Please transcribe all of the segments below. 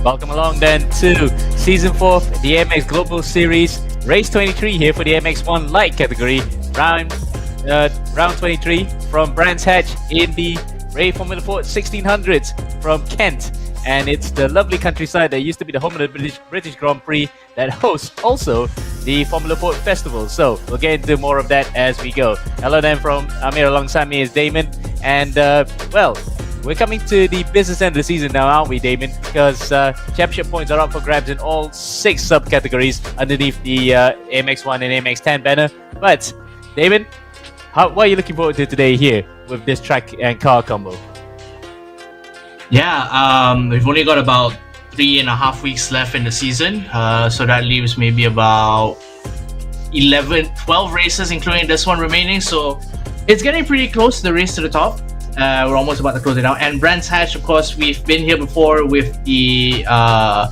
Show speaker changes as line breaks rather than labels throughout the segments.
Welcome along then to Season 4 of the AMX Global Series, Race 23 here for the MX1 Light category, round 23 from Brands Hatch in the Ray Formula 4 1600s from Kent. And it's the lovely countryside that used to be the home of the British Grand Prix that hosts also the Formula 4 Festival. So we'll get into more of that as we go. Hello then from Amir, alongside me is Damon. And well, we're coming to the business end of the season now, aren't we, Damon? Because championship points are up for grabs in all 6 subcategories underneath the AMX1 and AMX10 banner. But, Damon, what are you looking forward to today here with this track and car combo?
Yeah, we've only got about 3.5 weeks left in the season. So that leaves maybe about 12 races, including this one remaining. So it's getting pretty close to the race to the top. We're almost about to close it out. And Brands Hatch, of course, we've been here before with the I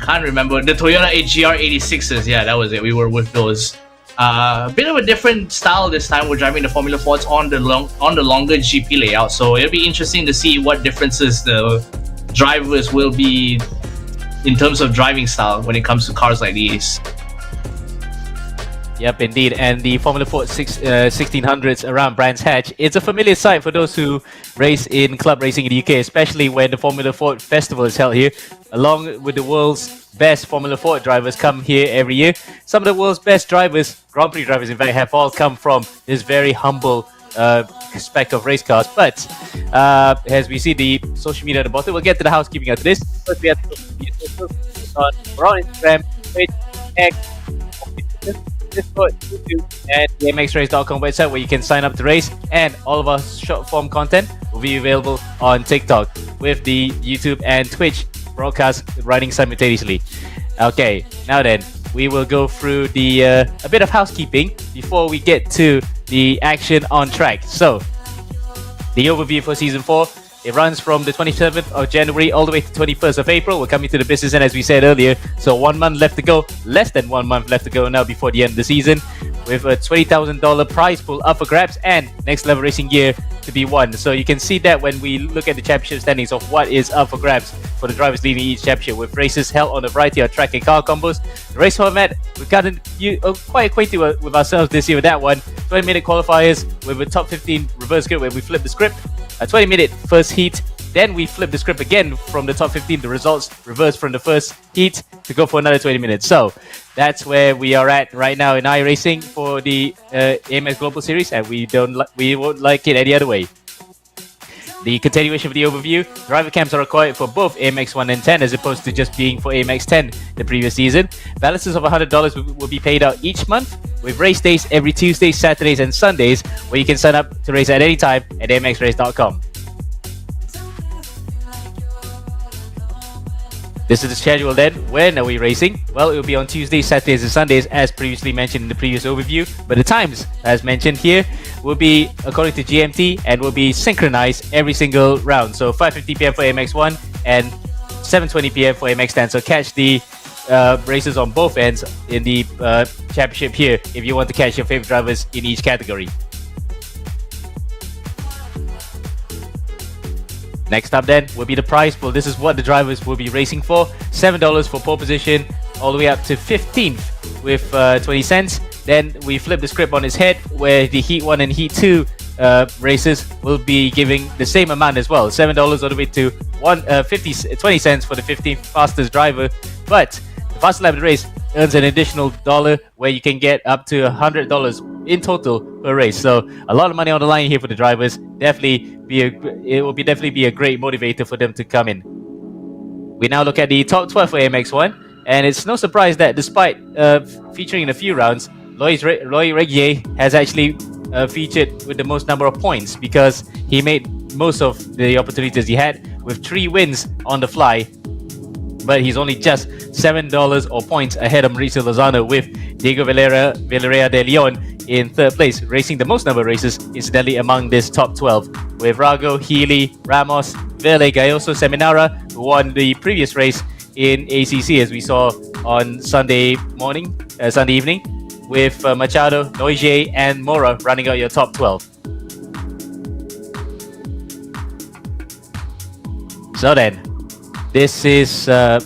can't remember, the Toyota AGR 86s. Yeah, that was it. We were with those. A bit of a different style this time. We're driving the Formula 4s on the longer GP layout. So it'll be interesting to see what differences the drivers will be in terms of driving style when it comes to cars like these.
Yep, indeed. And the Formula 4 1600s around Brands Hatch, it's a familiar sight for those who race in club racing in the UK, especially when the Formula 4 Festival is held here. Along with the world's best Formula 4 drivers come here every year. Some of the world's best drivers, Grand Prix drivers in fact, have all come from this very humble spec of race cars. But as we see the social media at the bottom, we'll get to the housekeeping after this. First, we have the social media socials. We're on Instagram, Twitch, X, Discord, YouTube, and the AMXRace.com website where you can sign up to race, and all of our short form content will be available on TikTok with the YouTube and Twitch broadcast running simultaneously. Okay, now then, we will go through the a bit of housekeeping before we get to the action on track. So, the overview for Season 4. It runs from the 27th of January all the way to 21st of April. We're coming to the business end, as we said earlier. So 1 month left to go. Less than 1 month left to go now before the end of the season. With a $20,000 prize pool up for grabs and next level racing gear to be won. So you can see that when we look at the championship standings of what is up for grabs for the drivers leading each championship, with races held on a variety of track and car combos. The race format, we've gotten quite acquainted with ourselves this year with that one. 20-minute qualifiers with a top 15 reverse grid where we flip the script. A 20-minute first heat, then we flip the script again from the top 15. The results reverse from the first heat to go for another 20 minutes. So that's where we are at right now in iRacing for the AMX Global Series, and we won't like it any other way. The continuation of the overview, driver camps are required for both AMX 1 and 10 as opposed to just being for AMX 10 the previous season. Balances of $100 will be paid out each month, with race days every Tuesdays, Saturdays and Sundays, where you can sign up to race at any time at amxrace.com. This is the schedule then. When are we racing? Well, it will be on Tuesdays, Saturdays and Sundays as previously mentioned in the previous overview. But the times, as mentioned here, will be according to GMT and will be synchronized every single round. So 5:50 PM for AMX1 and 7:20 PM for AMX10. So catch the races on both ends in the championship here if you want to catch your favorite drivers in each category. Next up then will be the prize pool. This is what the drivers will be racing for. $7 for pole position, all the way up to 15th with 20 cents. Then we flip the script on its head, where the Heat 1 and Heat 2 races will be giving the same amount as well. $7 all the way to 20 cents for the 15th fastest driver. But the fastest lap of the race earns an additional $1, where you can get up to $100 in total per race. So a lot of money on the line here for the drivers. It will definitely be a great motivator for them to come in. We now look at the top 12 for AMX1, and it's no surprise that despite featuring in a few rounds, Loy Regier has actually featured with the most number of points, because he made most of the opportunities he had with 3 wins on the fly. But he's only just $7 or points ahead of Mauricio Lozano, with Diego Villarreal de Leon in 3rd place, racing the most number of races incidentally among this top 12, with Rago, Healy, Ramos, Vele, Gayoso, Seminara, who won the previous race in ACC as we saw on Sunday evening, with Machado, Noige and Mora running out your top 12. So then, This is a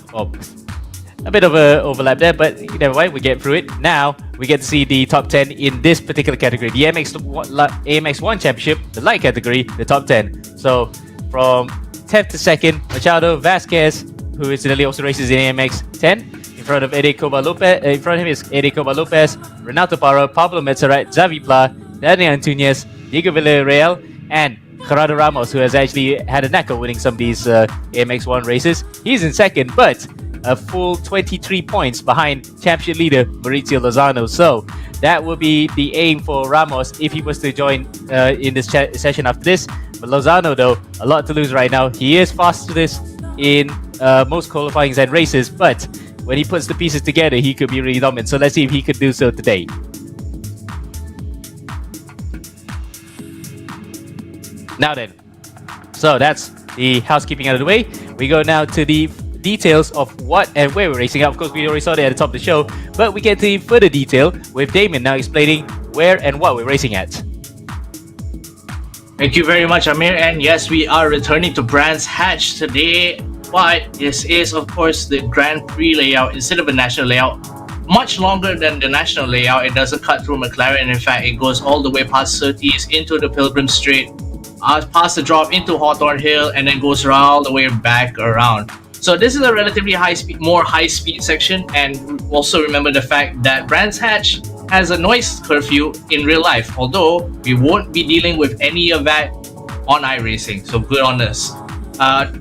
bit of a overlap there, but you know what? We get through it. Now we get to see the top 10 in this particular category, the AMX 1 Championship, the light category, the top 10. So from 10th to 2nd, Machado Vasquez, who incidentally also races in AMX 10. In front of in front of him is Ede Coba Lopez, Renato Parra, Pablo Metzerat, Xavi Pla, Daniel Antunes, Diego Villarreal, and Gerardo Ramos, who has actually had a knack of winning some of these AMX 1 races. He's in 2nd, but a full 23 points behind championship leader Maurizio Lozano. So that will be the aim for Ramos if he was to join in this session after this. But Lozano, though, a lot to lose right now. He is fastest in most qualifying and races, but when he puts the pieces together, he could be really dominant. So let's see if he could do so today. Now then, so that's the housekeeping out of the way. We go now to the details of what and where we're racing at. Of course, we already saw that at the top of the show, but we get to further detail with Damon now explaining where and what we're racing at.
Thank you very much, Amir. And yes, we are returning to Brands Hatch today, but this is, of course, the Grand Prix layout instead of a national layout. Much longer than the national layout. It doesn't cut through McLaren. In fact, it goes all the way past Surtees into the Pilgrim Strait, past the drop into Hawthorne Hill, and then goes all the way back around. So this is a relatively more high-speed section, and also remember the fact that Brands Hatch has a noise curfew in real life, although we won't be dealing with any of that on iRacing, so good on us.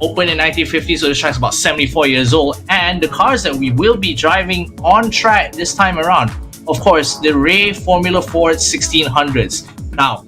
Opened in 1950, so this track's about 74 years old, and the cars that we will be driving on track this time around, of course, the Ray Formula Ford 1600s. Now,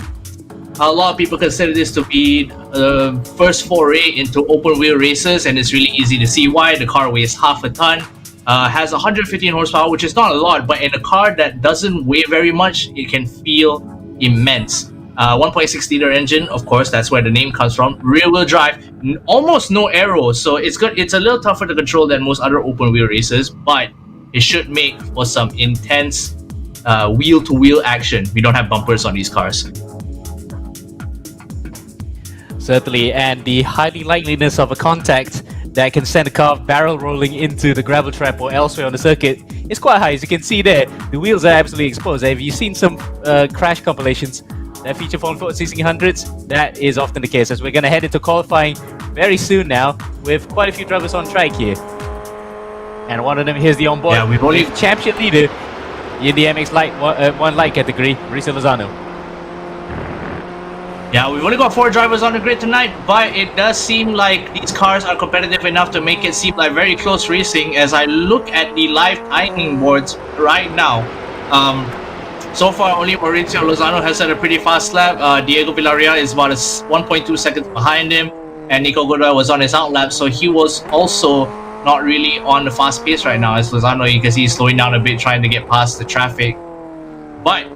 a lot of people consider this to be the first foray into open wheel races, and it's really easy to see why. The car weighs half a ton, has 115 horsepower, which is not a lot, but in a car that doesn't weigh very much, it can feel immense. 1.6 liter engine, of course, that's where the name comes from. Rear wheel drive, almost no aero, so it's good. It's a little tougher to control than most other open wheel races, but it should make for some intense wheel to wheel action. We don't have bumpers on these cars.
Certainly, and the highly likeliness of a contact that can send a car barrel rolling into the gravel trap or elsewhere on the circuit is quite high. As you can see there, the wheels are absolutely exposed. Have you seen some crash compilations that feature Formula Ford 1600s? That is often the case, as we're going to head into qualifying very soon now with quite a few drivers on track here. And one of them, here's the onboard.
Yeah, we've only
championship leader in the MX Light 1 Light category, Maurizio Lozano.
Yeah, we've only got 4 drivers on the grid tonight, but it does seem like these cars are competitive enough to make it seem like very close racing. As I look at the live timing boards right now, so far only Maurizio Lozano has had a pretty fast lap. Diego Villarreal is about 1.2 seconds behind him, and Nico Godoy was on his out lap, so he was also not really on the fast pace right now. As Lozano, you can see he's slowing down a bit, trying to get past the traffic. But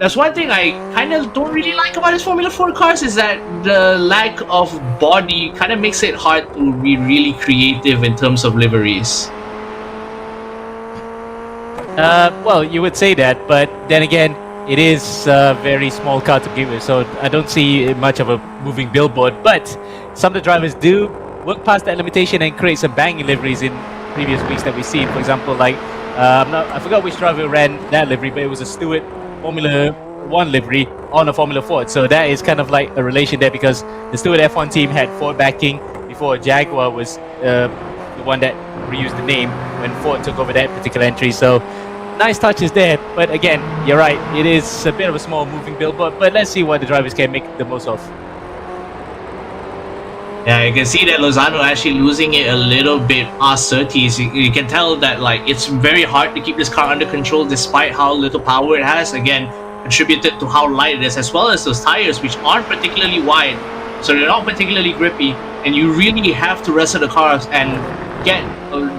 that's one thing I kind of don't really like about his Formula 4 cars, is that the lack of body kind of makes it hard to be really creative in terms of liveries.
Well, you would say that, but then again, it is a very small car to begin with, so I don't see much of a moving billboard. But some of the drivers do work past that limitation and create some banging liveries in previous weeks that we've seen. For example, like I forgot which driver ran that livery, but it was a Stewart Formula 1 livery on a Formula Ford. So that is kind of like a relation there, because the Stewart F1 team had Ford backing before Jaguar was the one that reused the name when Ford took over that particular entry. So nice touches there, but again, you're right, it is a bit of a small moving billboard, but let's see what the drivers can make the most of.
Yeah, you can see that Lozano actually losing it a little bit past Surtees. You can tell that like it's very hard to keep this car under control despite how little power it has. Again, attributed to how light it is, as well as those tires, which aren't particularly wide, so they're not particularly grippy, and you really have to wrestle the cars and get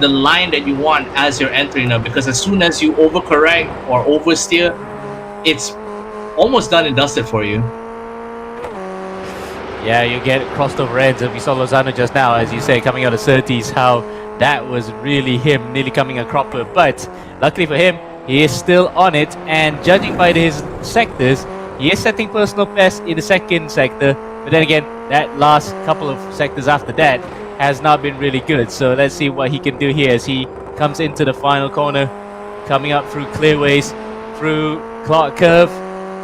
the line that you want as you're entering them, because as soon as you overcorrect or oversteer, it's almost done and dusted for you.
Yeah, you get crossed over ends, and we saw Lozano just now, as you say, coming out of Surtees, how that was really him nearly coming a cropper. But luckily for him, he is still on it, and judging by his sectors, he is setting personal best in the second sector. But then again, that last couple of sectors after that, has not been really good. So let's see what he can do here as he comes into the final corner, coming up through clearways, through Clark Curve,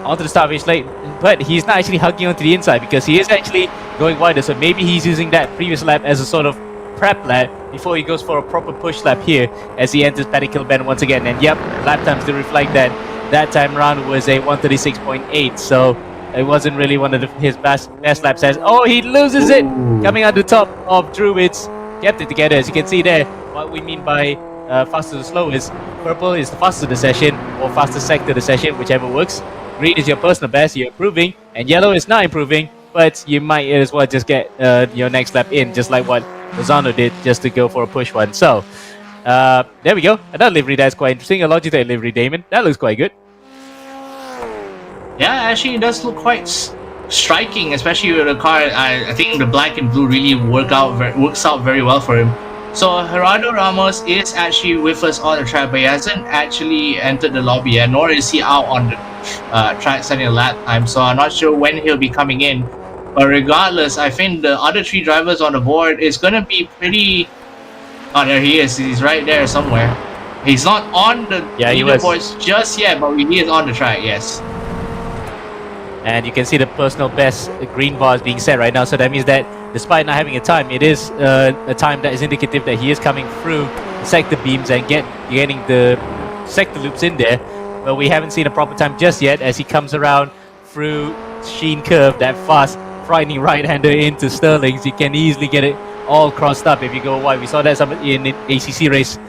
onto the start finish lane. But he's not actually hugging onto the inside because he is actually going wider. So maybe he's using that previous lap as a sort of prep lap before he goes for a proper push lap here as he enters Paddock Hill Bend once again. And yep, lap times do reflect that. That time round was a 136.8. So it wasn't really one of his best laps. As oh, he loses it coming out the top of Druids. Kept it together, as you can see there. What we mean by faster to slow is purple is the fastest of the session, or fastest sector of the session, whichever works. Green is your personal best, you're improving, and yellow is not improving, but you might as well just get your next lap in, just like what Lozano did, just to go for a push one. So there we go. Another livery that's quite interesting. A Logitech livery, Damon. That looks quite good.
Yeah, actually, it does look quite striking, especially with the car. I think the black and blue really works out very well for him. So Gerardo Ramos is actually with us on the track, but he hasn't actually entered the lobby yet, nor is he out on the track setting a lap time. So I'm not sure when he'll be coming in. But regardless, I think the other 3 drivers on the board is going to be pretty... Oh, there he is. He's right there somewhere. He's not on the leaderboards just yet, but he is on the track, yes.
And you can see the personal best green bar is being set right now. So that means that despite not having a time, it is a time that is indicative that he is coming through the sector beams and getting the sector loops in there. But we haven't seen a proper time just yet as he comes around through Sheen Curve, that fast, frightening right-hander into Sterling's. You can easily get it all crossed up if you go wide. We saw that in an ACC race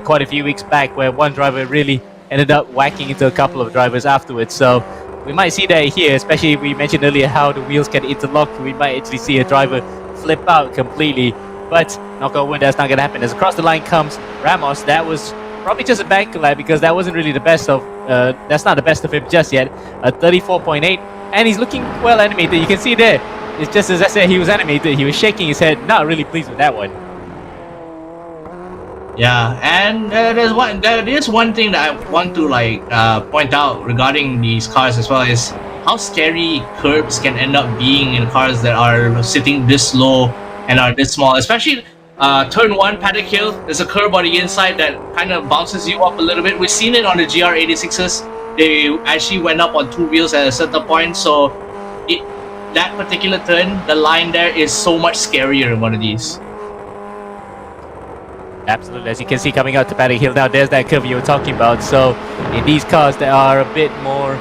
quite a few weeks back where one driver really ended up whacking into a couple of drivers afterwards. So we might see that here, especially we mentioned earlier how the wheels can interlock. We might actually see a driver flip out completely, but knock on wood, that's not going to happen. As across the line comes Ramos. That was probably just a bank lap because that wasn't really the best of, that's not the best of him just yet. 34.8, and he's looking well animated. You can see there, it's just as I said, he was animated. He was shaking his head, not really pleased with that one.
Yeah, and there is one thing that I want to point out regarding these cars as well is how scary curbs can end up being in cars that are sitting this low and are this small. Especially turn 1 Paddock Hill, there's a curb on the inside that kind of bounces you up a little bit. We've seen it on the GR86s. They actually went up on 2 wheels at a certain point, so that particular turn, the line there is so much scarier in one of these.
Absolutely, as you can see coming out to Paddock Hill now, there's that curve you were talking about. So in these cars that are a bit more,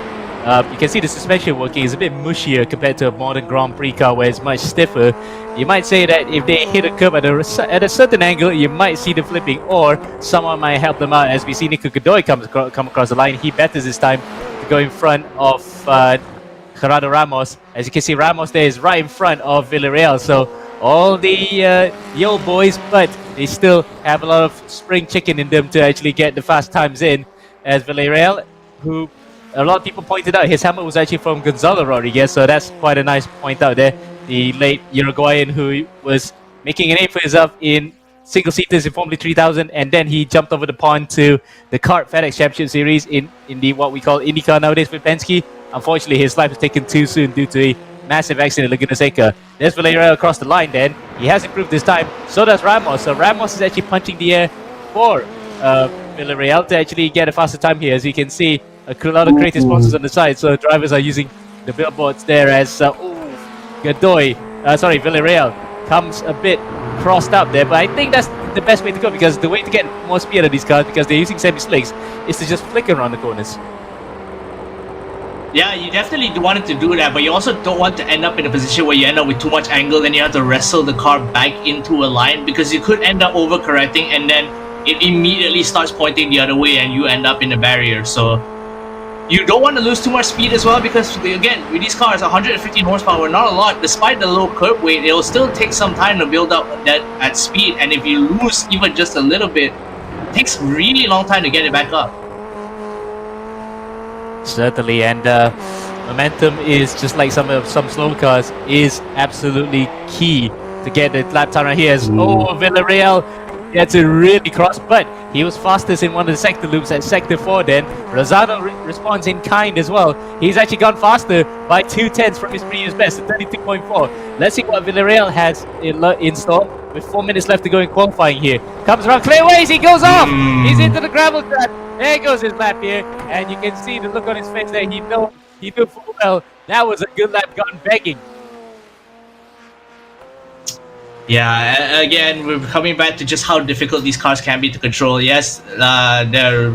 you can see the suspension working is a bit mushier compared to a modern Grand Prix car where it's much stiffer. You might say that if they hit a curve at a certain angle, you might see the flipping, or someone might help them out. As we see Nico Godoy come across the line, he betters this time to go in front of Gerardo Ramos. As you can see, Ramos there is right in front of Villarreal. So all the old boys, but they still have a lot of spring chicken in them to actually get the fast times in. As Villarreal, who a lot of people pointed out, his helmet was actually from Gonzalo Rodriguez, so that's quite a nice point out there. The late Uruguayan who was making a name for himself in single-seaters in Formula 3000, and then he jumped over the pond to the kart FedEx Championship Series in the what we call IndyCar nowadays with Penske. Unfortunately, his life was taken too soon due to a massive accident at Laguna Seca. There's Villarreal across the line then. He has improved this time. So does Ramos. So Ramos is actually punching the air for Villarreal to actually get a faster time here. As you can see, a lot of creative sponsors on the side. So drivers are using the billboards there as Villarreal comes a bit crossed up there. But I think that's the best way to go, because the way to get more speed out of these cars, because they're using semi-slicks, is to just flick around the corners.
Yeah, you definitely wanted to do that, but you also don't want to end up in a position where you end up with too much angle, then you have to wrestle the car back into a line, because you could end up overcorrecting and then it immediately starts pointing the other way and you end up in the barrier. So you don't want to lose too much speed as well, because again, with these cars, 115 horsepower, not a lot. Despite the low curb weight, it will still take some time to build up that at speed, and if you lose even just a little bit, it takes really long time to get it back up.
Certainly, and momentum is just like some slow cars, is absolutely key to get the lap time right here. As Villarreal gets it really cross, but he was fastest in one of the sector loops at sector 4 then. Rosado responds in kind as well. He's actually gone faster by 2/10 from his previous best at 32.4. Let's see what Villarreal has in store. with 4 minutes left to go in qualifying here. Comes around clearways, he goes off! He's into the gravel trap. There goes his lap here, and you can see the look on his face there. He knew full well that was a good lap gone begging.
Yeah, again, we're coming back to just how difficult these cars can be to control. Yes, they're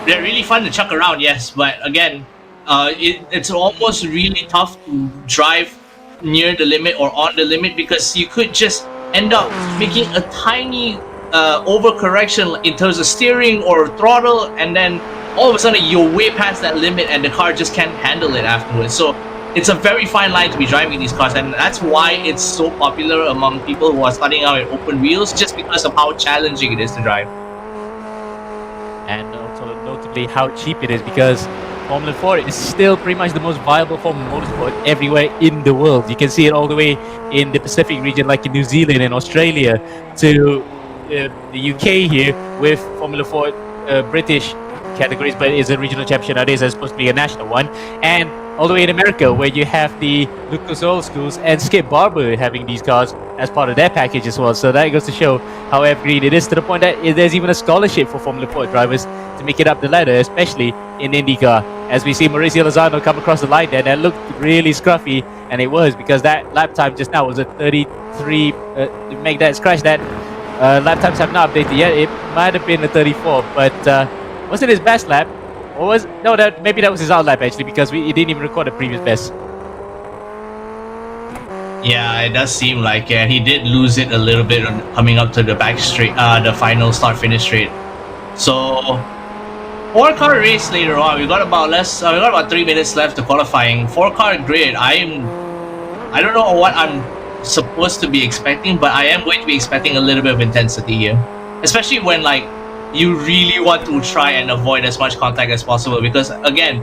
really fun to chuck around, yes, but again, it's almost really tough to drive near the limit or on the limit, because you could just end up making a tiny overcorrection in terms of steering or throttle, and then all of a sudden you're way past that limit and the car just can't handle it afterwards. So it's a very fine line to be driving these cars, and that's why it's so popular among people who are starting out with open wheels, just because of how challenging it is to drive.
And also notably how cheap it is, because Formula 4 is still pretty much the most viable form of motorsport everywhere in the world. You can see it all the way in the Pacific region, like in New Zealand and Australia, to the UK here with Formula 4 British categories, but it's a regional championship nowadays as opposed to be a national one. And all the way in America, where you have the Lucas Oil Schools and Skip Barber having these cars as part of their package as well. So that goes to show how evergreen it is, to the point that there's even a scholarship for Formula 4 drivers to make it up the ladder, especially in IndyCar. As we see Mauricio Lozano come across the line there, that looked really scruffy, and it was, because that lap time just now was a 33. To make that scratch, that lap times have not updated yet. It might have been a 34, but was it his best lap? Or was maybe that was his out lap actually, because he didn't even record a previous best.
Yeah, it does seem like he did lose it a little bit on coming up to the back straight, the final start-finish straight. So 4-car race later on. We got about 3 minutes left to qualifying. 4-car grid. I don't know what I'm supposed to be expecting, but I am going to be expecting a little bit of intensity here, especially when you really want to try and avoid as much contact as possible, because again,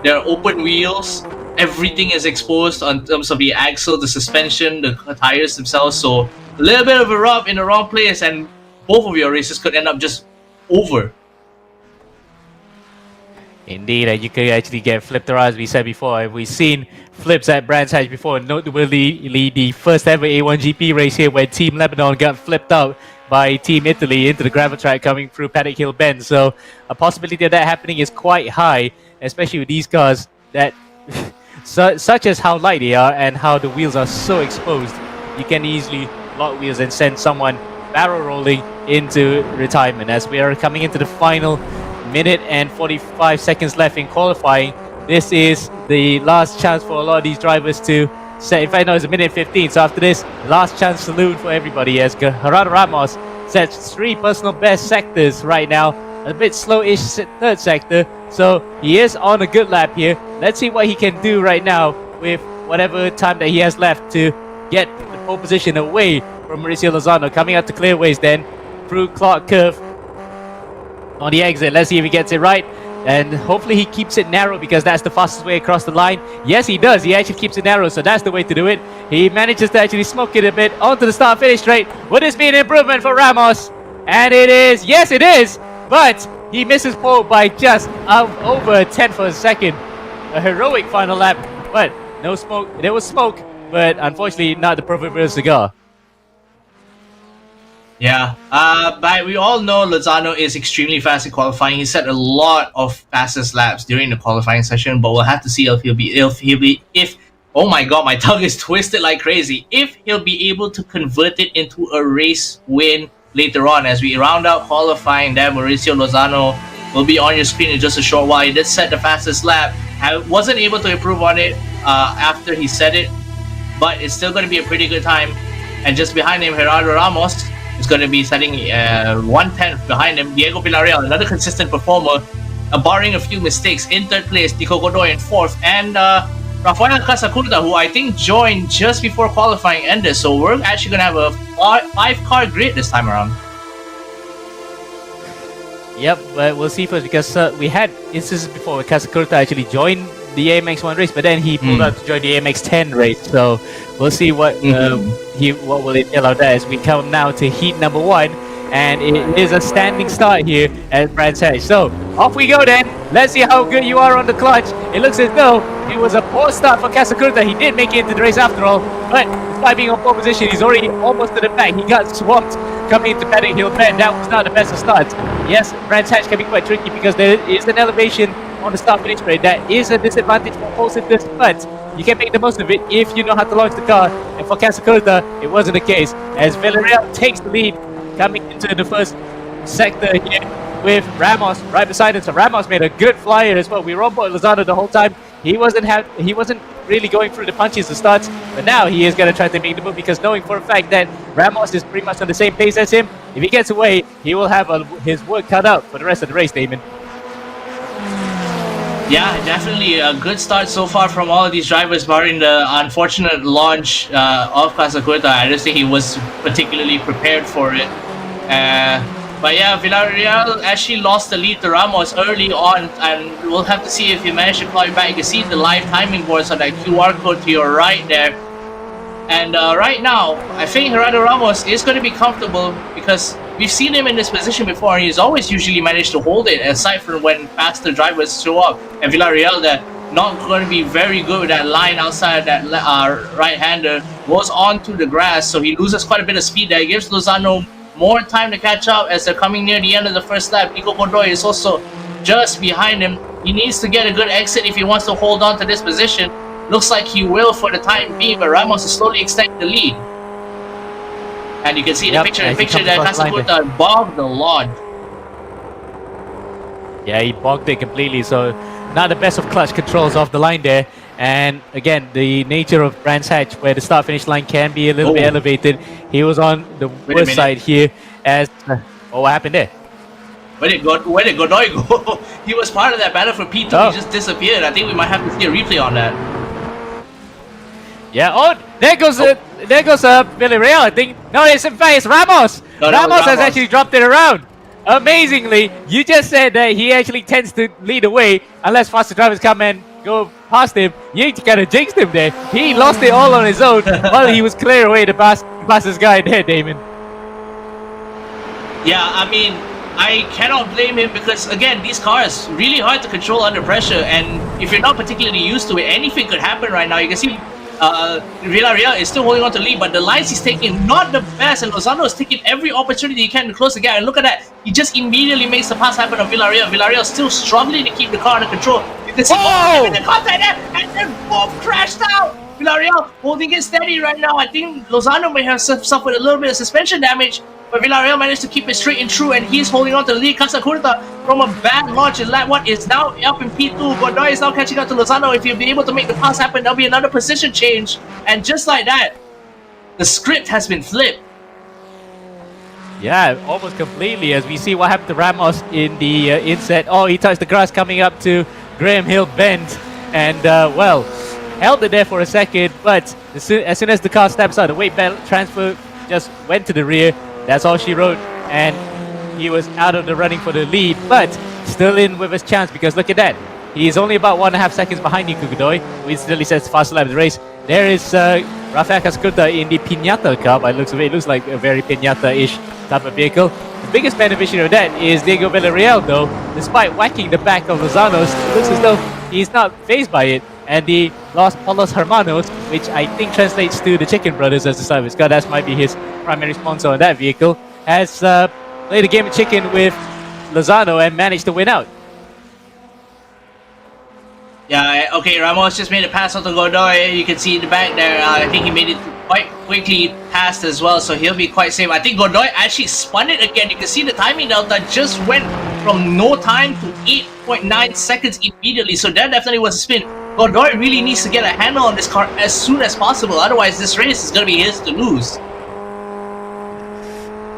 there are open wheels, everything is exposed in terms of the axle, the suspension, the tires themselves. So a little bit of a rub in the wrong place and both of your races could end up just over.
Indeed, and you could actually get flipped around, as we said before. We've seen flips at Brands Hatch before, notably the first ever A1GP race here, where Team Lebanon got flipped out by Team Italy into the gravel track coming through Paddock Hill Bend. So a possibility of that happening is quite high, especially with these cars that such as how light they are and how the wheels are so exposed. You can easily lock wheels and send someone barrel rolling into retirement. As we are coming into the final minute and 45 seconds left in qualifying, this is the last chance for a lot of these drivers to set. In fact, no, it's a minute 15. So after this, last chance saloon for everybody, as Gerardo Ramos sets 3 personal best sectors right now. A bit slow-ish third sector, so he is on a good lap here. Let's see what he can do right now with whatever time that he has left to get the pole position away from Mauricio Lozano. Coming out to clearways then through Clark Curve on the exit. Let's see if he gets it right, and hopefully he keeps it narrow, because that's the fastest way across the line. Yes, he does. He actually keeps it narrow, so that's the way to do it. He manages to actually smoke it a bit onto the start finish straight. Would this be an improvement for Ramos? And it is. Yes, it is. But he misses pole by just over 10th of a second. A heroic final lap, but no smoke. There was smoke, but unfortunately not the proverbial cigar.
Yeah, but we all know Lozano is extremely fast in qualifying. He set a lot of fastest laps during the qualifying session, but we'll have to see if oh my god, my tongue is twisted like crazy. If he'll be able to convert it into a race win later on. As we round out qualifying, there Mauricio Lozano will be on your screen in just a short while. He did set the fastest lap. I wasn't able to improve on it after he set it, but it's still going to be a pretty good time. And just behind him, Gerardo Ramos is going to be setting 1/10 behind him. Diego Villarreal, another consistent performer, barring a few mistakes, in 3rd place. Nico Godoy in 4th, and Rafael Casacuda, who I think joined just before qualifying ended. So we're actually going to have a 5-car grid this time around.
Yep, but we'll see first, because we had instances before where Casacuda actually joined the AMX 1 race, but then he pulled out to join the AMX 10 race. So we'll see what what will entail out there as we come now to heat number 1. And it is a standing start here at Brands Hatch. So off we go then. Let's see how good you are on the clutch. It looks as though It was a poor start for Casacuta. He did make it into the race after all, but despite being on pole position, he's already almost to the back. He got swamped coming into Paddock Hill Bend. That was not the best of starts. Yes, Brands Hatch can be quite tricky because there is an elevation on the start finish straight. That is a disadvantage for pole sitters, but you can make the most of it if you know how to launch the car. And for Casacuta, it wasn't the case, as Villarreal takes the lead coming into the first sector here with Ramos right beside him. So Ramos made a good flyer as well. We were on board Lozano the whole time. He wasn't really going through the punches to start, but now he is going to try to make the move because knowing for a fact that Ramos is pretty much on the same pace as him, if he gets away, he will have his work cut out for the rest of the race, Damon.
Yeah, definitely a good start so far from all of these drivers, barring the unfortunate launch of Casacuta. I just think he was particularly prepared for it. But yeah, Villarreal actually lost the lead to Ramos early on, and we'll have to see if he managed to claw it back. You can see the live timing boards on that QR code to your right there. And right now, I think Gerardo Ramos is going to be comfortable because we've seen him in this position before, and he's always usually managed to hold it, aside from when faster drivers show up. And Villarreal, they're not going to be very good with that line outside that right-hander, goes onto the grass, so he loses quite a bit of speed there. It gives Lozano more time to catch up as they're coming near the end of the first lap. Nico Godoy is also just behind him. He needs to get a good exit if he wants to hold on to this position. Looks like he will for the time being, but Ramos is slowly extending the lead. And you can see the picture that Casacuta bogged the lawn.
Yeah, he bogged it completely, so not the best of clutch controls off the line there. And again, the nature of Brands Hatch, where the start-finish line can be a little bit elevated. He was on the worst side here as... what happened there?
Where did Godoy go? He was part of that battle for P2, He just disappeared. I think we might have to see a replay on that.
Yeah, there goes Villarreal, I think. No, it's in fact, it's Ramos. Ramos has actually dropped it around. Amazingly, you just said that he actually tends to lead away unless faster drivers come and go past him. You kind of jinxed him there. He lost it all on his own while he was clear away to pass this guy there, Damon.
Yeah, I mean, I cannot blame him because, again, these cars really hard to control under pressure, and if you're not particularly used to it, anything could happen right now. You can see Villarreal is still holding on to lead, but the lines he's taking not the best, and Lozano is taking every opportunity he can to close the gap. And look at that, he just immediately makes the pass happen on Villarreal. Villarreal still struggling to keep the car under control. You can see in the contact there, and then boom, crashed out. Villarreal holding it steady right now. I think Lozano may have suffered a little bit of suspension damage, but Villarreal managed to keep it straight and true, and he's holding on to the lead. Casacuta from a bad launch in lap 1 is now up in P2. Godoy is now catching up to Lozano. If he'll be able to make the pass happen, there'll be another position change. And just like that, the script has been flipped.
Yeah, almost completely, as we see what happened to Ramos in the inset. Oh, he touched the grass coming up to Graham Hill Bend, and well, held it there for a second, but as soon as the car steps out, the weight belt transfer just went to the rear. That's all she wrote, and he was out of the running for the lead, but still in with his chance because look at that. He's only about 1.5 seconds behind Nico Godoy, who instantly says fast lap of the race. There is Rafael Casacuta in the Piñata car, by the looks of it. It looks like a very Piñata-ish type of vehicle. The biggest beneficiary of that is Diego Villarreal, though. Despite whacking the back of Lozano, it looks as though he's not fazed by it. And the Los Polos Hermanos, which I think translates to the Chicken Brothers as the side of his car, that might be his primary sponsor on that vehicle, has played a game of chicken with Lozano and managed to win out.
Yeah, okay, Ramos just made a pass on to Godoy. You can see in the back there, I think he made it quite quickly past as well, so he'll be quite safe. I think Godoy actually spun it again. You can see the timing delta just went from no time to 8.9 seconds immediately, so that definitely was a spin. Godoy really needs to get a handle on this car as soon as possible, otherwise this race is going to be his to lose.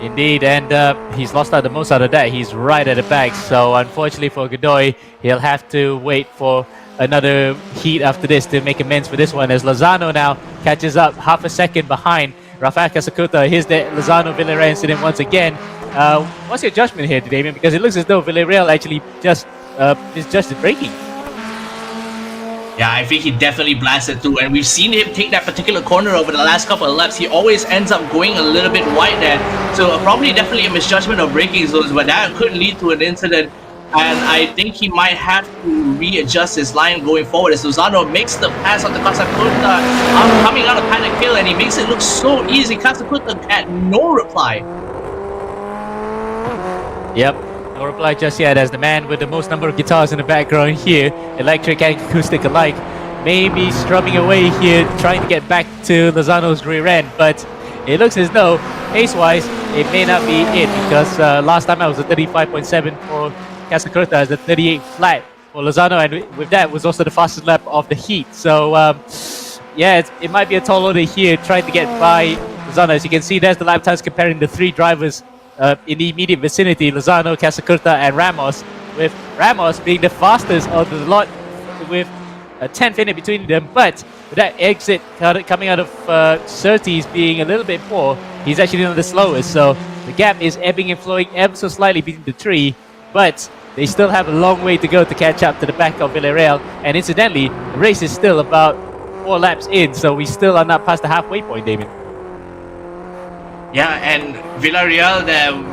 Indeed, and he's lost out the most out of that. He's right at the back, so unfortunately for Godoy, he'll have to wait for another heat after this to make amends for this one, as Lozano now catches up half a second behind Rafael Casacuta. Here's the Lozano-Villarreal incident once again. What's your judgment here, Damien? Because it looks as though Villarreal actually just misjudged the braking.
Yeah, I think he definitely blasted through, and we've seen him take that particular corner over the last couple of laps. He always ends up going a little bit wide there, so probably definitely a misjudgment of braking zones, but that could lead to an incident. and I think he might have to readjust his line going forward as Lozano makes the pass onto Kasakuta coming out of panic kill, and he makes it look so easy. Kasakuta had no reply.
Yep, no reply just yet as the man with the most number of guitars in the background here, electric and acoustic alike, maybe strumming away here, trying to get back to Lozano's rear end, but it looks as though, pace-wise, it may not be it, because last time I was a 35.7 for Kasakuta as a 38 flat for Lozano, and with that was also the fastest lap of the heat. So, yeah, it might be a tall order here, trying to get by Lozano. As you can see, there's the lap times comparing the three drivers in the immediate vicinity, Lozano, Kasakuta, and Ramos, with Ramos being the fastest of the lot with a 10th in it between them, but with that exit coming out of Surtees being a little bit poor, he's actually one of the slowest, so the gap is ebbing and flowing ever so slightly between the three, but they still have a long way to go to catch up to the back of Villarreal, and incidentally, the race is still about 4 laps in, so we still are not past the halfway point, Damien.
Yeah, and Villarreal,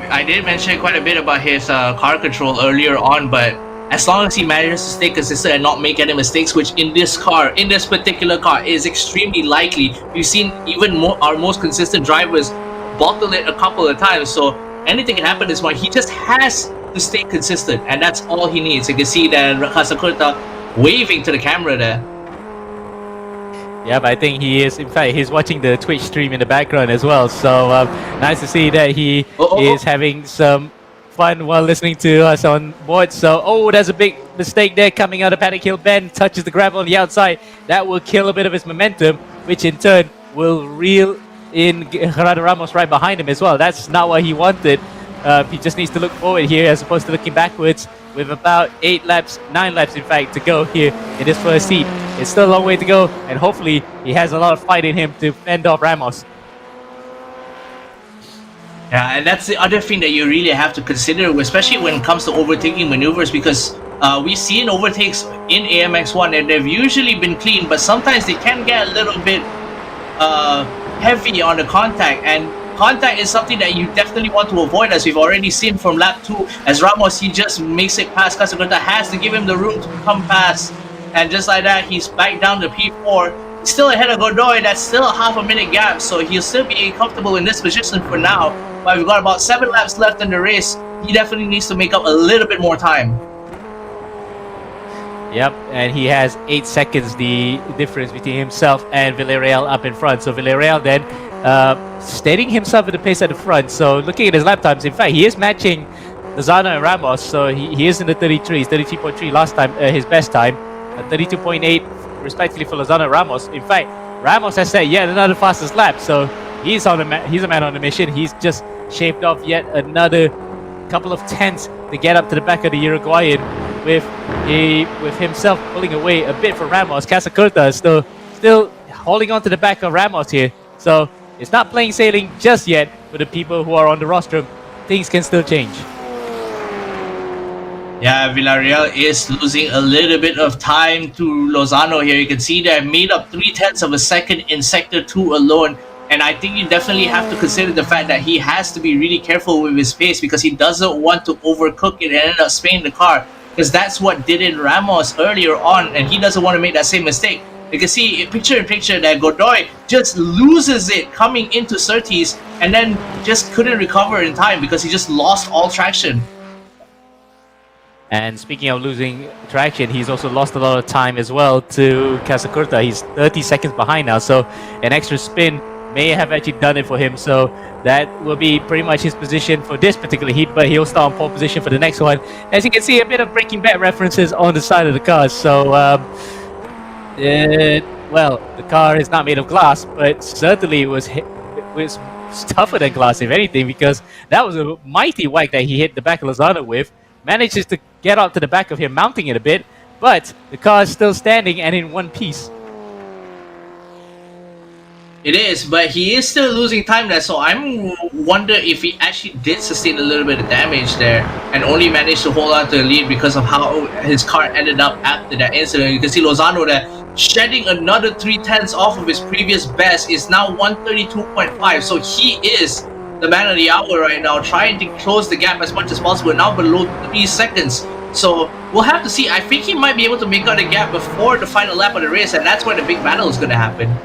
I did mention quite a bit about his car control earlier on, but as long as he manages to stay consistent and not make any mistakes, which in this particular car, is extremely likely. We've seen even our most consistent drivers bottle it a couple of times, so anything can happen this one. He just has to stay consistent, and that's all he needs. You can see that Kasakuta waving to the camera there.
Yeah, but I think he is, in fact, he's watching the Twitch stream in the background as well. So nice to see that he is having some fun while listening to us on board. So, there's a big mistake there coming out of Paddock Hill Bend, touches the gravel on the outside. That will kill a bit of his momentum, which in turn will reel in Gerardo Ramos right behind him as well. That's not what he wanted. He just needs to look forward here as opposed to looking backwards, with about 9 laps in fact to go here in this first heat. It's still a long way to go, and hopefully he has a lot of fight in him to fend off Ramos.
Yeah, and that's the other thing that you really have to consider, especially when it comes to overtaking maneuvers, because we've seen overtakes in AMX1 and they've usually been clean, but sometimes they can get a little bit heavy on the contact, and contact is something that you definitely want to avoid, as we've already seen from lap 2, as Ramos, he just makes it past Kasakuta, has to give him the room to come past, and just like that, he's back down to P4, still ahead of Godoy. That's still a half a minute gap, so he'll still be comfortable in this position for now, but we've got about 7 laps left in the race. He definitely needs to make up a little bit more time.
Yep, and he has 8 seconds the difference between himself and Villarreal up in front. So Villarreal then steadying himself at the pace at the front. So looking at his lap times, in fact, he is matching Lozano and Ramos. So he is in the 33s, 33.3 last time, his best time, 32.8 respectively for Lozano and Ramos. In fact, Ramos has set yet another fastest lap. So he's a man on a mission. He's just shaved off yet another couple of tenths to get up to the back of the Uruguayan, with himself pulling away a bit for Ramos. Kasakuta is still holding on to the back of Ramos here. So it's not plain sailing just yet for the people who are on the rostrum. Things can still change.
Yeah, Villarreal is losing a little bit of time to Lozano here. You can see they made up 0.3 of a second in Sector 2 alone. And I think you definitely have to consider the fact that he has to be really careful with his pace, because he doesn't want to overcook it and end up spinning the car. Because that's what did in Ramos earlier on, and he doesn't want to make that same mistake. You can see picture in picture that Godoy just loses it coming into Surtees and then just couldn't recover in time because he just lost all traction.
And speaking of losing traction, he's also lost a lot of time as well to Kasakuta. He's 30 seconds behind now, so an extra spin may have actually done it for him. So that will be pretty much his position for this particular heat, but he'll start on pole position for the next one. As you can see, a bit of Breaking Bad references on the side of the car. So, well, the car is not made of glass, but certainly it was tougher than glass, if anything, because that was a mighty whack that he hit the back of Lozano with. Manages to get out to the back of him, mounting it a bit, but the car is still standing and in one piece.
It is, but he is still losing time there, so I'm wonder if he actually did sustain a little bit of damage there and only managed to hold on to the lead because of how his car ended up after that incident. You can see Lozano there shedding another 0.3 off of his previous best, is now 132.5, so he is the man of the hour right now, trying to close the gap as much as possible, now below 3 seconds So we'll have to see. I think he might be able to make out a gap before the final lap of the race, and that's where the big battle is going to happen.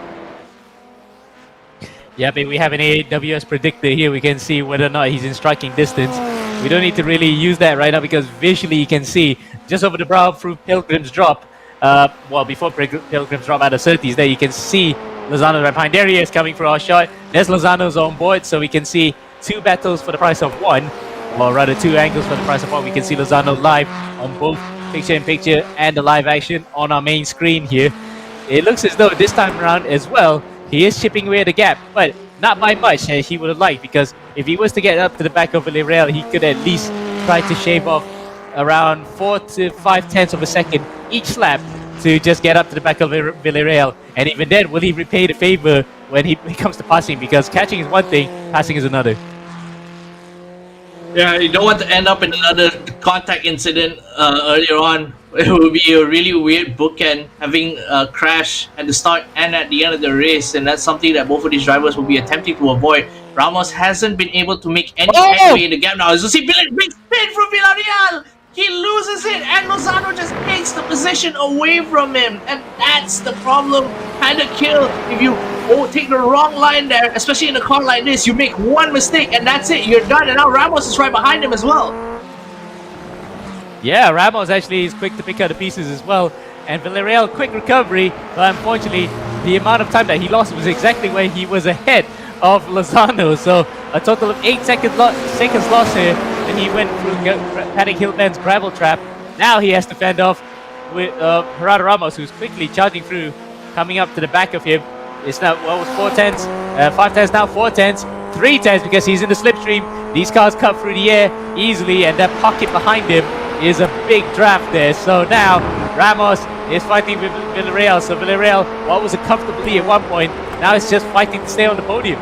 Yeah, but we have an AWS predictor here. We can see whether or not he's in striking distance. We don't need to really use that right now because visually you can see just over the brow through Pilgrim's drop. Well, before Pilgrim's drop out of 30s, there you can see Lozano right behind. There he is coming for our shot. There's Lozano's on board, so we can see 2 battles for the price of 1. Or rather 2 angles for the price of 1. We can see Lozano live on both picture-in-picture and the live action on our main screen here. It looks as though this time around as well, he is chipping away at the gap, but not by much as he would have liked, because if he was to get up to the back of Villarreal, he could at least try to shave off around 4 to 5 tenths of a second each lap to just get up to the back of Villarreal. And even then, will he repay the favor when he comes to passing? Because catching is one thing, passing is another.
Yeah, you don't want to end up in another contact incident earlier on. It would be a really weird bookend, having a crash at the start and at the end of the race, and that's something that both of these drivers will be attempting to avoid. Ramos hasn't been able to make any headway in the gap now. As you see, big spin from Villarreal! He loses it, and Lozano just takes the position away from him, and that's the problem. Kind of kill if you take the wrong line there, especially in a car like this. You make one mistake, and that's it. You're done, and now Ramos is right behind him as well.
Yeah, Ramos actually is quick to pick out the pieces as well. And Villarreal, quick recovery, but unfortunately, the amount of time that he lost was exactly where he was ahead of Lozano. So a total of 8 seconds lost here, and he went through Paddock Hillman's gravel trap. Now he has to fend off with Gerardo Ramos, who's quickly charging through, coming up to the back of him. It's now, what was 4 tenths? 5 tenths now, 4 tenths, 3 tenths because he's in the slipstream. These cars cut through the air easily, and that pocket behind him is a big draft there. So now Ramos is fighting with Villarreal. So Villarreal, what was a comfortable lead at one point, now it's just fighting to stay on the podium.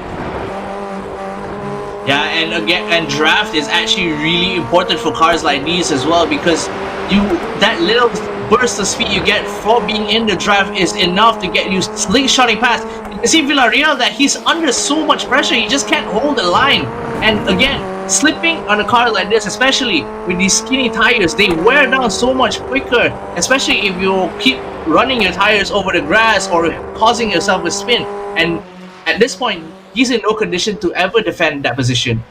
Yeah, and again, and draft is actually really important for cars like these as well, because that little burst of speed you get for being in the draft is enough to get you slingshotting past. You can see Villarreal that he's under so much pressure, he just can't hold the line. And again, slipping on a car like this, especially with these skinny tires, they wear down so much quicker, especially if you keep running your tires over the grass or causing yourself a spin. And at this point, he's in no condition to ever defend that position.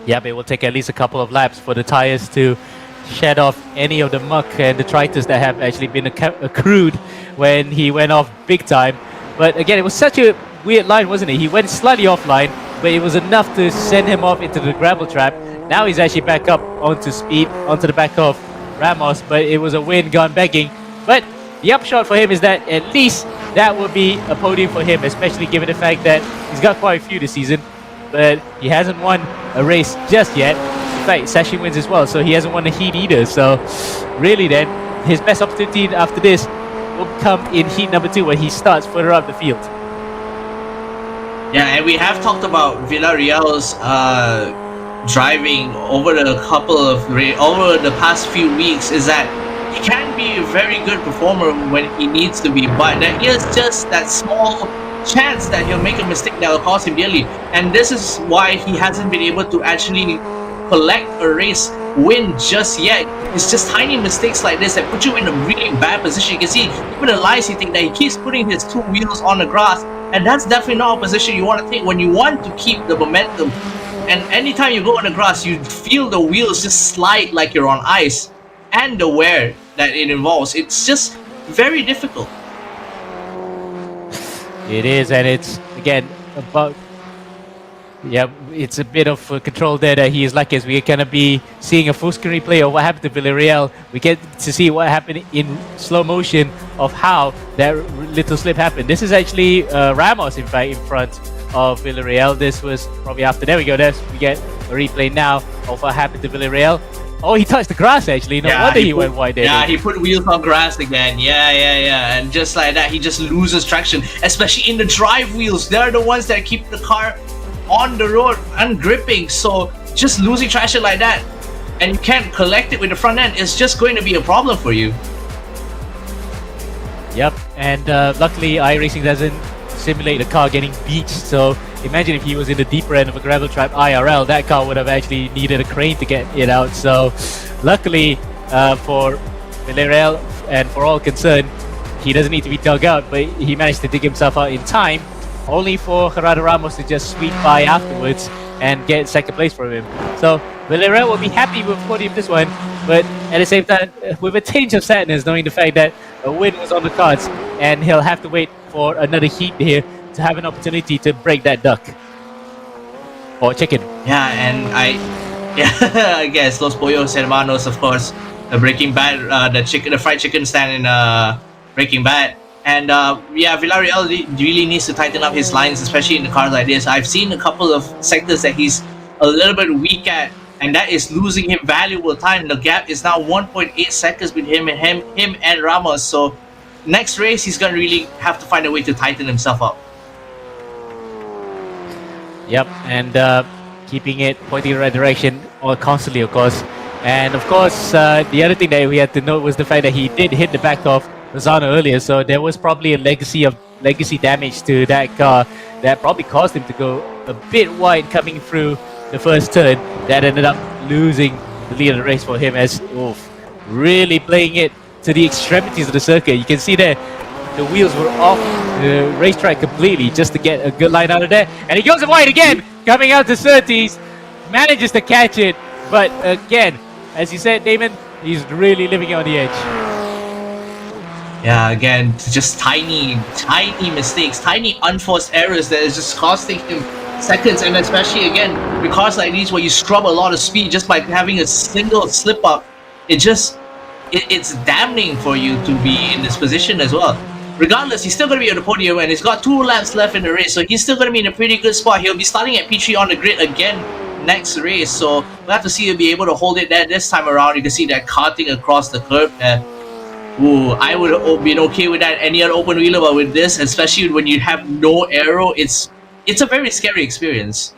Yeah, but it will take at least a couple of laps for the tires to shed off any of the muck and detritus that have actually been accrued when he went off big time. But again, it was such a weird line, wasn't it? He went slightly offline, but it was enough to send him off into the gravel trap. Now he's actually back up onto speed, onto the back of Ramos, but it was a win gone begging. But the upshot for him is that at least that will be a podium for him, especially given the fact that he's got quite a few this season, but he hasn't won a race just yet. In fact, Sashi wins as well, so he hasn't won a heat either. So really then, his best opportunity after this will come in heat number 2 when he starts further up the field.
Yeah, and we have talked about Villarreal's driving over the over the past few weeks, is that he can be a very good performer when he needs to be, but there is just that small chance that he'll make a mistake that will cost him dearly. And this is why he hasn't been able to actually collect a race win just yet. It's just tiny mistakes like this that put you in a really bad position. You can see even the lies he thinks that he keeps putting his 2 wheels on the grass, and that's definitely not a position you want to take when you want to keep the momentum. And anytime you go on the grass, you feel the wheels just slide like you're on ice, and the wear that it involves. It's just very difficult.
It is, and it's again about, yeah, it's a bit of control there that he is lucky, as we're going to be seeing a full screen replay of what happened to Villarreal. We get to see what happened in slow motion of how that little slip happened. This is actually Ramos, in fact, in front of Villarreal. This was probably after. There we go. We get a replay now of what happened to Villarreal. Oh, he touched the grass actually. No wonder he went wide there.
Yeah, he put wheels on grass again. Yeah. And just like that, he just loses traction, especially in the drive wheels. They're the ones that keep the car on the road and gripping. So just losing traction like that, and you can't collect it with the front end, is just going to be a problem for you.
Yep, and luckily iRacing doesn't simulate the car getting beached, so imagine if he was in the deeper end of a gravel trap IRL, that car would have actually needed a crane to get it out. So luckily for Villarreal and for all concerned, he doesn't need to be dug out, but he managed to dig himself out in time, only for Gerardo Ramos to just sweep by afterwards and get second place for him. So Villarreal will be happy with podium this one, but at the same time, with a tinge of sadness, knowing the fact that a win was on the cards, and he'll have to wait for another heat here to have an opportunity to break that duck or chicken.
Yeah, and I guess Los Pollos Hermanos, of course, the Breaking Bad, the fried chicken stand in Breaking Bad. And yeah, Villarreal really needs to tighten up his lines, especially in the cars like this. I've seen a couple of sectors that he's a little bit weak at, and that is losing him valuable time. The gap is now 1.8 seconds between him and Ramos. So next race, he's gonna really have to find a way to tighten himself up.
Yep, and keeping it pointing in the right direction constantly, of course. And of course, the other thing that we had to note was the fact that he did hit the back of Lozano earlier, so there was probably a legacy damage to that car that probably caused him to go a bit wide coming through the first turn. That ended up losing the lead of the race for him, as really playing it to the extremities of the circuit. You can see there the wheels were off the racetrack completely just to get a good line out of there, and he goes wide again, coming out to Surtees, manages to catch it, but again, as you said, Damon, he's really living it on the edge.
Yeah, again, just tiny mistakes, tiny unforced errors that is just costing him seconds, and especially again, with cars like these where you scrub a lot of speed just by having a single slip up, it's damning for you to be in this position as well. Regardless, he's still going to be on the podium, and he's got 2 laps left in the race, so he's still going to be in a pretty good spot. He'll be starting at P3 on the grid again next race, so we'll have to see if he'll be able to hold it there this time around. You can see that karting across the curb there. I would have been okay with that any other open wheeler, but with this, especially when you have no aero, it's a very scary experience.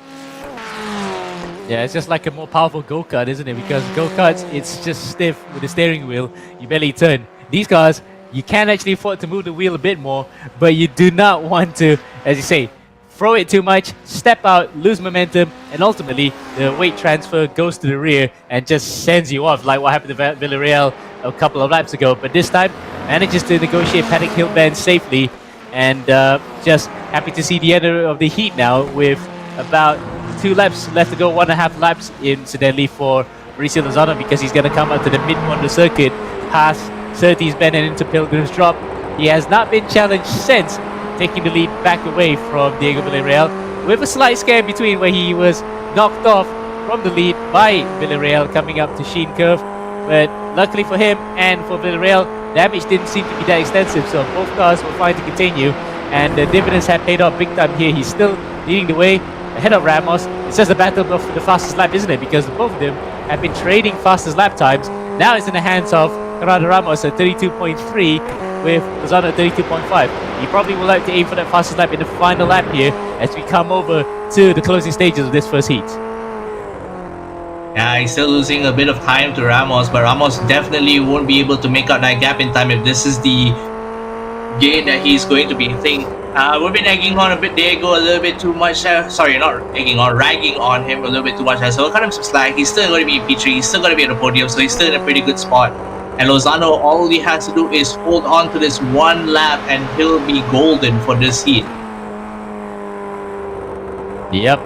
Yeah, it's just like a more powerful go-kart, isn't it? Because go-karts, it's just stiff with the steering wheel. You barely turn. These cars, you can actually afford to move the wheel a bit more, but you do not want to, as you say, throw it too much, step out, lose momentum, and ultimately the weight transfer goes to the rear and just sends you off, like what happened to Villarreal a couple of laps ago. But this time, manages to negotiate paddock hill bend safely, and just happy to see the end of the heat now with about 2 laps left to go, 1.5 laps incidentally for Mauricio Lozano, because he's going to come up to the midpoint of the circuit, past Surtees Bend and into Pilgrim's Drop. He has not been challenged since, taking the lead back away from Diego Villarreal, with a slight scare in between where he was knocked off from the lead by Villarreal coming up to Sheen Curve. But luckily for him and for Villarreal, damage didn't seem to be that extensive, so both cars were fine to continue, and the dividends have paid off big time here. He's still leading the way ahead of Ramos. It's just a battle of the fastest lap, isn't it? Because both of them have been trading fastest lap times. Now it's in the hands of Gerardo Ramos at 32.3 with Lozano at 32.5. He probably would like to aim for that fastest lap in the final lap here as we come over to the closing stages of this first heat.
Yeah, he's still losing a bit of time to Ramos, but Ramos definitely won't be able to make up that gap in time if this is the game that he's going to be hitting. We've been egging on a bit Diego a little bit too much. Sorry, not egging on, ragging on him a little bit too much. So we'll cut him some slack. He's still going to be in P3. He's still going to be at the podium, so he's still in a pretty good spot. And Lozano, all he has to do is hold on to this 1 lap, and he'll be golden for this heat.
Yep.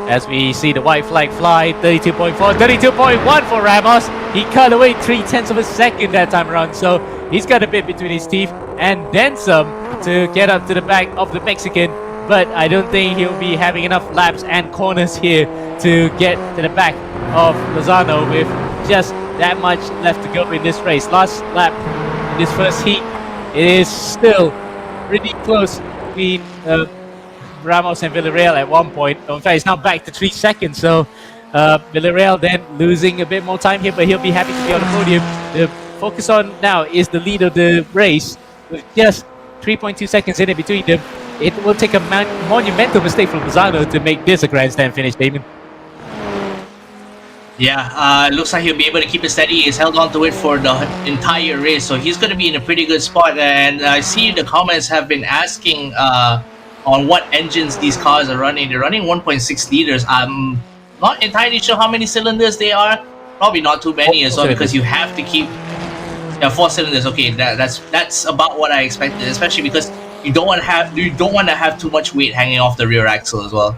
As we see the white flag fly, 32.4, 32.1 for Ramos. He cut away 0.3 of a second that time around, so he's got a bit between his teeth and then some to get up to the back of the Mexican. But I don't think he'll be having enough laps and corners here to get to the back of Lozano with just that much left to go in this race. Last lap in this first heat, it is still pretty close between Ramos and Villarreal at one point. In fact, it's now back to 3 seconds, so Villarreal then losing a bit more time here, but he'll be happy to be on the podium. The focus on now is the lead of the race with just 3.2 seconds in it between them. It will take a monumental mistake from Lozano to make this a grandstand finish, Damon.
Yeah, looks like he'll be able to keep it steady. He's held on to it for the entire race, so he's going to be in a pretty good spot. And I see the comments have been asking on what engines these cars are running. They're running 1.6 liters. I'm not entirely sure how many cylinders they are. Probably not too many as well, because you have to keep 4 cylinders. Okay, that's about what I expected, especially because you don't want to have too much weight hanging off the rear axle as well.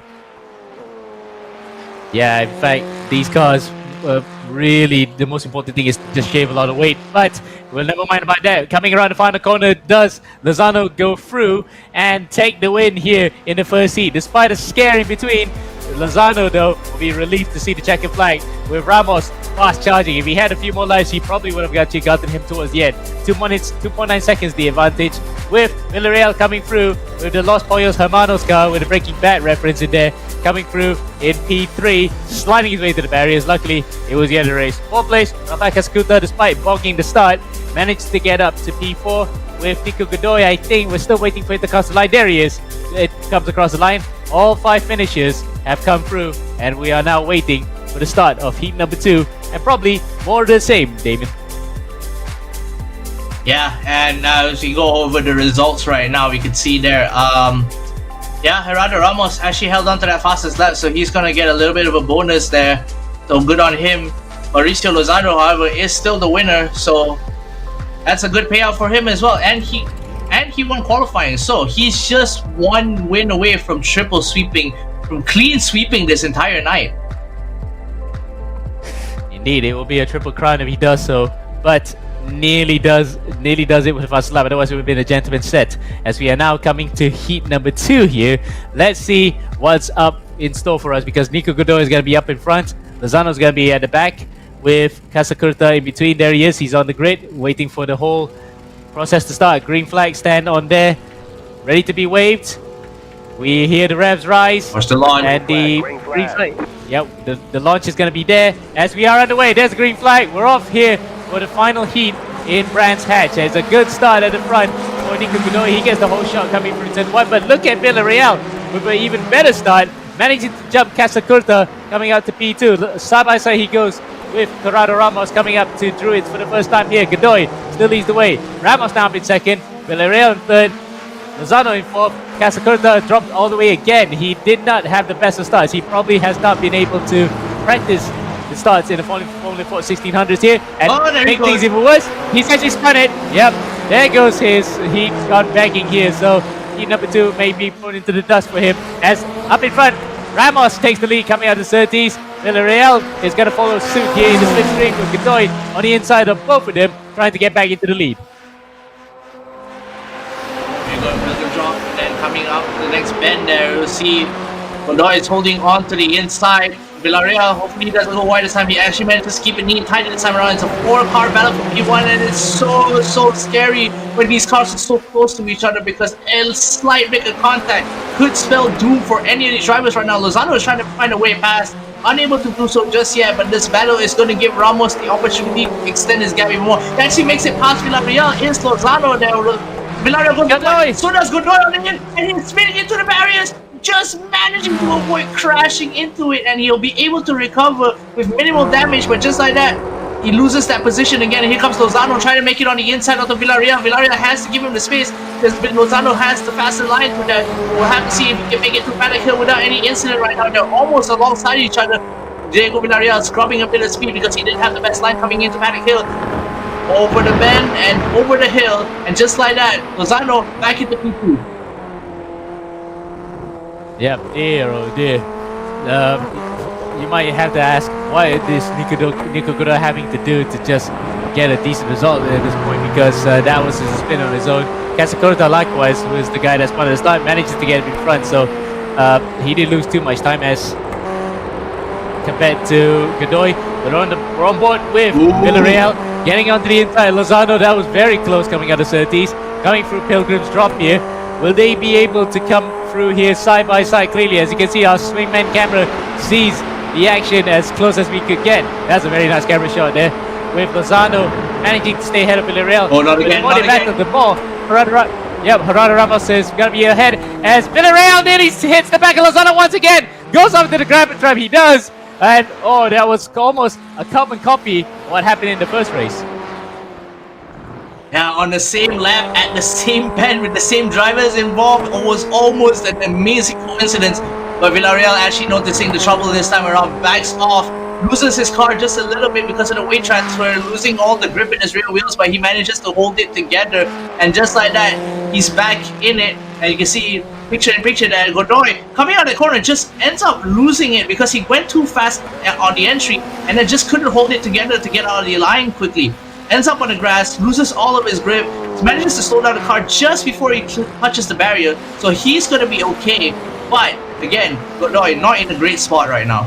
Yeah, in fact, these cars really, the most important thing is to just shave a lot of weight, but we'll never mind about that. Coming around the final corner, does Lozano go through and take the win here in the first heat? Despite a scare in between, Lozano, though, will be relieved to see the checkered flag with Ramos fast charging. If he had a few more lives, he probably would have actually gotten him towards the end. 2 minutes, 2.9 seconds the advantage, with Villarreal coming through with the Los Pollos Hermanos car with a Breaking Bad reference in there, coming through in P3, sliding his way to the barriers. Luckily, it was the end of the race. 4th place, Rafael Cascuta, despite bogging the start, managed to get up to P4 with Nico Godoy. I think we're still waiting for it to cross the line. There he is. It comes across the line. All 5 finishers have come through, and we are now waiting for the start of heat number 2, and probably more of the same, Damon.
Yeah, and as we go over the results right now, we can see there, Gerardo Ramos actually held on to that fastest lap, so he's going to get a little bit of a bonus there. So good on him. Mauricio Lozano, however, is still the winner, so that's a good payout for him as well. And he won qualifying, so he's just 1 win away from triple sweeping, from clean sweeping this entire night.
Indeed, it will be a triple crown if he does so, but nearly does it with the fast lap. Otherwise, it would have been a gentleman's set. As we are now coming to heat number 2 here, let's see what's up in store for us, because Nico Godoy is going to be up in front. Lozano is going to be at the back with Casacurta in between. There he is. He's on the grid, waiting for the whole process to start. Green flag stand on there, ready to be waved. We hear the revs rise.
Watch the launch.
And the green flag. Yep, the launch is going to be there as we are underway. There's the green flag. We're off here for the final heat in Brands Hatch. It's a good start at the front for Nico Godoy. He gets the whole shot coming through turn 1. But look at Villarreal with an even better start, managing to jump Casacurta coming out to P2. Side by side he goes with Corrado Ramos coming up to Druids for the first time here. Godoy still leads the way. Ramos now up in second. Villarreal in third. Lozano in fourth. Casacurta dropped all the way again. He did not have the best of starts. He probably has not been able to practice the starts in the Formula Ford 1600s here. And make things even worse, he's actually spun it. Yep, there goes his heat gone begging here. So heat number 2 may be thrown into the dust for him. As up in front, Ramos takes the lead coming out of the 30s. Villarreal is going to follow suit here in the slipstream with Godoy on the inside of both of them, trying to get back into the lead.
We got another drop, and then coming up to the next bend there, you'll see Godoy is holding on to the inside. Villarreal, hopefully he doesn't go wide this time. He actually managed to keep it neat and tight this time around. It's a 4-car battle for P1, and it's so scary when these cars are so close to each other, because a slight bit of contact could spell doom for any of these drivers right now. Lozano is trying to find a way past, unable to do so just yet, but this battle is going to give Ramos the opportunity to extend his gap even more. He actually makes it past Villarreal. It's Lozano there. Villarreal goes Godoy. So does Godoy on the end, and he's spinning into the barriers, just managing to avoid crashing into it, and he'll be able to recover with minimal damage. But just like that, he loses that position again, and here comes Lozano trying to make it on the inside of the Villarreal. Villarreal has to give him the space, because Lozano has the faster line for that. We'll have to see if he can make it to Paddock Hill without any incident right now. They're almost alongside each other. Diego Villarreal scrubbing a bit of speed because he didn't have the best line coming into Paddock Hill. Over the bend and over the hill, and just like that, Lozano back into P2.
Yep, dear, oh dear. You might have to ask, what is Nico Godoy having to do to just get a decent result at this point, because that was his spin on his own. Casacurta, likewise, was the guy that spun at the start, manages to get him in front, so he didn't lose too much time as compared to Godoy. We're on board with Villarreal, getting onto the inside. Lozano, that was very close coming out of 30s, coming through Pilgrim's Drop here. Will they be able to come through here side by side clearly? As you can see, our swingman camera sees the action as close as we could get. That's a very nice camera shot there, with Lozano managing to stay ahead of Villarreal.
Oh, not again, not
back
again.
of the ball. Gerardo Ramos is going to be ahead as Villarreal nearly hits the back of Lozano once again. Goes up to the grab and trap. He does. And that was almost a carbon copy of what happened in the first race.
Yeah, on the same lap, at the same pen, with the same drivers involved, it was almost an amazing coincidence. But Villarreal actually noticing the trouble this time around, backs off, loses his car just a little bit because of the weight transfer, losing all the grip in his rear wheels, but he manages to hold it together. And just like that, he's back in it. And you can see picture in picture that Godoy coming out of the corner just ends up losing it because he went too fast on the entry and then just couldn't hold it together to get out of the line quickly. Ends up on the grass, loses all of his grip, manages to slow down the car just before he touches the barrier, so he's going to be okay. But again, Godoy not in a great spot right now.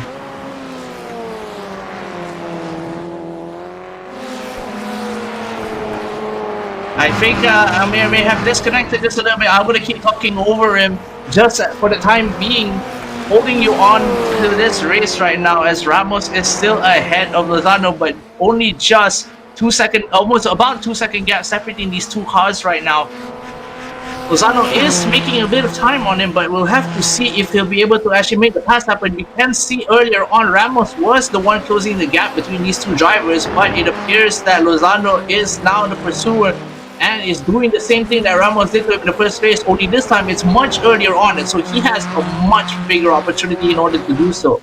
I think Amir may have disconnected just a little bit. I'm going to keep talking over him just for the time being, holding you on to this race right now as Ramos is still ahead of Lozano, but only just 2 second, almost about 2 second gap separating these two cars right now. Lozano is making a bit of time on him, but we'll have to see if he'll be able to actually make the pass happen. You can see earlier on, Ramos was the one closing the gap between these two drivers, but it appears that Lozano is now the pursuer and is doing the same thing that Ramos did to him in the first race, only this time it's much earlier on, and so he has a much bigger opportunity in order to do so.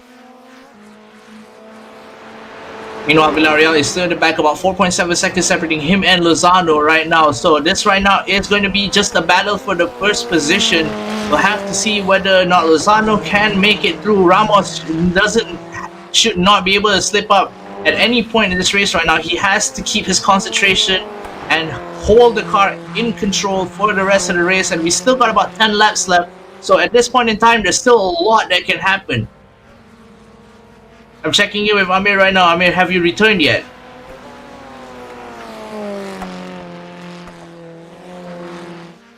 Meanwhile, Villarreal is still in the back, about 4.7 seconds separating him and Lozano right now. So this right now is going to be just a battle for the first position. We'll have to see whether or not Lozano can make it through. Ramos should not be able to slip up at any point in this race right now. He has to keep his concentration and hold the car in control for the rest of the race. And we still got about 10 laps left. So at this point in time, there's still a lot that can happen. I'm checking in with Amir right now. Amir, have you returned yet?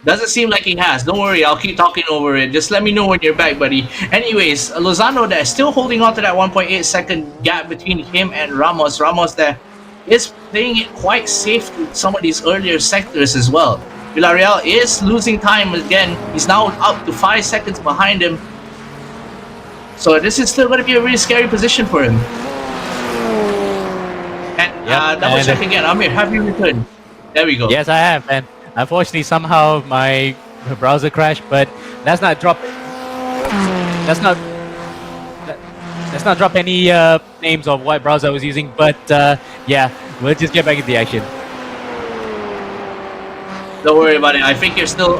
Doesn't seem like he has. Don't worry, I'll keep talking over it. Just let me know when you're back, buddy. Anyways, Lozano there still holding on to that 1.8 second gap between him and Ramos. Ramos there is playing it quite safe with some of these earlier sectors as well. Villarreal is losing time again. He's now up to 5 seconds behind him. So this is still going to be a really scary position for him. And double check again. Amir, have you returned? There we go.
Yes, I have, and unfortunately somehow my browser crashed, but let's not drop any names of what browser I was using, but yeah, we'll just get back into the action.
Don't worry about it. I think you're still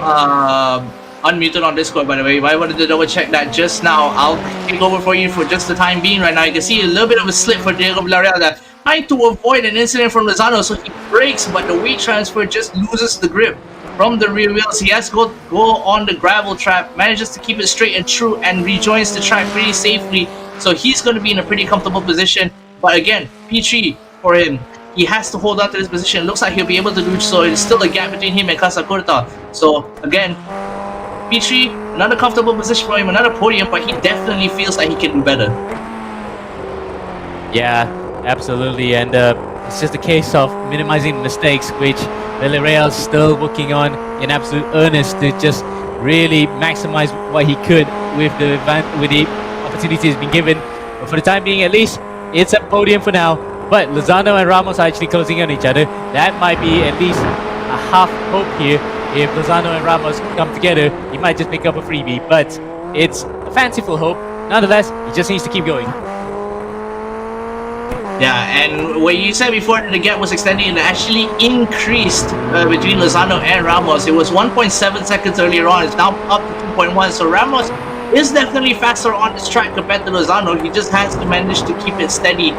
unmuted on Discord, by the way. If I wanted to double check that just now, I'll take over for you for just the time being right now. You can see a little bit of a slip for Diego Villarreal there, trying to avoid an incident from Lozano, so he brakes, but the weight transfer just loses the grip from the rear wheels. He has to go on the gravel trap, manages to keep it straight and true, and rejoins the track pretty safely. So he's going to be in a pretty comfortable position. But again, P3 for him. He has to hold on to this position. Looks like he'll be able to do so. There's still a gap between him and Casacorta. So again, P3, another comfortable position for him, another podium, but he definitely feels like he can do better.
Yeah, absolutely, and it's just a case of minimizing mistakes, which Villarreal's still working on in absolute earnest to just really maximize what he could with the opportunities he's been given. But for the time being, at least, it's a podium for now. But Lozano and Ramos are actually closing on each other. That might be at least a half hope here. If Lozano and Ramos come together, he might just pick up a freebie, but it's a fanciful hope. Nonetheless, he just needs to keep going.
Yeah, and what you said before that the gap was extending, it actually increased between Lozano and Ramos. It was 1.7 seconds earlier on. It's now up to 2.1. So Ramos is definitely faster on this track compared to Lozano. He just has to manage to keep it steady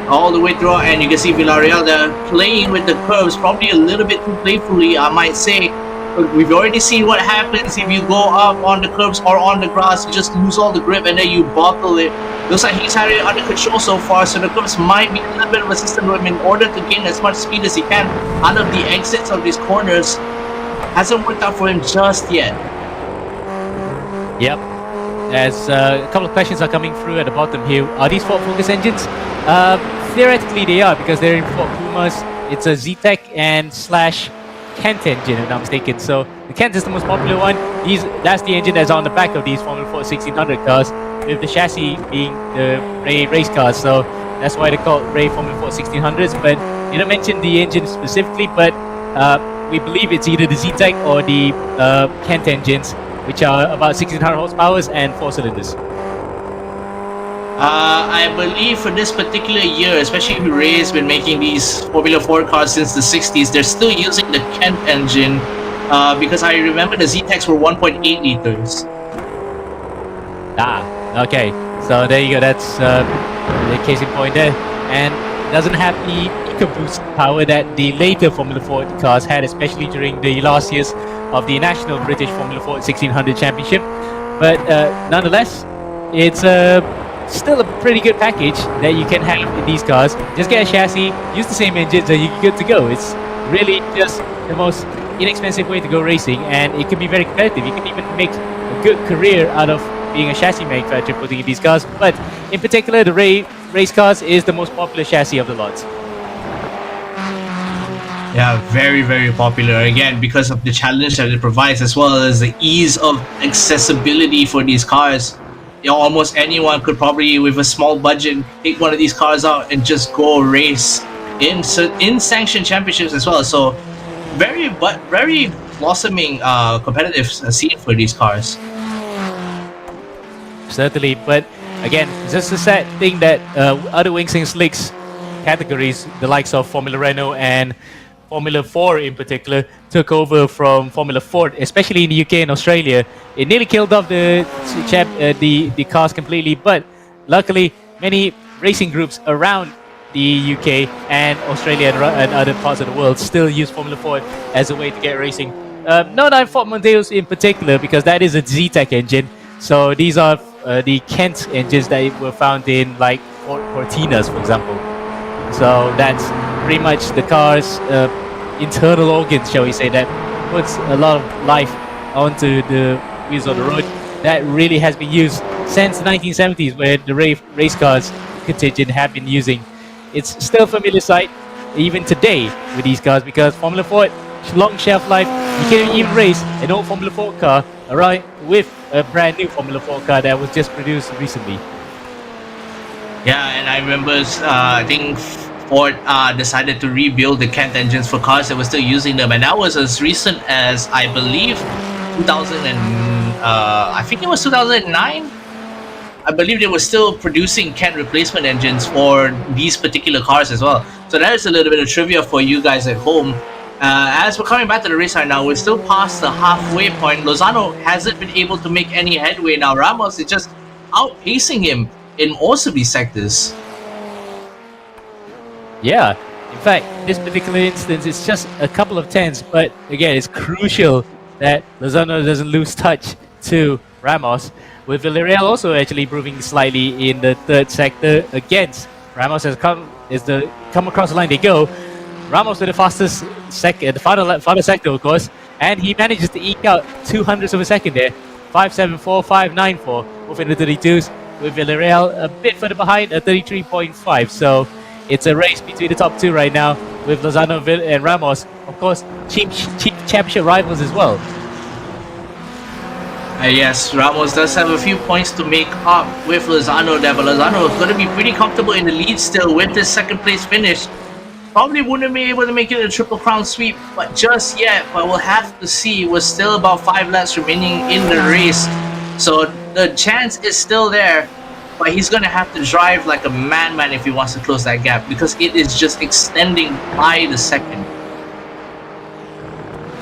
all the way through. And you can see Villarreal there playing with the curves, probably a little bit too playfully, I might say. But we've already seen what happens if you go up on the curves or on the grass. You just lose all the grip and then you bottle it. Looks like he's had it under control so far, so the curves might be a little bit of a system to him in order to gain as much speed as he can out of the exits of these corners. Hasn't worked out for him just yet.
Yep. As a couple of questions are coming through at the bottom here. Are these Ford Focus engines? Theoretically they are, because they're in Ford Pumas. It's a Z-Tech and / Kent engine, if I'm not mistaken. So the Kent is the most popular one. That's the engine that's on the back of these Formula Ford 1600 cars, with the chassis being the Ray race cars. So that's why they're called Ray Formula Ford 1600s. But you don't mention the engine specifically, but We believe it's either the Z-Tech or the Kent engines, which are about 1600 horsepower and 4 cylinders.
I believe for this particular year, especially if Ray's been making these Formula 4 cars since the 60s, they're still using the Kent engine because I remember the Z-Techs were 1.8 liters.
Okay. So there you go. That's the case in point there. And doesn't have the EcoBoost power that the later Formula 4 cars had, especially during the last years of the National British Formula 4 1600 Championship. But nonetheless, it's still a pretty good package that you can have in these cars. Just get a chassis, use the same engines, and you're good to go. It's really just the most inexpensive way to go racing, and it can be very competitive. You can even make a good career out of being a chassis manufacturer putting in these cars. But in particular, the race cars is the most popular chassis of the lot.
Yeah, very, very popular. Again, because of the challenge that it provides, as well as the ease of accessibility for these cars. You know, almost anyone could probably, with a small budget, take one of these cars out and just go race in sanctioned championships as well. So, very blossoming competitive scene for these cars.
Certainly, but again, it's just a sad thing that other Wings and Slicks categories, the likes of Formula Renault and Formula 4 in particular, took over from Formula 4, especially in the UK and Australia. It nearly killed off the cars completely, but luckily many racing groups around the UK and Australia and other parts of the world still use Formula 4 as a way to get racing. Not on Ford Mondeos in particular, because that is a Z-Tech engine. So these are the Kent engines that were found in like Ford Cortinas, for example. So that's pretty much the car's internal organs, shall we say, that puts a lot of life onto the wheels on the road. That really has been used since the 1970s, where the race cars contingent have been using. It's still a familiar sight even today with these cars, because Formula 4, long shelf life. You can even race an old Formula 4 car around with a brand new Formula 4 car that was just produced recently.
Yeah, and I remember, I think Ford decided to rebuild the Kent engines for cars that were still using them, and that was as recent as, I believe, 2000 and I think it was 2009. I believe they were still producing Kent replacement engines for these particular cars as well. So that is a little bit of trivia for you guys at home. As we're coming back to the race right now, we're still past the halfway point. Lozano hasn't been able to make any headway now. Ramos is just outpacing him in most of these sectors.
Yeah, in fact, this particular instance, it's just a couple of tenths, but again, it's crucial that Lozano doesn't lose touch to Ramos, with Villarreal also actually improving slightly in the third sector against Ramos. Has come across the line they go. Ramos with the fastest second, the final sector, of course, and he manages to eke out 200ths of a second there. 5.74, 5.94 within the 32s, with Villarreal a bit further behind at 33.5. So it's a race between the top two right now, with Lozano and Ramos, of course, cheap championship rivals as well.
Yes, Ramos does have a few points to make up with Lozano there, but Lozano is going to be pretty comfortable in the lead still with this second place finish. Probably wouldn't be able to make it a Triple Crown sweep, but just yet. But we'll have to see. We're still about 5 laps remaining in the race, so the chance is still there. But he's going to have to drive like a madman if he wants to close that gap, because it is just extending by the second.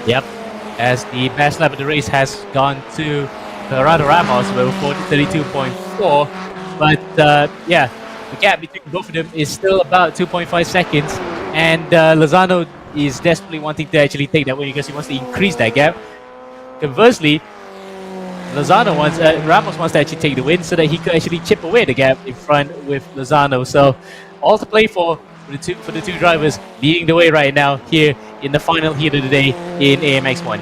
Yep, as the best lap of the race has gone to Gerardo Ramos with 32.4, but yeah, the gap between both of them is still about 2.5 seconds, and Lozano is desperately wanting to actually take that win because he wants to increase that gap. Conversely, Ramos wants to actually take the win so that he could actually chip away the gap in front with Lozano. So all to play for the two drivers leading the way right now here in the final heat of the day in AMX1.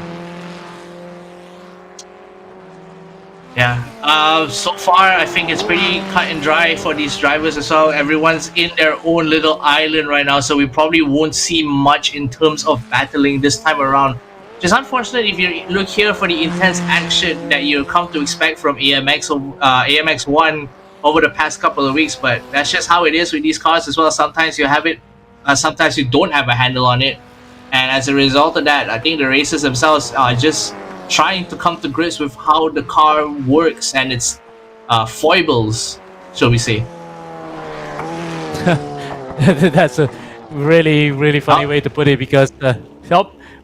Yeah, so far I think it's pretty cut and dry for these drivers as well. Everyone's in their own little island right now, so we probably won't see much in terms of battling this time around. Which is unfortunate if you look here for the intense action that you come to expect from AMX1 over the past couple of weeks, but that's just how it is with these cars as well. Sometimes you have it, sometimes you don't have a handle on it. And as a result of that, I think the racers themselves are just trying to come to grips with how the car works and its foibles, shall we say.
That's a really funny way to put it, because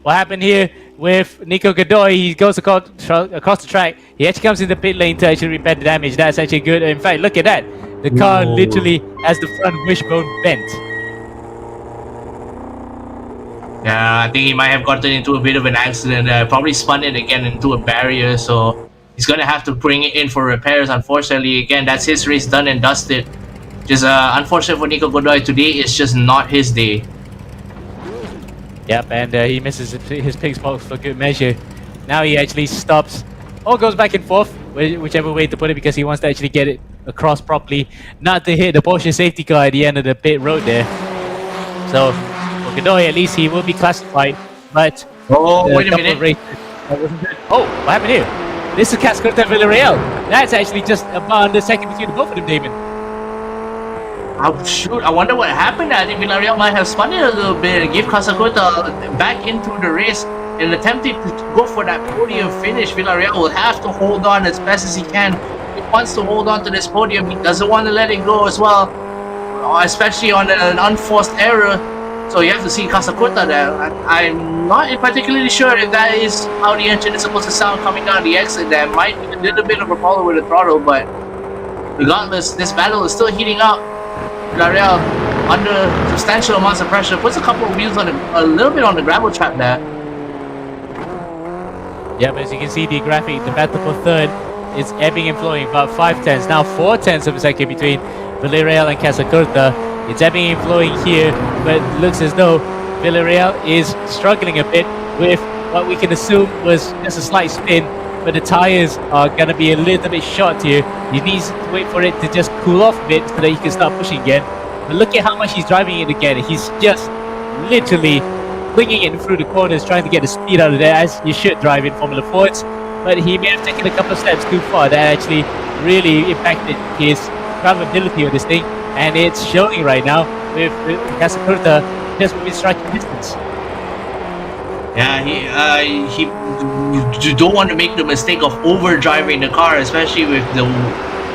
what happened here with Nico Godoy, he goes across the track. He actually comes in the pit lane to actually repair the damage. That's actually good. In fact, look at that. The car literally has the front wishbone bent.
Yeah, I think he might have gotten into a bit of an accident. Probably spun it again into a barrier, so he's going to have to bring it in for repairs. Unfortunately, again, that's his race done and dusted. Just unfortunate for Nico Godoy. Today is just not his day.
Yep, and he misses his pig spot for good measure. Now he actually stops, or goes back and forth, whichever way to put it, because he wants to actually get it across properly, not to hit the Porsche safety car at the end of the pit road there. So for Godoy, at least he will be classified, but
wait a minute.
Oh, what happened here? This is Cascota Villarreal. That's actually just about the second between both of them, Damon.
Oh shoot, I wonder what happened. I think Villarreal might have spun it a little bit and give Casacota back into the race. In attempting to go for that podium finish, Villarreal will have to hold on as best as he can. He wants to hold on to this podium. He doesn't want to let it go as well, especially on an unforced error. So you have to see Casacota there. I'm not particularly sure if that is how the engine is supposed to sound coming down the exit. There might be a little bit of a problem with the throttle, but regardless, this battle is still heating up. Villarreal, under substantial amounts of pressure, puts a couple of wheels on a little bit on the gravel trap there.
Yeah, but as you can see, the graphic, the battle for third is ebbing and flowing, about 5/10, now 4/10 of a second between Villarreal and Casacurta. It's ebbing and flowing here, but it looks as though Villarreal is struggling a bit with what we can assume was just a slight spin, but the tires are going to be a little bit short here. He needs to wait for it to just cool off a bit so that he can start pushing again. But look at how much he's driving it again. He's just literally flinging it through the corners, trying to get the speed out of there, as you should drive in Formula Fords. But he may have taken a couple of steps too far. That actually really impacted his drivability of this thing, and it's showing right now with Casacurta just within striking distance.
Yeah, you don't want to make the mistake of overdriving the car, especially with the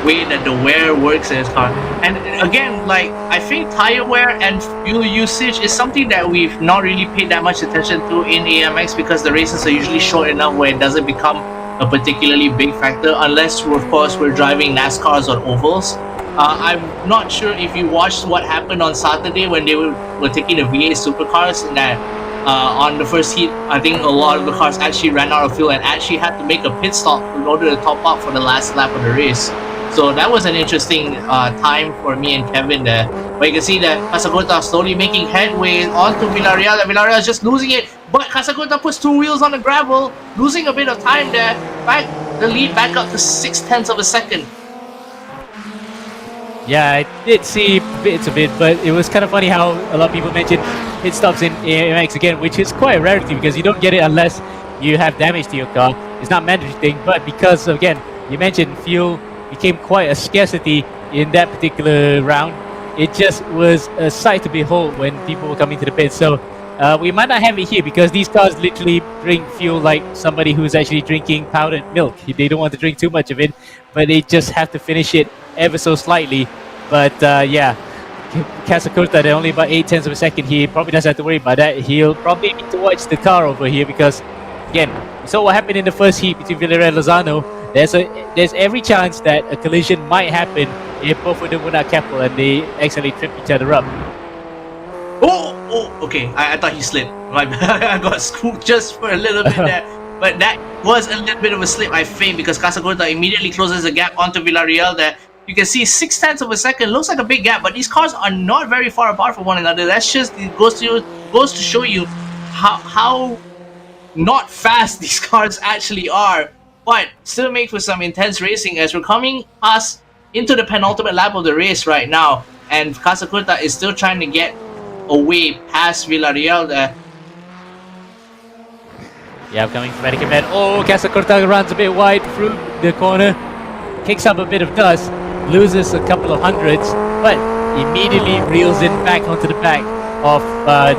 way that the wear works in his car. And again, like, I think tire wear and fuel usage is something that we've not really paid that much attention to in AMX, because the races are usually short enough where it doesn't become a particularly big factor, unless, of course, we're driving NASCARs on ovals. I'm not sure if you watched what happened on Saturday when they were taking the VA supercars, and that on the first heat, I think a lot of the cars actually ran out of fuel and actually had to make a pit stop in order to top up for the last lap of the race. So that was an interesting time for me and Kevin there. But you can see that Casacurta slowly making headway onto Villarreal, and Villarreal is just losing it. But Casacurta puts two wheels on the gravel, losing a bit of time there. The lead back up to 6/10 of a second.
Yeah, I did see bits of it, but it was kind of funny how a lot of people mentioned pit stops in AMX again, which is quite a rarity because you don't get it unless you have damage to your car. It's not a mandatory thing, but because, again, you mentioned fuel became quite a scarcity in that particular round, it just was a sight to behold when people were coming to the pit. So we might not have it here because these cars literally drink fuel like somebody who's actually drinking powdered milk. They don't want to drink too much of it, but they just have to finish it ever so slightly. But yeah, Casacurta, they're only about 8/10 of a second. He probably doesn't have to worry about that. He'll probably need to watch the car over here because, again, we saw what happened in the first heat between Villarreal and Lozano. There's every chance that a collision might happen if both of them were not careful and they accidentally trip each other up.
Oh, okay. I thought he slipped. I got scooped just for a little bit there. But that was a little bit of a slip, I think, because Casacurta immediately closes the gap onto Villarreal there. You can see 6/10 of a second. Looks like a big gap, but these cars are not very far apart from one another. That's just goes to show you how not fast these cars actually are. But still makes for some intense racing as we're coming past into the penultimate lap of the race right now, and Casacurta is still trying to get away past Villarreal there.
Yeah, coming from American Man. Oh, Casacurta runs a bit wide through the corner, kicks up a bit of dust, loses a couple of hundreds, but immediately reels in back onto the back of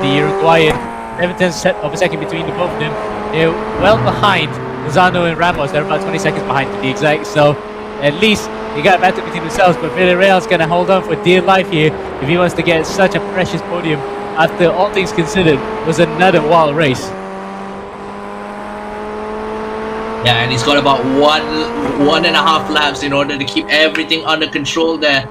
the Uruguayan 7/10 of a second between the both of them. They're well behind Lozano and Ramos. They're about 20 seconds behind to be exact. So at least they got a battle between themselves. But Villarreal's going to hold on for dear life here if he wants to get such a precious podium. After all things considered, was another wild race.
Yeah, and he's got about one and a half laps in order to keep everything under control there.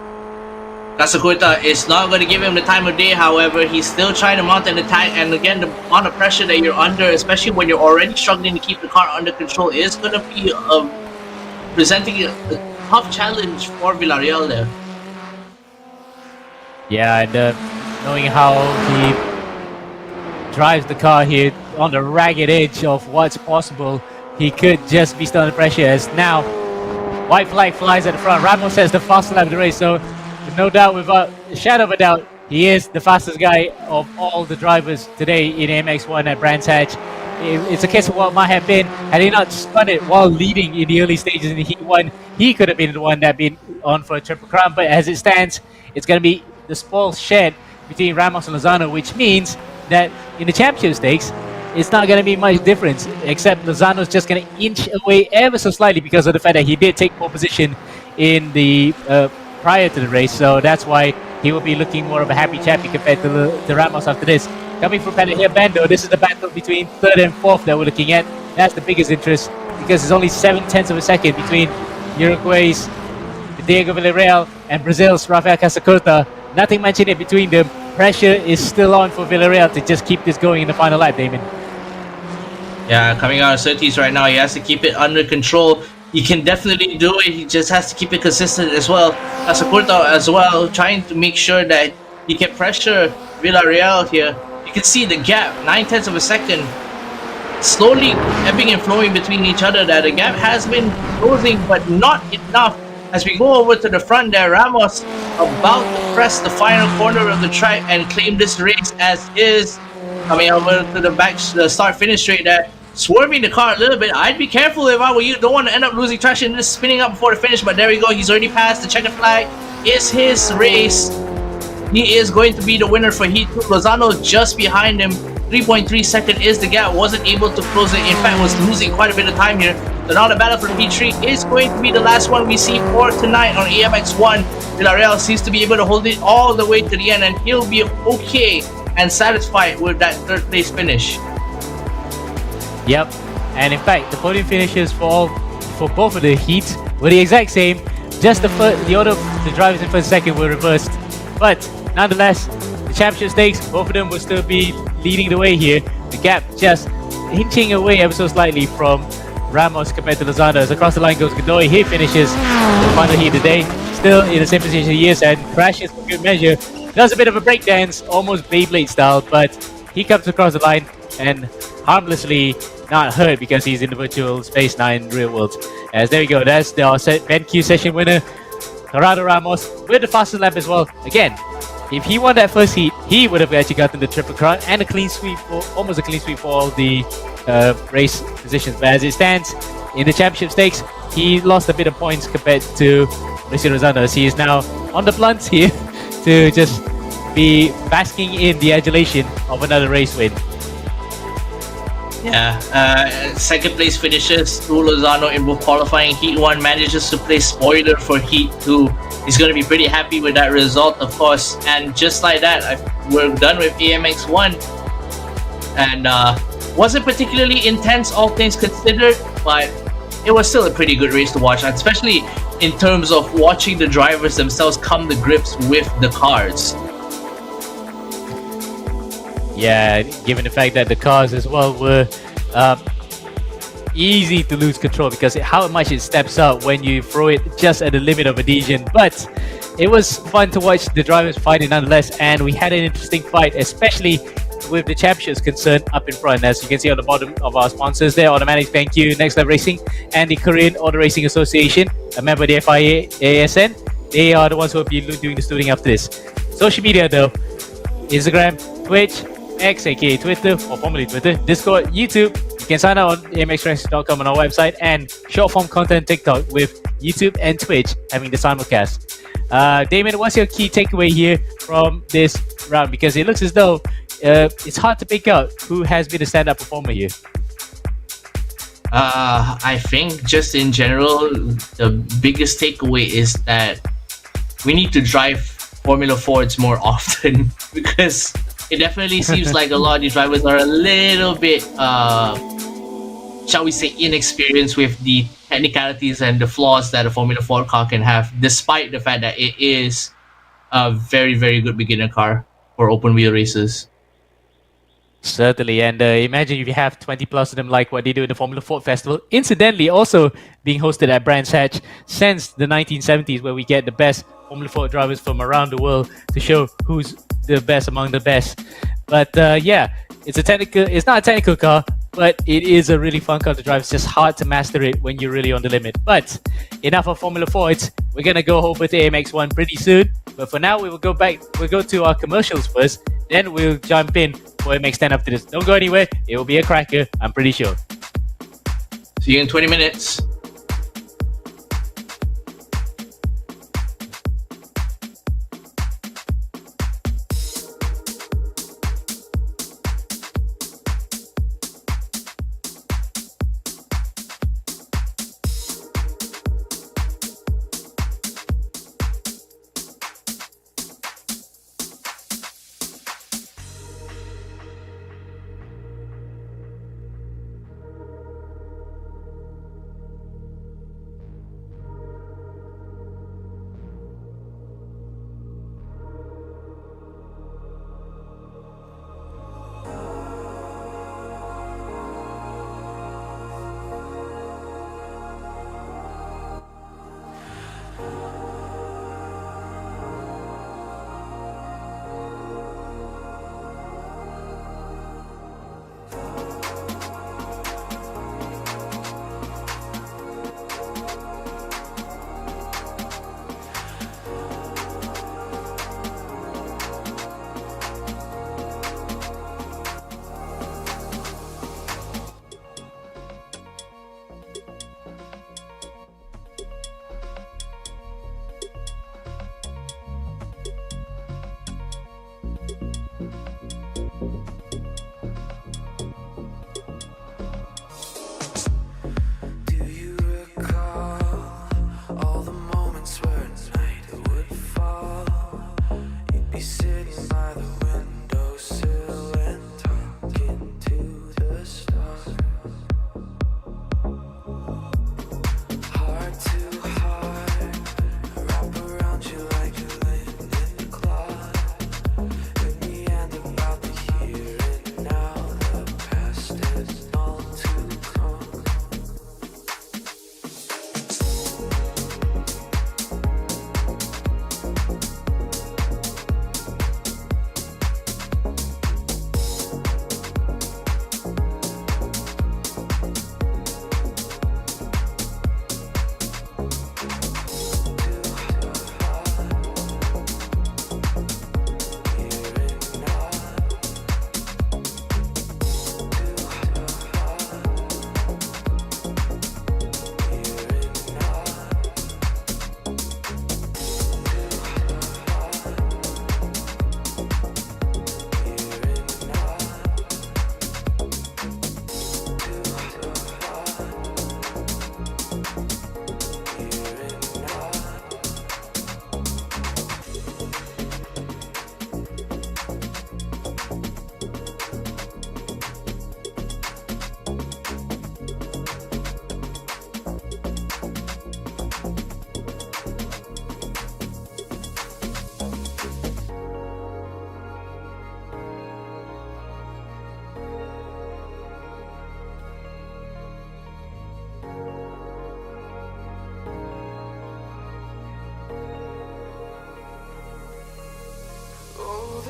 Corsa Competizione is not going to give him the time of day, however, he's still trying to mount an attack, and again, the amount of pressure that you're under, especially when you're already struggling to keep the car under control, is going to be presenting a tough challenge for Villarreal there.
Yeah, and knowing how he drives the car here on the ragged edge of what's possible, he could just be still under pressure, as now white flag flies at the front. Ramos says the fastest lap of the race, so no doubt, without a shadow of a doubt, he is the fastest guy of all the drivers today in AMX1 at Brands Hatch. It's a case of what might have been, had he not spun it while leading in the early stages in the Heat 1, he could have been the one that been on for a Triple Crown. But as it stands, it's going to be the spoils shared between Ramos and Lozano, which means that in the championship stakes, it's not going to be much difference, except Lozano's just going to inch away ever so slightly because of the fact that he did take pole position in the prior to the race, so that's why he will be looking more of a happy chappy compared to Ramos after this. Coming from Paddock here, Bando, this is the battle between third and fourth that we're looking at. That's the biggest interest because there's only 7/10 of a second between Uruguay's Diego Villarreal and Brazil's Rafael Corsa Competizione. Nothing mentioned in between them. Pressure is still on for Villarreal to just keep this going in the final lap, Damon.
Yeah, coming out of Surtees right now, he has to keep it under control. He can definitely do it, he just has to keep it consistent as well. Corsa Competizione as well, trying to make sure that he can pressure Villarreal here. You can see the gap, 9/10 of a second, slowly ebbing and flowing between each other. That the gap has been closing, but not enough. As we go over to the front there, Ramos about to press the final corner of the track and claim this race as his. Coming over to the back, the start-finish straight there, swerving the car a little bit. I'd be careful if I were you. Don't want to end up losing traction and just spinning up before the finish, but there we go. He's already passed. The checkered flag is his race. He is going to be the winner for Heat 2. Lozano just behind him. 3.3 second is the gap. Wasn't able to close it. In fact, was losing quite a bit of time here. So now the battle for the P3 is going to be the last one we see for tonight on AMX1. Villarreal seems to be able to hold it all the way to the end, and he'll be okay and satisfied with that third place finish.
Yep, and in fact, the podium finishes for both of the heats were the exact same. Just the order of the drivers in first and second were reversed. But nonetheless, the championship stakes, both of them will still be leading the way here. The gap just inching away ever so slightly from Ramos compared to Lozano. As across the line goes Godoy, he finishes the final heat today, still in the same position he is, and crashes for good measure. Does a bit of a breakdance, almost Beyblade style, but he comes across the line and harmlessly not hurt because he's in the virtual space now in real world. As there we go, that's the BenQ session winner, Gerardo Ramos, with the fastest lap as well. Again, if he won that first heat, he would have actually gotten the triple crown and a clean sweep, almost a clean sweep for all the race positions. But as it stands in the championship stakes, he lost a bit of points compared to Mauricio Lozano, as he is now on the blunts here to just be basking in the adulation of another race win.
Yeah, second place finishes through Lozano in both qualifying. Heat 1 manages to play spoiler for Heat 2. He's going to be pretty happy with that result, of course. And just like that, we're done with AMX 1. And wasn't particularly intense, all things considered, but it was still a pretty good race to watch, especially in terms of watching the drivers themselves come to grips with the cars.
Yeah, given the fact that the cars as well were easy to lose control because how much it steps up when you throw it just at the limit of adhesion. But it was fun to watch the drivers fighting nonetheless, and we had an interesting fight, especially with the championships concerned up in front. As you can see on the bottom of our sponsors there, Automatics, BenQ, Next Level Racing, and the Korean Auto Racing Association, a member of the FIA ASN. They are the ones who will be doing the stewarding after this. Social media though, Instagram, Twitch, X, aka Twitter, or formerly Twitter, Discord, YouTube. You can sign up on amxracing.com on our website, and short form content TikTok with YouTube and Twitch having the simulcast. Damon, what's your key takeaway here from this round? Because it looks as though it's hard to pick out who has been a standout performer here.
I think just in general, the biggest takeaway is that we need to drive Formula Fords more often because it definitely seems like a lot of these drivers are a little bit, shall we say, inexperienced with the technicalities and the flaws that a Formula Ford car can have, despite the fact that it is a very, very good beginner car for open wheel races.
Certainly, and imagine if you have 20 plus of them like what they do in the Formula Ford Festival. Incidentally, also being hosted at Brands Hatch since the 1970s, where we get the best Formula Ford drivers from around the world to show who's the best among the best. But yeah, it's not a technical car, but it is a really fun car to drive. It's just hard to master it when you're really on the limit. But enough of Formula Fords. We're gonna go over to AMX1 pretty soon. But for now, we'll go to our commercials first. Then we'll jump in for AMX 10 after this. Don't go anywhere. It will be a cracker, I'm pretty sure.
See you in 20 minutes.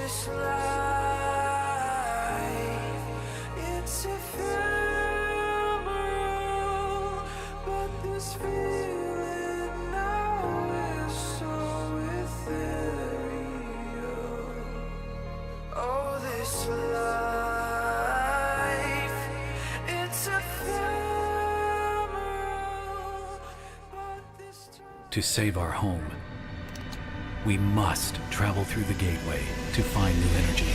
this life, it's ephemeral, but this feeling now is so ethereal. Oh, this life, it's ephemeral, but this time...
To save our home, we must travel through the gateway to find new energy.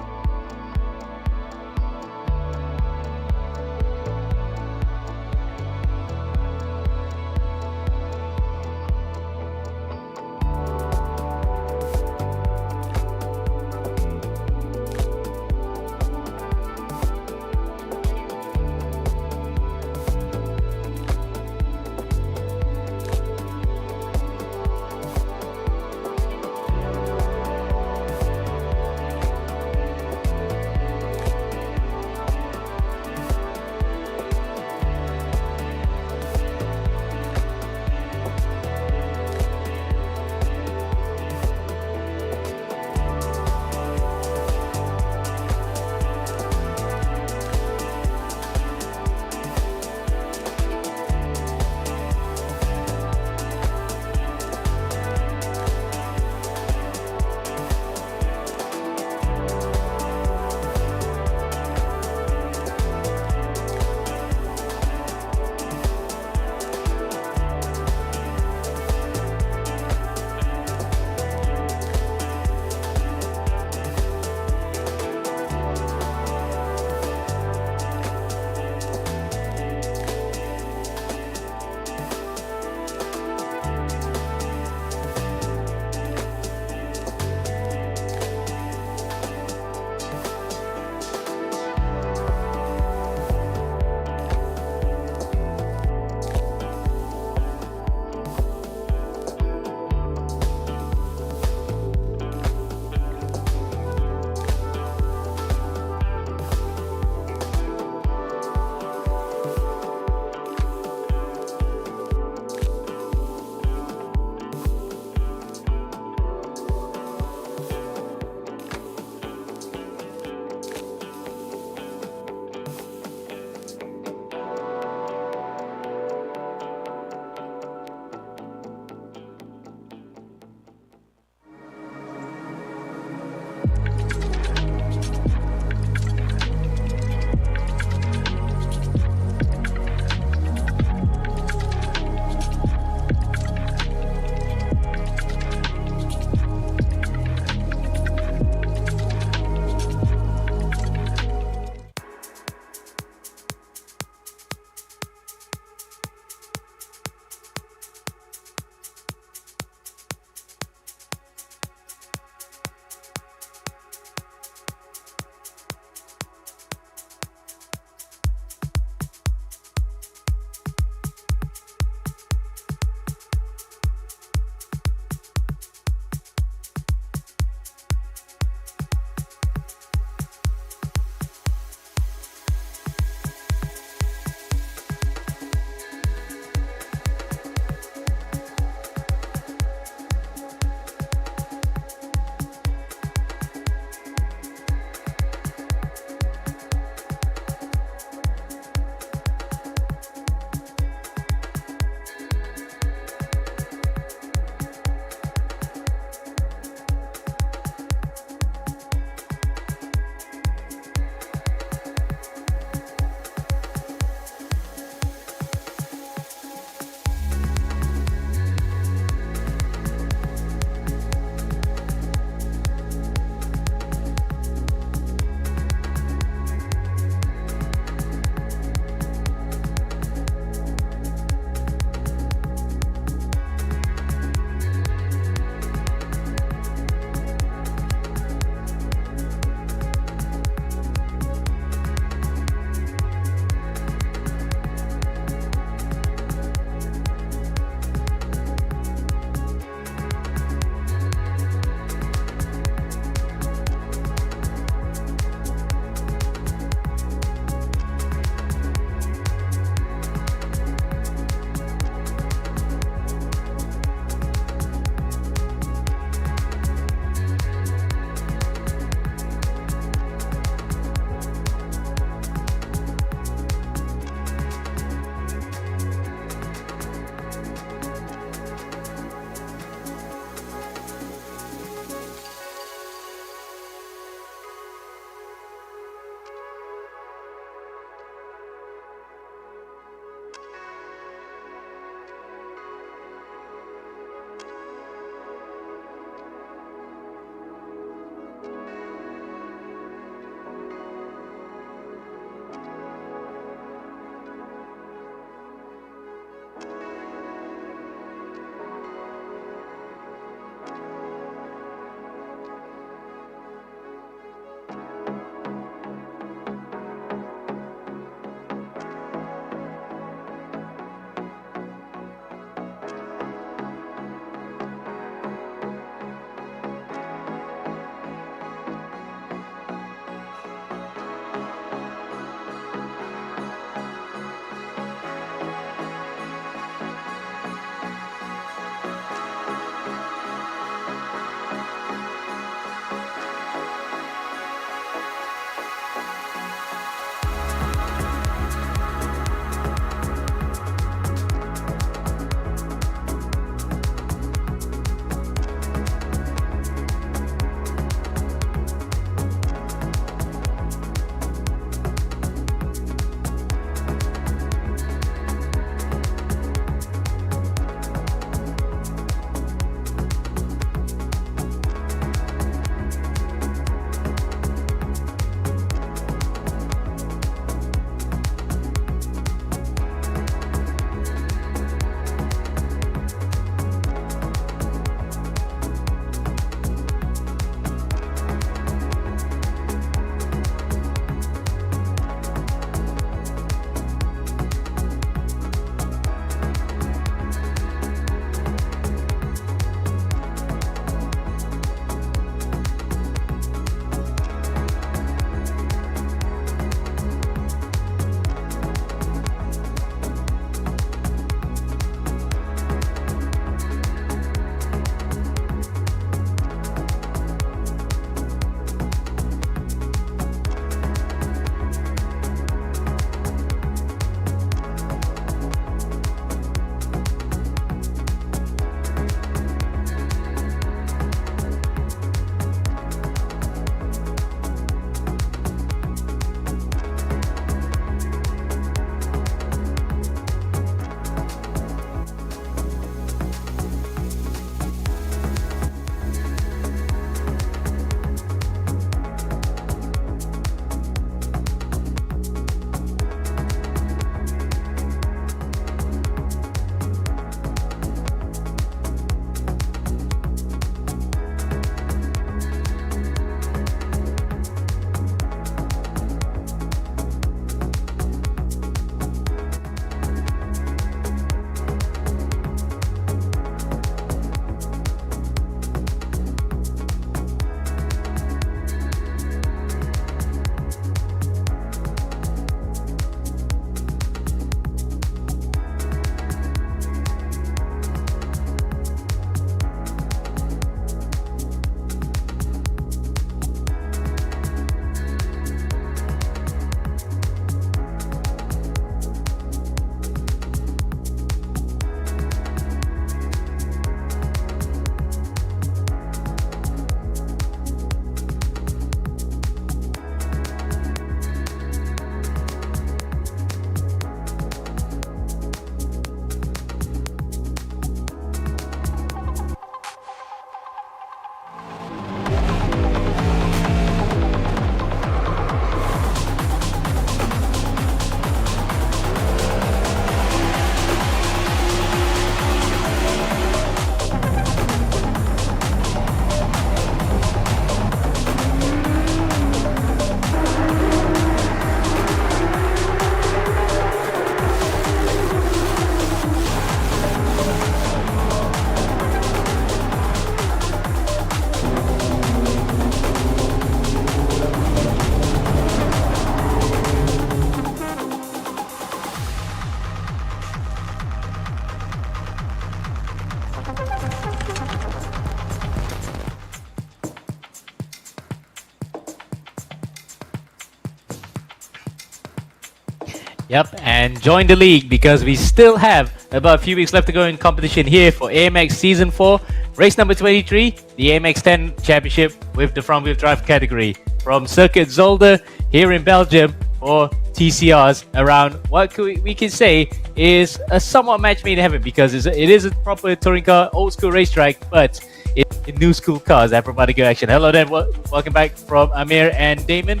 Yep, and join the league because we still have about a few weeks left to go in competition here for AMX Season 4, race number 23, the AMX 10 Championship with the front wheel drive category. From Circuit Zolder here in Belgium for TCRs around what we can say is a somewhat match made in heaven because it is a proper touring car, old school racetrack, but in new school cars that provide a good action. Hello there, welcome back from Amir and Damon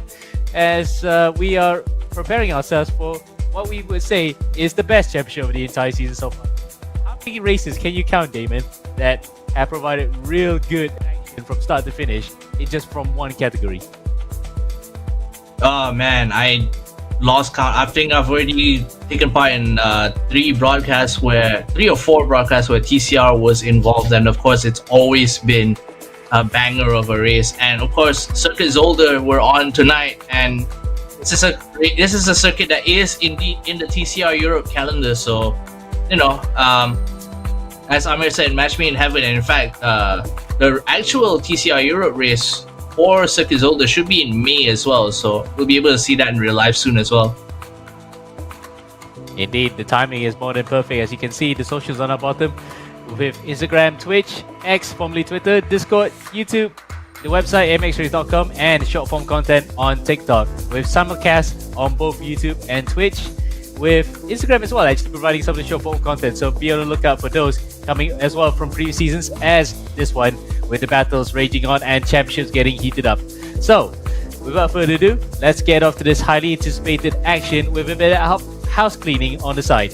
as we are preparing ourselves for what we would say is the best championship of the entire season so far. How many races can you count, Damon, that have provided real good action from start to finish in just from one category?
Oh man, I lost count. I think I've already taken part in 3 or 4 broadcasts where TCR was involved, and of course it's always been a banger of a race. And of course, Circuit Zolder we're on tonight, and this is a circuit that is indeed in the TCR Europe calendar. So, you know, as Amir said, match made in heaven. And in fact, the actual TCR Europe race for Circuit Zolder should be in May as well, so we'll be able to see that in real life soon as well.
Indeed, the timing is more than perfect. As you can see, the socials on our bottom with Instagram, Twitch, X, formerly Twitter, Discord, YouTube, the website amxrace.com, and short form content on TikTok with simulcast on both YouTube and Twitch, with Instagram as well, actually providing some of the short form content. So be on the lookout for those coming as well from previous seasons as this one, with the battles raging on and championships getting heated up. So, without further ado, let's get off to this highly anticipated action with a bit of house cleaning on the side.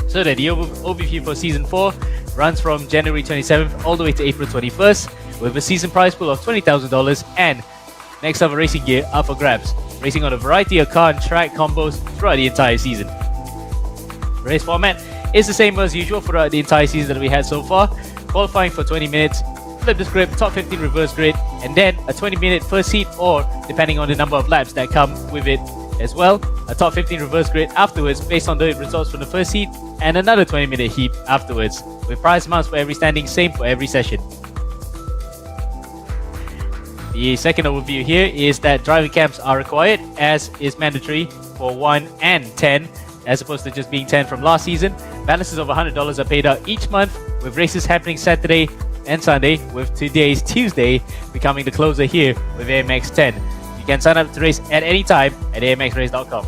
So the overview for Season 4 runs from January 27th all the way to April 21st, with a season prize pool of $20,000 and next level racing gear up for grabs, racing on a variety of car and track combos throughout the entire season. The race format is the same as usual throughout the entire season that we had so far. Qualifying for 20 minutes, flip the script, top 15 reverse grid, and then a 20-minute first heat, or depending on the number of laps that come with it as well, a top 15 reverse grid afterwards based on the results from the first heat, and another 20-minute heat afterwards, with prize amounts for every standing, same for every session. The second overview here is that driving camps are required, as is mandatory for 1 and 10, as opposed to just being 10 from last season. Balances of $100 are paid out each month, with races happening Saturday and Sunday, with today's Tuesday becoming the closer here with AMX 10. You can sign up to race at any time at amxrace.com.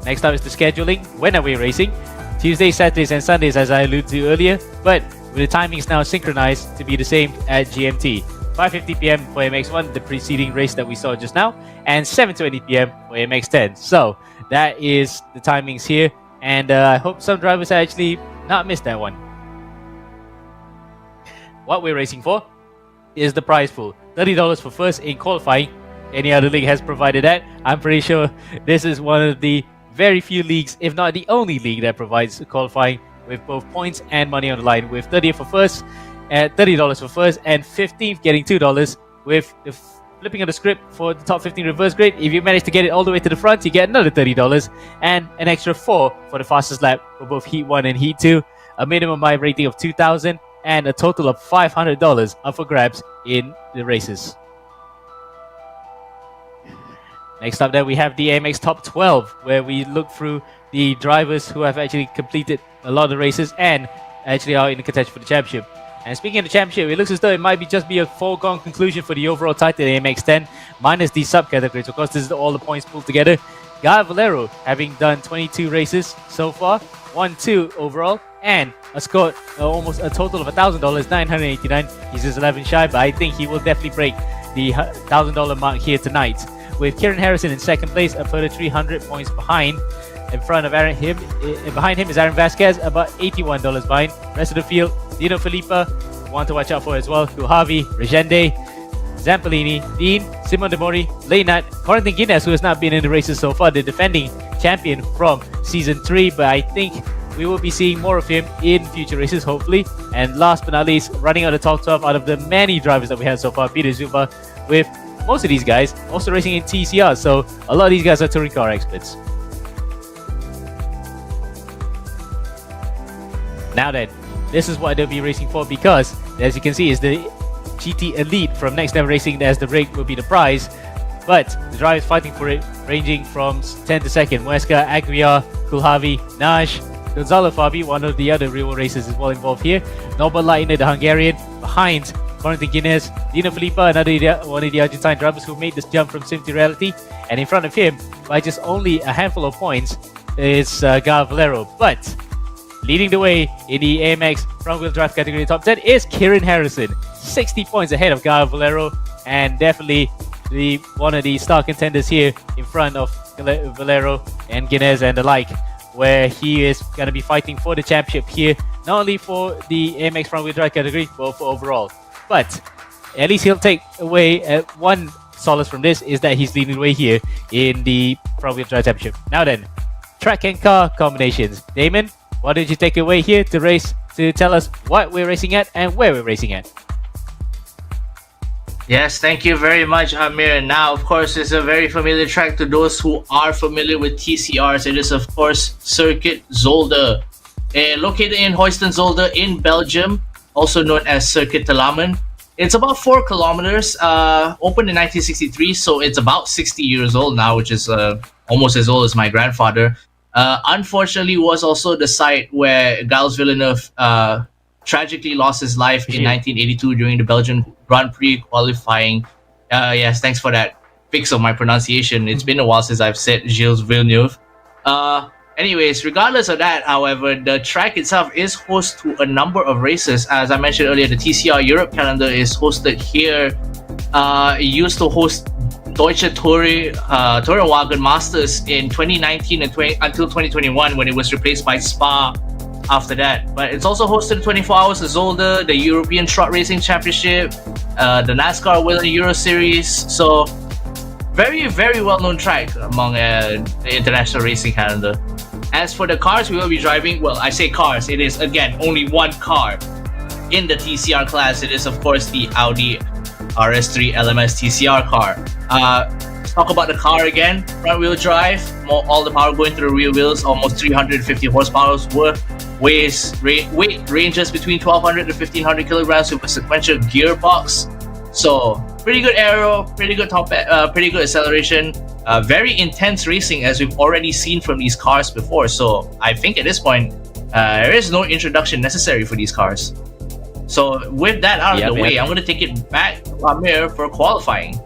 Next up is the scheduling. When are we racing? Tuesdays, Saturdays and Sundays, as I alluded to earlier, but with the timings now synchronized to be the same at GMT. 5:50 PM for AMX 1, the preceding race that we saw just now, and 7:20 PM for AMX 10. So that is the timings here, and I hope some drivers actually not missed that one. What we're racing for is the prize pool. $30 for first in qualifying. Any other league has provided that. I'm pretty sure this is one of the very few leagues, if not the only league, that provides qualifying with both points and money on the line, with 30th for first, at $30 for first, and 15th getting $2, with the flipping of the script for the top 15 reverse grade. If you manage to get it all the way to the front, you get another $30 and an extra 4 for the fastest lap for both Heat 1 and Heat 2, a minimum mile rating of 2,000, and a total of $500 up for grabs in the races. Next up then we have the AMX Top 12, where we look through the drivers who have actually completed a lot of the races and actually are in the contention for the championship. And speaking of the championship, it looks as though it might just be a foregone conclusion for the overall title AMX 10, minus the subcategories. Of course, this is all the points pulled together. Guy Valero, having done 22 races so far, won 2 overall, and scored almost a total of $1,000, $989. He's just 11 shy, but I think he will definitely break the $1,000 mark here tonight. With Kieran Harrison in second place, a further 300 points behind. In front of behind him is Aaron Vasquez, about $81 behind. Rest of the field, Dino Filippa, one to watch out for as well. Kuhavi, Regende, Zampolini, Dean, Simon Demori, Leynat, Corentin Guinness, who has not been in the races so far, the defending champion from Season 3, but I think we will be seeing more of him in future races, hopefully. And last but not least, running out the top 12 out of the many drivers that we had so far, Peter Zuba, with most of these guys also racing in TCR, so a lot of these guys are touring car experts. Now then, this is what they'll be racing for, because as you can see is the GT Elite from Next Level Racing, as the rig will be the prize. but the drivers fighting for it, ranging from 10th to 2nd. Muesca, Aguiar, Kulhavi, Naj, Gonzalo Fabi, one of the other real racers is well involved here. Norbert Leitner, the Hungarian, behind Corentin Guinness, Dino Filippa, one of the Argentine drivers who made this jump from sim to reality. And in front of him, by just only a handful of points, is Gael Valero. But leading the way in the AMX front-wheel drive category top 10 is Kieran Harrison, 60 points ahead of Gael Valero, and definitely one of the star contenders here in front of Valero and Guinness and the like, where he is going to be fighting for the championship here, not only for the AMX front-wheel drive category, but for overall. But at least he'll take away one solace from this, is that he's leading the way here in the front-wheel drive championship. Now then, track and car combinations. Damon, what did you take away here to tell us what we're racing at and where we're racing at?
Yes, thank you very much, Amir. Now, of course, it's a very familiar track to those who are familiar with TCRs. It is, of course, Circuit Zolder. Located in Heusden Zolder in Belgium, also known as Circuit Telamen. It's about 4 kilometers, opened in 1963, so it's about 60 years old now, which is almost as old as my grandfather. Unfortunately, was also the site where Gilles Villeneuve tragically lost his life in 1982 during the Belgian Grand Prix qualifying. Yes, thanks for that fix of my pronunciation. It's been a while since I've said Gilles Villeneuve. Anyways, regardless of that, however, the track itself is host to a number of races. As I mentioned earlier, the TCR Europe calendar is hosted here. It used to host Deutsche Tourenwagen Masters in 2019 and until 2021, when it was replaced by Spa after that. But it's also hosted 24 Hours of Zolder, the European Trot Racing Championship, the NASCAR Whelen Euro Series. So very, very well-known track among the international racing calendar. As for the cars we will be driving, well, I say cars, it is, again, only one car in the TCR class. It is, of course, the Audi RS3 LMS TCR car. Let's talk about the car again. Front-wheel drive, all the power going through the rear wheels, almost 350 horsepower worth. Weight ranges between 1,200 to 1,500 kilograms with a sequential gearbox. So pretty good aero, pretty good pretty good acceleration. Very intense racing, as we've already seen from these cars before. So I think at this point, there is no introduction necessary for these cars. So with that out of the way, I'm going to take it back to Amir for qualifying.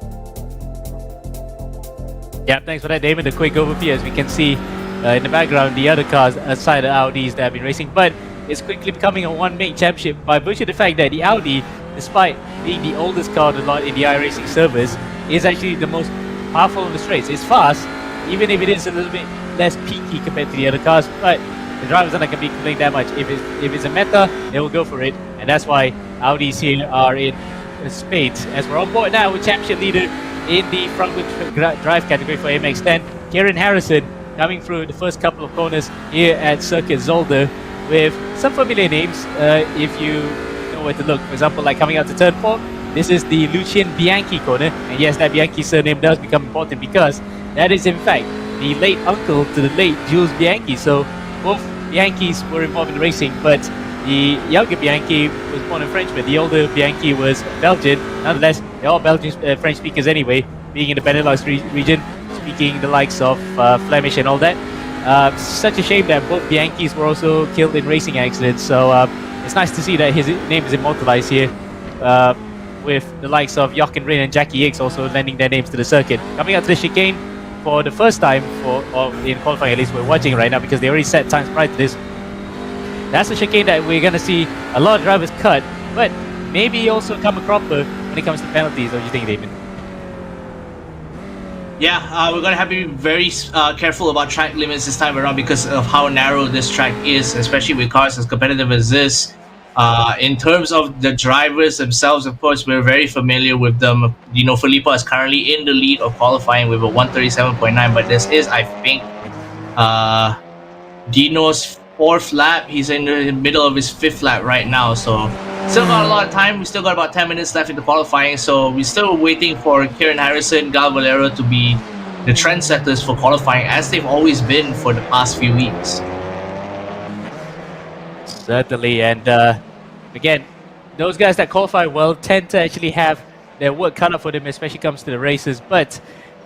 Yeah, thanks for that, Damon. The quick overview, as we can see in the background, the other cars aside the Audis that have been racing, but it's quickly becoming a one-make championship by virtue of the fact that the Audi, despite being the oldest car a lot in the iRacing servers, is actually the most powerful on the straights. It's fast, even if it is a little bit less peaky compared to the other cars, but the drivers are not going to be complaining that much. If it's a meta, they will go for it, and that's why Audis here are in spades. As we're on board now with championship leader in the front-wheel drive category for AMX 10, Kieran Harrison, coming through the first couple of corners here at Circuit Zolder with some familiar names if you know where to look. For example, like coming out to turn 4, this is the Lucien Bianchi corner, and yes, that Bianchi surname does become important because that is in fact the late uncle to the late Jules Bianchi. So both Bianchis were involved in racing, but the younger Bianchi was born in French, but the older Bianchi was Belgian. Nonetheless, they're all Belgian French speakers anyway, being in the Benelux region, speaking the likes of Flemish and all that. Such a shame that both Bianchis were also killed in racing accidents, so it's nice to see that his name is immortalized here, with the likes of Jochen Rindt and Jackie Hicks also lending their names to the circuit. Coming out to the chicane for the first time, or in qualifying at least, we're watching right now because they already set times prior to this. That's a chicane that we're going to see a lot of drivers cut, but maybe also come a cropper when it comes to penalties. What do you think, Damon?
Yeah, we're going to have to be very careful about track limits this time around because of how narrow this track is, especially with cars as competitive as this. In terms of the drivers themselves, of course, we're very familiar with them. Dino Filippa is currently in the lead of qualifying with a 137.9, but this is, I think, Dino's 4th lap. He's in the middle of his 5th lap right now, so still got a lot of time. We still got about 10 minutes left in the qualifying, so we're still waiting for Kieran Harrison, Gael Valero to be the trendsetters for qualifying, as they've always been for the past few weeks.
Certainly, and again, those guys that qualify well tend to actually have their work cut out for them, especially comes to the races. But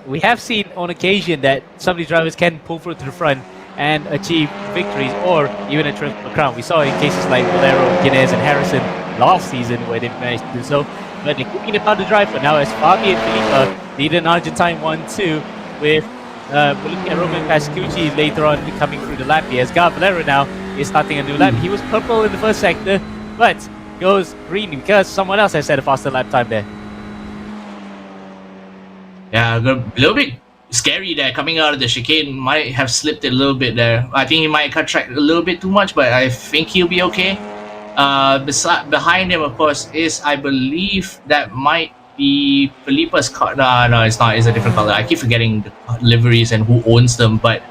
we have seen on occasion that some of these drivers can pull through to the front and achieve victories or even a triple crown. We saw in cases like Valero, Guinness, and Harrison last season where they managed to do so. But they're keeping it on the drive for now as Fabi and Felipe lead in Argentine 1-2 with we're looking at Roman Pascucci later on coming through the lap here as Valero now is starting a new lap. He was purple in the first sector, but goes green because someone else has set a faster lap time there.
Yeah, a little bit scary there. Coming out of the chicane, might have slipped it a little bit there. I think he might cut track a little bit too much, but I think he'll be okay. Behind him, of course, is, I believe, that might be Felipe's car. No, it's not. It's a different color. I keep forgetting the liveries and who owns them, but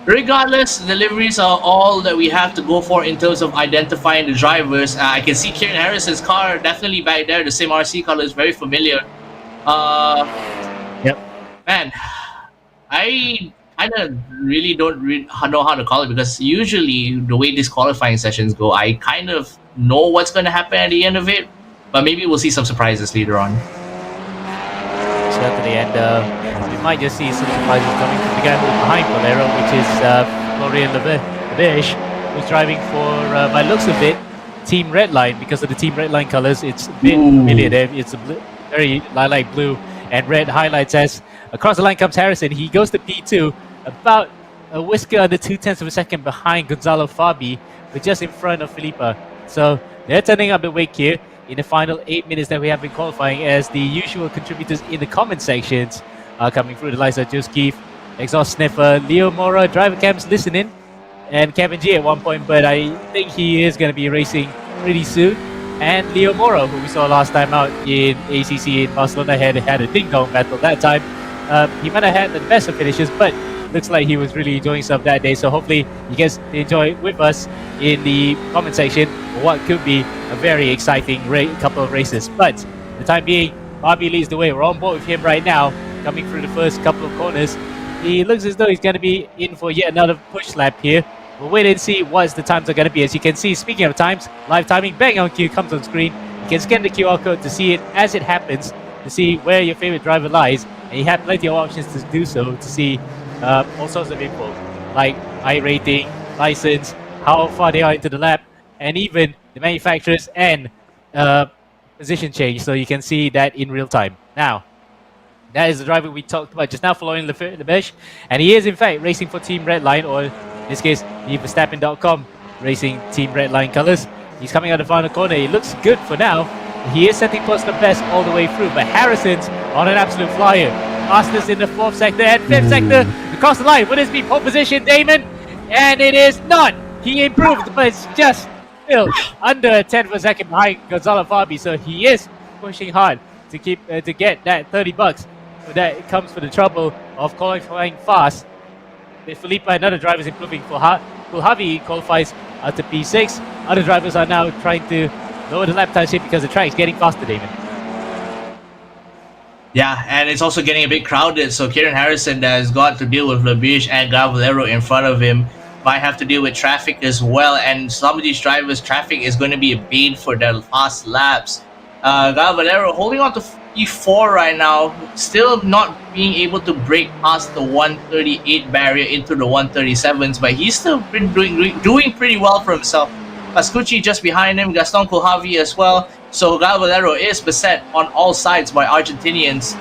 regardless, the liveries are all that we have to go for in terms of identifying the drivers. I can see Kieran Harrison's car definitely back there. The same RC color is very familiar.
Yep.
Man, I kind of really don't know how to call it because usually the way these qualifying sessions go, I kind of know what's going to happen at the end of it, but maybe we'll see some surprises later on.
Certainly, and we might just see some surprises coming from the guy who's behind Valero, which is Florian Levish, who's driving for, by looks of it, Team Redline. Because of the Team Redline colors, it's a bit familiar there. It's a very lilac blue and red highlights as across the line comes Harrison. He goes to P2, about a whisker under 0.2 of a second behind Gonzalo Fabi, but just in front of Felipe. So they're turning up the wake here in the final 8 minutes that we have been qualifying, as the usual contributors in the comment sections are coming through. The likes of Juice Keith, Exhaust Sniffer, Leo Mora, driver cams listening, and Kevin G at one point, but I think he is going to be racing pretty soon. And Leo Mora, who we saw last time out in ACC in Barcelona, had a ding-dong battle that time. He might have had the best of finishes, but looks like he was really enjoying himself that day. So hopefully you guys enjoy with us in the comment section what could be a very exciting couple of races. But for the time being, Bobby leads the way. We're on board with him right now, coming through the first couple of corners. He looks as though he's going to be in for yet another push lap here. We'll wait and see what the times are going to be. As you can see, speaking of times, live timing, bang on cue comes on screen. You can scan the QR code to see it as it happens, to see where your favorite driver lies. And you have plenty of options to do so, to see all sorts of info, like iRating, license, how far they are into the lap, and even the manufacturers and position change. So you can see that in real time. Now, that is the driver we talked about just now, following Lebesh. And he is, in fact, racing for Team Redline, or in this case, the Verstappen.com racing Team Redline colors. He's coming out the final corner. He looks good for now. He is setting personal best all the way through, but Harrison's on an absolute flyer. Fastest in the 4th sector and 5th sector across the line. Would this be pole position, Damon? And it is not. He improved, but it's just still under a 10th of a second behind Gonzalo Fabi. So he is pushing hard to keep to get that $30. But that it comes for the trouble of qualifying fast. With Felipe and other drivers improving. Javi qualifies out to P6. Other drivers are now trying to lower the lap times here because the track is getting faster, Damon.
Yeah, and it's also getting a bit crowded, so Kieran Harrison has got to deal with Labiche and Valero in front of him. Might have to deal with traffic as well, and some of these drivers' traffic is going to be a bane for their fast laps. Valero holding on to P4 right now, still not being able to break past the 138 barrier into the 137s, but he's still been doing pretty well for himself. Pascucci just behind him, Gaston Kohavi as well. So Valero is beset on all sides by Argentinians.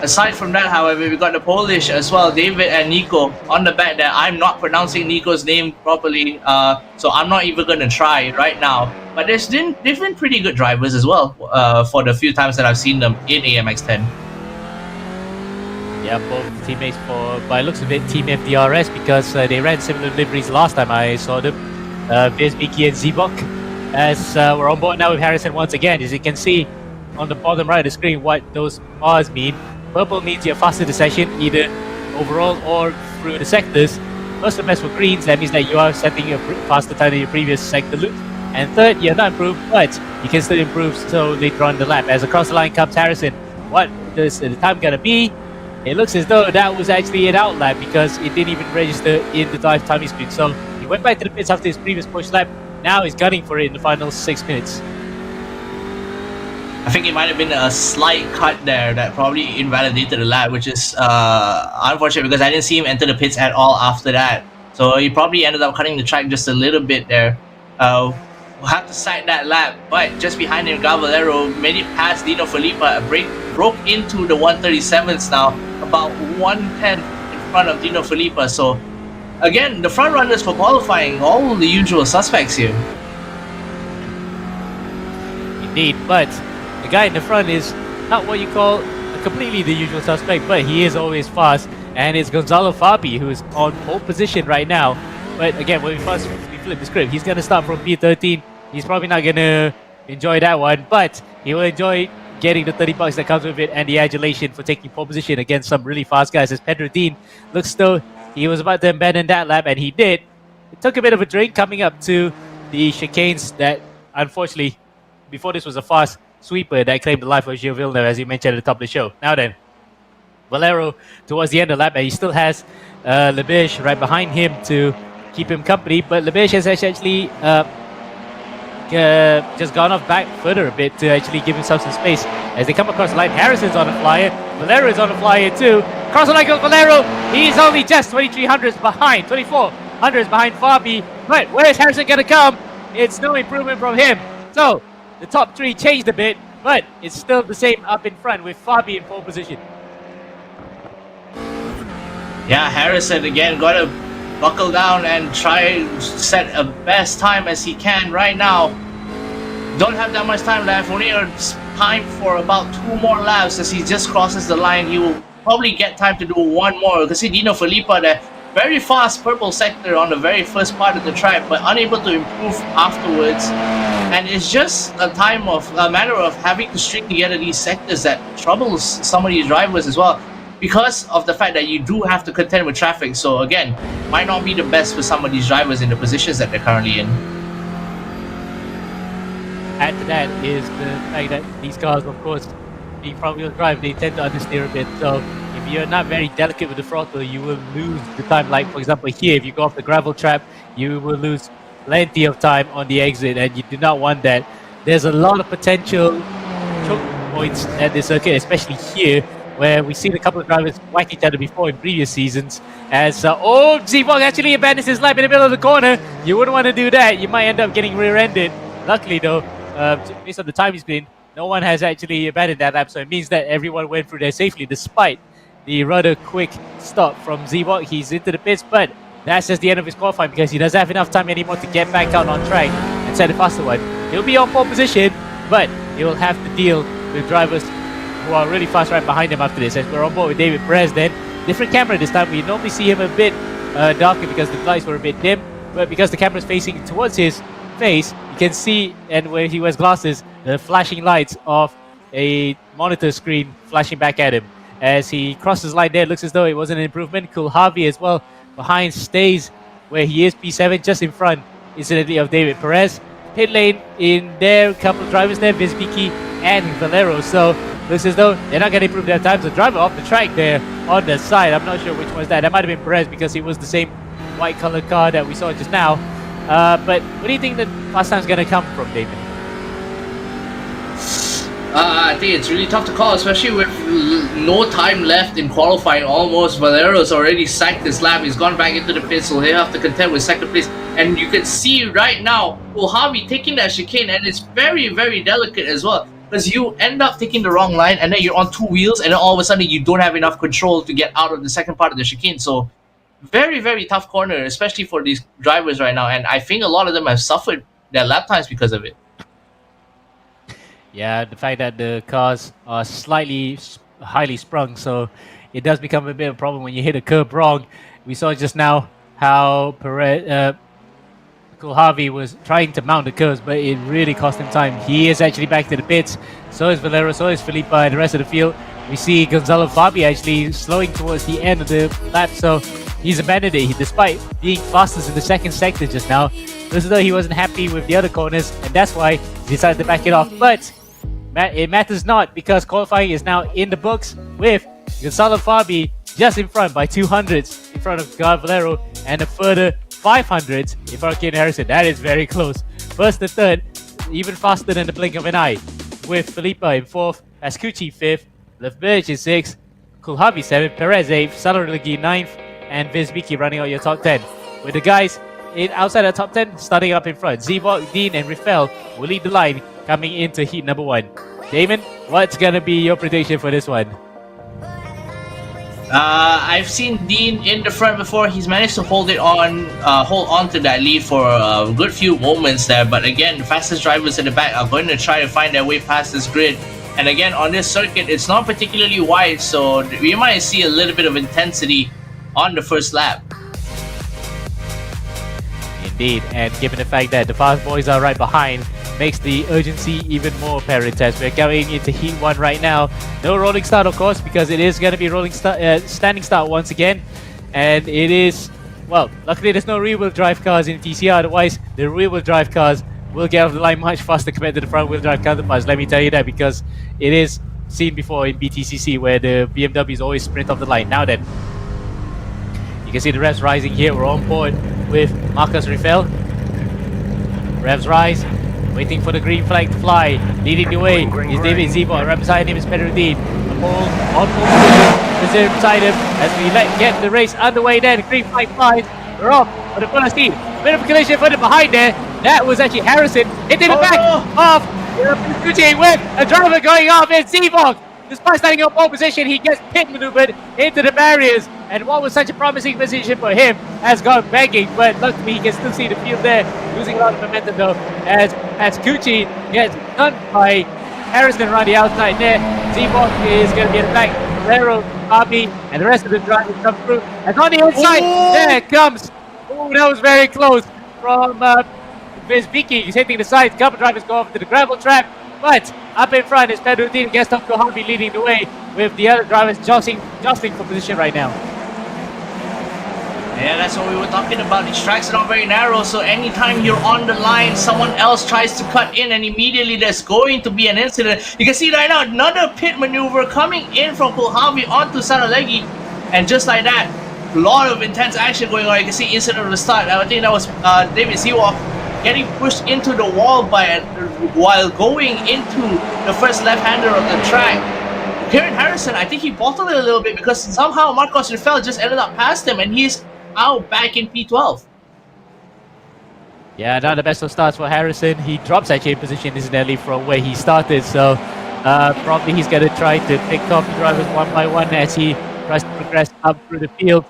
Aside from that, however, we got the Polish as well, David and Nico on the back there. I'm not pronouncing Nico's name properly, so I'm not even going to try right now. But they've been pretty good drivers as well for the few times that I've seen them in AMX 10.
Yeah, both teammates for, by looks of it, Team FDRS, because they ran similar liveries last time I saw them. Vicky and Zebok. As we're on board now with Harrison once again. As you can see on the bottom right of the screen what those bars mean. Purple means your faster the session, either overall or through the sectors. First and best for greens, that means that you are setting a faster time than your previous sector loop. And third, you're not improved, but you can still improve so later on the lap. As across the line comes Harrison. What is the time gonna be? It looks as though that was actually an out lap because it didn't even register in the live timing screen. So he went back to the pits after his previous push lap. Now he's gunning for it in the final 6 minutes.
I think it might have been a slight cut there that probably invalidated the lap, which is unfortunate because I didn't see him enter the pits at all after that. So he probably ended up cutting the track just a little bit there. We'll have to cite that lap, but just behind him, Valero made it past Dino Felipa, broke into the 137s now, about 1/10 in front of Dino Felipa. So again, the front runners for qualifying, all the usual suspects here.
Indeed, but the guy in the front is not what you call completely the usual suspect, but he is always fast, and it's Gonzalo Fabi who is on pole position right now. But again, when we flip the script, he's going to start from P13. He's probably not going to enjoy that one, but he will enjoy getting the $30 that comes with it and the adulation for taking pole position against some really fast guys. As Pedro Dean looks though he was about to abandon that lap, and he did. It took a bit of a drink coming up to the chicanes that, unfortunately, before this was a fast sweeper that claimed the life of Gilles Villeneuve, as you mentioned at the top of the show. Now then, Valero towards the end of the lap, and he still has Lebish right behind him to keep him company, but Lebish has actually just gone off back further a bit to actually give himself some space as they come across the line. Harrison's on the flyer, Valero is on the flyer too. Cross the line goes Valero, he's only just 2300s behind, 2400s behind Fabi, but where's Harrison going to come? It's no improvement from him. So the top three changed a bit, but it's still the same up in front with Fabi in pole position.
Yeah, Harrison again got to buckle down and try to set a best time as he can right now. Don't have that much time left, only time for about 2 more laps. As he just crosses the line, he will probably get time to do 1 more. You can see Dino Felipa there, very fast purple sector on the very first part of the track, but unable to improve afterwards. And it's just a matter of having to string together these sectors that troubles some of these drivers as well, because of the fact that you do have to contend with traffic. So again, might not be the best for some of these drivers in the positions that they're currently in.
Add to that is the fact that these cars, of course, being front-wheel drive, they tend to understeer a bit. So if you're not very delicate with the throttle, you will lose the time. Like, for example, here, if you go off the gravel trap, you will lose plenty of time on the exit, and you do not want that. There's a lot of potential choke points at this circuit, especially here, where we've seen a couple of drivers whack each other before in previous seasons. As Z-Bog actually abandons his lap in the middle of the corner. You wouldn't want to do that. You might end up getting rear-ended. Luckily, though, based on the time he's been, no one has actually abandoned that lap, so it means that everyone went through there safely, despite the rather quick stop from Z-Bog. He's into the pits, but that's just the end of his qualifying because he doesn't have enough time anymore to get back out on track and set a faster one. He'll be on pole position, but he'll have to deal with drivers who are really fast right behind him after this. As we're on board with David Perez then. Different camera this time. We normally see him a bit darker because the lights were a bit dim, but because the camera's facing towards his face, you can see, and when he wears glasses, the flashing lights of a monitor screen flashing back at him. As he crosses the line there, it looks as though it was an improvement. Cool Harvey as well behind stays where he is, P7, just in front, incidentally, of David Perez. Pit lane in there, a couple of drivers there, Vizbiki and Valero. So looks as though they're not going to improve their times. The driver off the track there on the side, I'm not sure which one was that. That might have been Perez because it was the same white colored car that we saw just now. But what do you think the fast time's going to come from, David?
I think it's really tough to call, especially with no time left in qualifying almost. Valero's already sacked his lap. He's gone back into the pit, so he'll have to contend with second place. And you can see right now, Harvey taking that chicane, and it's very, very delicate as well. Because you end up taking the wrong line, and then you're on 2 wheels, and then all of a sudden you don't have enough control to get out of the second part of the chicane. So very, very tough corner, especially for these drivers right now. And I think a lot of them have suffered their lap times because of it.
Yeah, the fact that the cars are slightly highly sprung, so it does become a bit of a problem when you hit a curb wrong. We saw just now how Harvey was trying to mount the curves, but it really cost him time. He is actually back to the pits. So is Valero, so is Felipa, and the rest of the field. We see Gonzalo Fabi actually slowing towards the end of the lap, so he's abandoned it. Despite being fastest in the second sector just now, looks as though he wasn't happy with the other corners, and that's why he decided to back it off. But it matters not, because qualifying is now in the books with Gonzalo Fabi just in front by 200s in front of Gar Valero and a further 500s in front of Kane Harrison. That is very close. First and third, even faster than the blink of an eye. with Felipe in 4th, Pascucci 5th, Lefberge is 6th, Kulhavi 7th, Perez 8th, Salarigi 9th, and Vizbiki running out your top 10. With the guys outside the top 10 starting up in front, Zebok, Dean, and Rifel will lead the line coming into heat number 1. Damon, what's gonna be your prediction for this one?
I've seen Dean in the front before. He's managed to hold on to that lead for a good few moments there. But again, the fastest drivers in the back are going to try to find their way past this grid. And again, on this circuit, it's not particularly wide, so we might see a little bit of intensity on the first lap.
Indeed, and given the fact that the fast boys are right behind, makes the urgency even more apparent as we're going into heat 1 right now. No rolling start, of course, because it is going to be standing start once again. And it is, well, luckily there's no rear-wheel drive cars in TCR, otherwise the rear-wheel drive cars will get off the line much faster compared to the front-wheel drive counterparts, let me tell you that, because it is seen before in BTCC where the BMWs always sprint off the line. Now then, you can see the revs rising here. We're on board with Marcus Rifel. Revs rise, waiting for the green flag to fly. Leading the way is David Zebo. Right beside him is Pedrodin. The pole on pole position is beside him as we get the race underway. Then the green flag flies. We're off for the first heat. Bit of a collision further behind there. That was actually Harrison into the back of Gucci with a driver going off. It's Zebok. Despite standing up pole position, he gets pit maneuvered into the barriers. And what was such a promising position for him has gone begging, but luckily he can still see the field there, losing a lot of momentum though, as Gucci gets done by Harrison around the outside there. Zebok is going to be at the back. Lero, Abi, and the rest of the drivers come through. And on the inside, there it comes. Oh, that was very close from Vizbiki. He's hitting the sides. Couple drivers go off to the gravel trap. But up in front is Pedrodin against Kohabi leading the way, with the other drivers jostling for position right now.
Yeah, that's what we were talking about. These tracks are not very narrow, so anytime you're on the line, someone else tries to cut in and immediately there's going to be an incident. You can see right now another pit maneuver coming in from Kohabi onto Saralegi, and just like that, a lot of intense action going on. You can see incident at the start. I think that was David Sewalk getting pushed into the wall while going into the first left-hander of the track. Kieran Harrison, I think he bottled it a little bit because somehow Marcos Rifel just ended up past him and he's out back in P12.
Yeah, not the best of starts for Harrison. He drops actually in position incidentally from where he started, so probably he's going to try to pick off the drivers one by one as he tries to progress up through the field.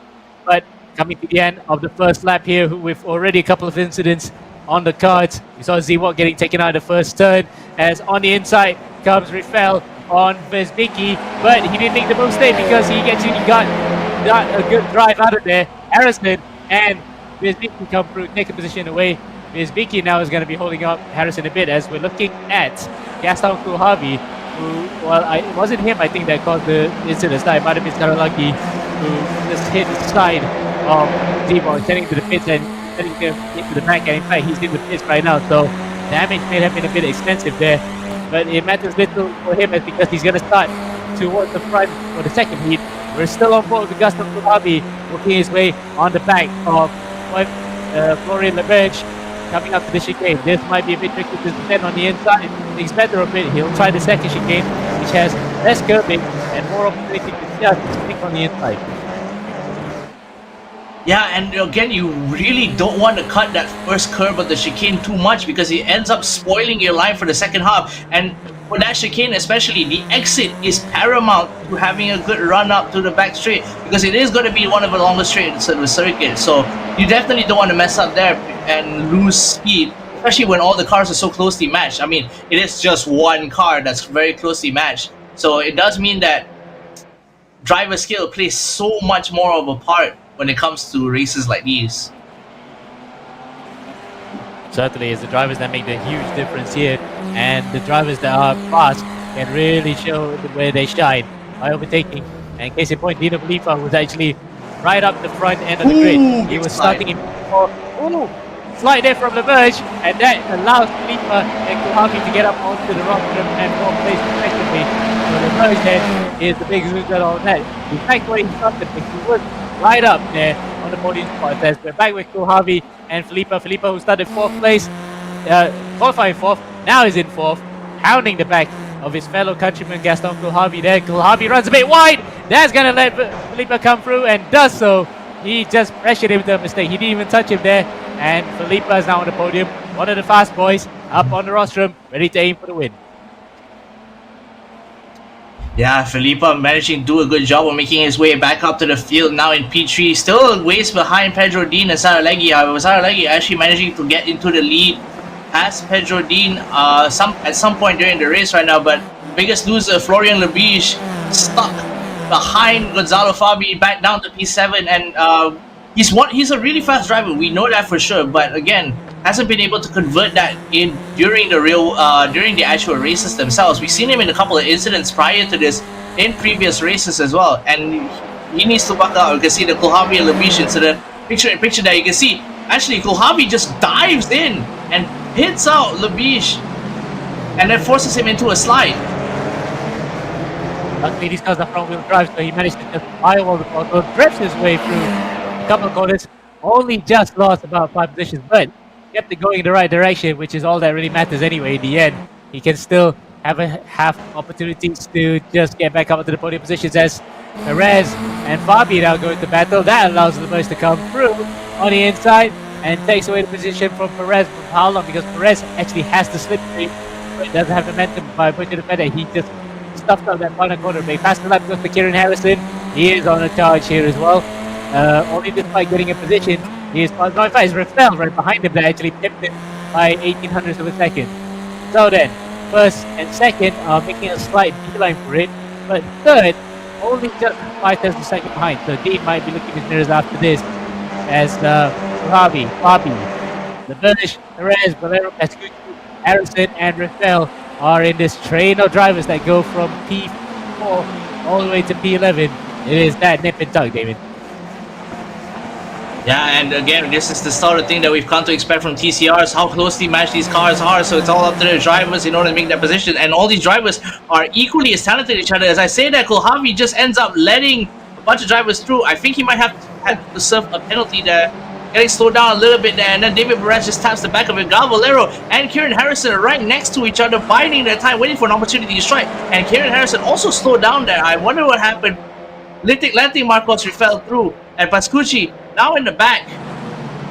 But coming to the end of the first lap here with already a couple of incidents on the cards. We saw Zewok getting taken out of the first turn, as on the inside comes Rifel on Vizbiki, but he didn't make the mistake because he got a good drive out of there. Harrison and Vizbiki come through, take a position away. Vizbiki now is going to be holding up Harrison a bit as we're looking at Gaston Kulhavi, who, well, it wasn't him I think that caused the incident. It might have been Saralagi who just hit the side of Zebok, heading to the pits and heading into the back, and in fact he's in the pits right now, so damage may have been a bit extensive there, but it matters little for him because he's going to start towards the front for the second heat. We're still on board with Gaston Kulhavi working his way on the back of Florian Leberge coming up to the chicane. This might be a bit tricky to defend on the inside. Things better a bit. He'll try the second chicane, which has less curbing and more opportunity to just stick on the inside.
Yeah, and again, you really don't want to cut that first curve of the chicane too much because it ends up spoiling your line for the second half. And for that chicane especially, the exit is paramount to having a good run up to the back straight because it is going to be one of the longest straights in the circuit. So you definitely don't want to mess up there and lose speed, especially when all the cars are so closely matched. I mean, it is just one car that's very closely matched. So it does mean that driver skill plays so much more of a part when it comes to races like these.
Certainly, it's the drivers that make the huge difference here, and the drivers that are fast can really show where they shine by overtaking. And case in point, Dino Khalifa was actually right up the front end of the grid. He was starting in slide there from Leberge, and that allows Khalifa and Kulhavi to get up onto the rock and fourth place respectively. So Leberge then is the big loser on that. In fact, where he started, he was right up there on the podium spot. As we're back with Kulhavi and Felipe, who started fourth place, qualifying fourth, now is in fourth, pounding the back of his fellow countryman Gaston Kulhavi there. Kulhavi runs a bit wide. That's going to let Felipe come through and does so. He just pressured him to a mistake. He didn't even touch him there. And Felipe is now on the podium. One of the fast boys up on the rostrum, ready to aim for the win.
Yeah, Felipe managing to do a good job of making his way back up to the field now in P3. Still a ways behind Pedro Dean and Saralegui. However, Saralegui actually managing to get into the lead past Pedro Dean at some point during the race right now. But biggest loser, Florian Lebige, stuck behind Gonzalo Fabi back down to P7. And he's a really fast driver. We know that for sure. But again, hasn't been able to convert that in during the actual races themselves. We've seen him in a couple of incidents prior to this in previous races as well, and he needs to back out. You can see the Kulhavi and Lebige incident. Picture in picture there, you can see actually Kulhavi just dives in and hits out Lebige, and then forces him into a slide.
Luckily, these cars are front-wheel drive, so he managed to just firewall the throttle, drifts his way through a couple of corners. Only just lost about 5 positions, but kept it going in the right direction, which is all that really matters anyway. In the end, he can still have opportunities to just get back up into the podium positions as Perez and Fabi now go into battle. That allows the most to come through on the inside and takes away the position from Perez. For how long? Because Perez actually has the slipstream, but doesn't have the momentum by pushing the pedal. He just stuffed up that final corner. But faster lap goes to Kieran Harrison. He is on a charge here as well. Only despite getting a position, he is no, in fact, it's Rafael right behind him that actually tipped it by 1800ths of a second. So then, first and second are making a slight beeline for it, but third, only just 5 tenths of a second behind. So Dean might be looking at his mirrors after this, as Fabi, Lebige, Perez, Valero, Pascucci, Harrison, and Rafael are in this train of drivers that go from P4 all the way to P11. It is that nip and tuck, David.
Yeah, and again, this is the sort of thing that we've come to expect from TCRs, how closely matched these cars are. So it's all up to the drivers in order to make that position. And all these drivers are equally as talented as each other. As I say that, Kulhavi just ends up letting a bunch of drivers through. I think he might have to serve a penalty there, getting slowed down a little bit there. And then David Perez just taps the back of it. Gal Valero and Kieran Harrison are right next to each other, biding their time, waiting for an opportunity to strike. And Kieran Harrison also slowed down there. I wonder what happened. Letting Marcos Rafael through. And Pascucci now in the back,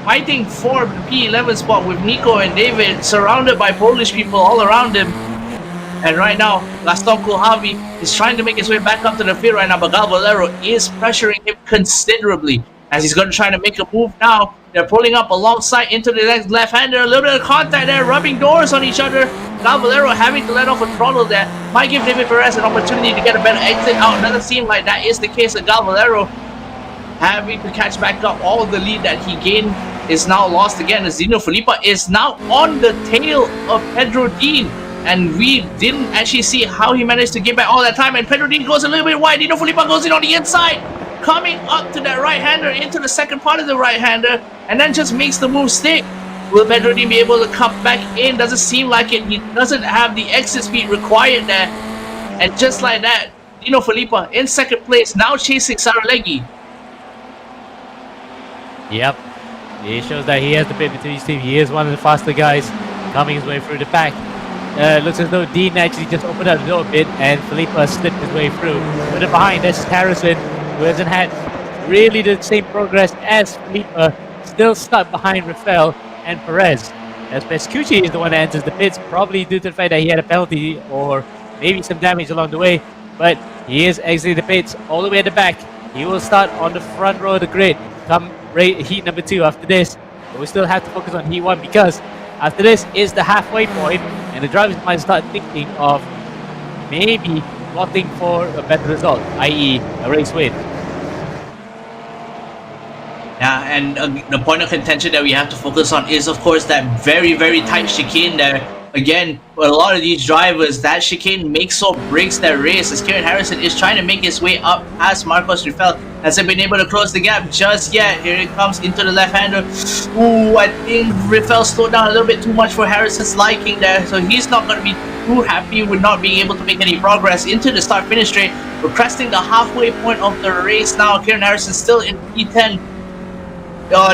fighting for the P11 spot with Nico and David, surrounded by Polish people all around him. And right now, Gaston Kulhavi is trying to make his way back up to the field right now, but Gal Valero is pressuring him considerably as he's going to try to make a move now. They're pulling up alongside into the next left-hander. A little bit of contact there, rubbing doors on each other. Gal Valero having to let off a throttle there might give David Perez an opportunity to get a better exit out. Doesn't seem like that is the case with Gal Valero, having to catch back up. All the lead that he gained is now lost again as Dino Felipe is now on the tail of Pedro Dean, and we didn't actually see how he managed to get back all that time. And Pedro Dean goes a little bit wide. Dino Felipe goes in on the inside, coming up to that right-hander, into the second part of the right-hander, and then just makes the move stick. Will Pedro Dean be able to come back in? Doesn't seem like it. He doesn't have the exit speed required there, and just like that, Dino Felipe in second place, now chasing Saralegui.
Yep, it shows that he has the bit between his team. He is one of the faster guys coming his way through the pack. Looks as though Dean actually just opened up the door a bit and Felipe slipped his way through. But behind, that's Harrison, who hasn't had really the same progress as Felipe, still stuck behind Rafael and Perez. As Pascucci is the one that enters the pits, probably due to the fact that he had a penalty or maybe some damage along the way. But he is exiting the pits all the way at the back. He will start on the front row of the grid come heat number 2 after this, but we still have to focus on heat 1 because after this is the halfway point and the drivers might start thinking of maybe plotting for a better result, i.e. a race win.
Yeah, and the point of contention that we have to focus on is, of course, that very, very tight chicane there. Again, for a lot of these drivers, that chicane makes or breaks their race, as Kieran Harrison is trying to make his way up past Marcos Rafael. Hasn't been able to close the gap just yet. Here it comes into the left-hander. Ooh, I think Rafael slowed down a little bit too much for Harrison's liking there, so he's not going to be too happy with not being able to make any progress into the start-finish straight. We're cresting the halfway point of the race now. Kieran Harrison still in P10.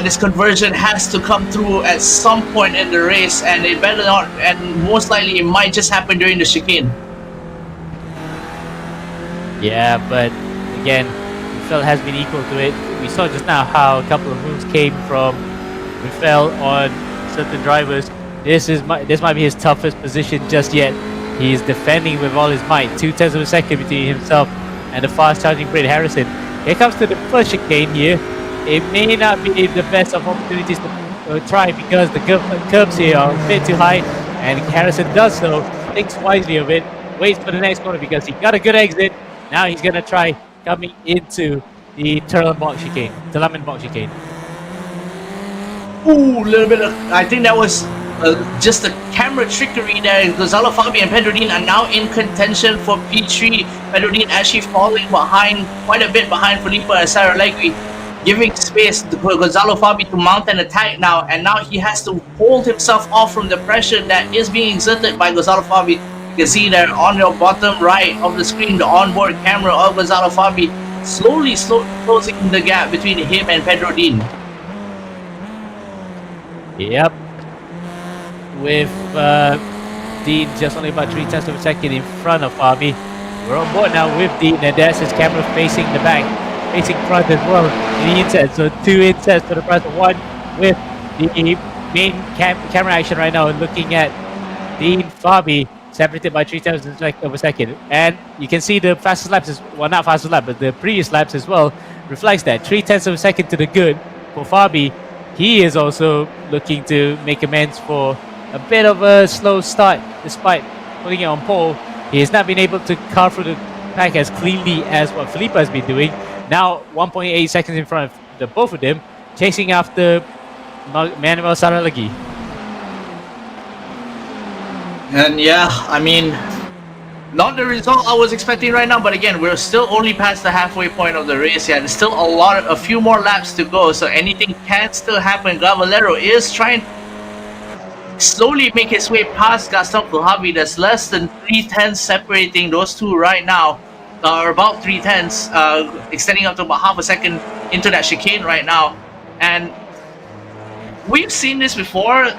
This conversion has to come through at some point in the race, and it better not, and most likely it might just happen during the chicane.
Yeah, but again, Rafael has been equal to it. We saw just now how a couple of moves came from Rafael on certain drivers. This might be his toughest position just yet. He's defending with all his might. 2/10 of a second between himself and the fast charging Brad Harrison. Here comes to the first chicane here. It may not be the best of opportunities to try because the curbs here are a bit too high, and Harrison does so, thinks wisely of it, waits for the next corner because he got a good exit. Now he's gonna try coming into the Tulaman box chicane.
Ooh, a little bit of, I think that was just a camera trickery there. Gonzalo Fabi and Pedro Dean are now in contention for P3. Pedro Dean actually falling behind, quite a bit behind Felipe and Sarah Legui, giving space for Gonzalo Fabi to mount an attack now, and now he has to hold himself off from the pressure that is being exerted by Gonzalo Fabi. You can see there on your bottom right of the screen, the onboard camera of Gonzalo Fabi slowly closing the gap between him and Pedro Dean.
Yep. With Dean just only about 3/10 of a second in front of Fabi. We're on board now with Dean, and there's his camera facing the back, facing front as well in the inset. So 2 insets for the price of 1 with the main camera action right now, looking at Dean Fabi separated by 3/10 of a second. And you can see the fastest laps, well, not fastest lap, but the previous laps as well reflects that. 3/10 of a second to the good for Fabi. He is also looking to make amends for a bit of a slow start despite putting it on pole. He has not been able to carve through the pack as cleanly as what Felipe has been doing. Now 1.8 seconds in front of the both of them, chasing after Manuel Saralagi.
And yeah, I mean, not the result I was expecting right now, but again, we're still only past the halfway point of the race yet. There's still a few more laps to go, so anything can still happen. Gavalero is trying to slowly make his way past Gaston Kulhavi. There's less than 3/10 separating those two right now, or about 3/10, extending up to about half a second into that chicane right now. And we've seen this before.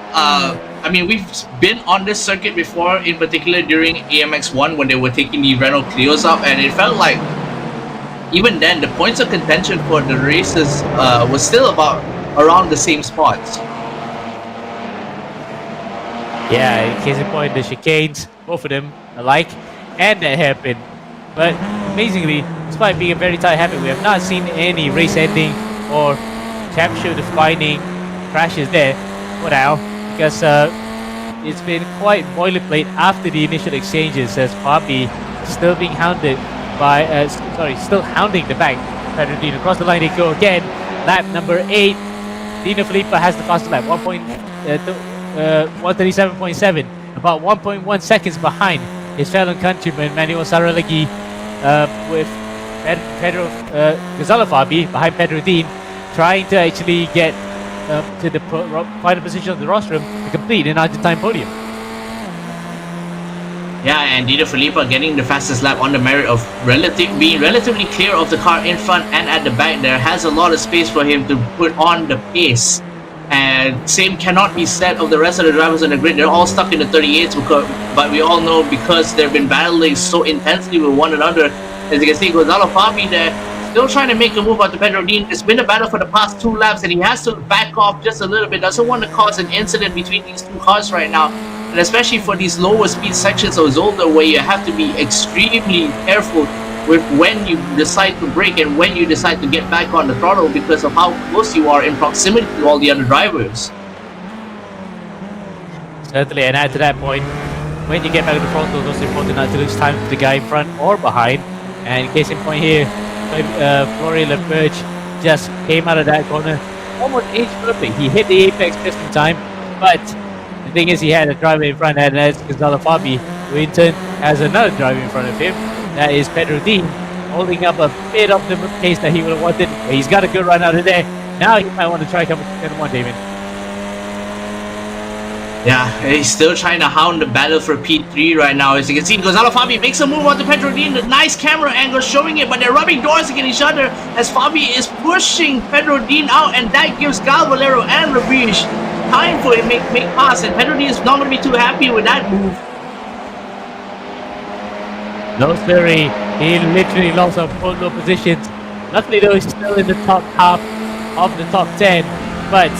I mean, we've been on this circuit before, in particular during AMX1 when they were taking the Renault Clios up, and it felt like even then the points of contention for the races was still about around the same spots.
Yeah, in case in point, the chicanes, both of them alike, and that hairpin. But amazingly, despite being a very tight habit, we have not seen any race-ending or championship-defining crashes there for now, because it's been quite boilerplate after the initial exchanges, as Fabi still being hounded by, still hounding the back. Pedro Dean across the line they go again. Lap number 8. Dino Felipe has the fastest lap, 137.7, about 1.1 seconds behind his fellow countryman Manuel Saralagi, with Pedro Gonzalo Fabi behind Pedro Dean, trying to actually get to the final position of the rostrum to complete an Argentine podium.
Yeah, and Dino Felipe getting the fastest lap on the merit of being relatively clear of the car in front and at the back. There has a lot of space for him to put on the pace. And same cannot be said of the rest of the drivers on the grid. They're all stuck in the 38s, but we all know because they've been battling so intensely with one another. As you can see, Gonzalo Fabi there still trying to make a move onto Pedro Dean. It's been a battle for the past 2 laps, and he has to back off just a little bit. Doesn't want to cause an incident between these two cars right now. And especially for these lower speed sections of Zolder, where you have to be extremely careful with when you decide to brake and when you decide to get back on the throttle because of how close you are in proximity to all the other drivers.
Certainly, and add to that point, when you get back to the throttle, it's also important not to lose time to the guy in front or behind. And in case in point here, Florian Leperge just came out of that corner almost inch perfect. He hit the apex just in time, but the thing is, he had a driver in front, and that's Gonzalo Fabi, who in turn has another driver in front of him. That is Pedro Dean, holding up a bit of the pace that he would have wanted. He's got a good run out of there. Now he might want to try coming to 10-1, David.
Yeah, he's still trying to hound the battle for P3 right now. As you can see, Gonzalo Fabi makes a move onto Pedro Dean. The nice camera angle showing it, but they're rubbing doors against each other as Fabi is pushing Pedro Dean out, and that gives Gal Valero and Ravish time for him to make pass, and Pedro Dean is not going to be too happy with that move.
No, sirree. He literally lost on both low positions. Luckily though, he's still in the top half of the top 10, but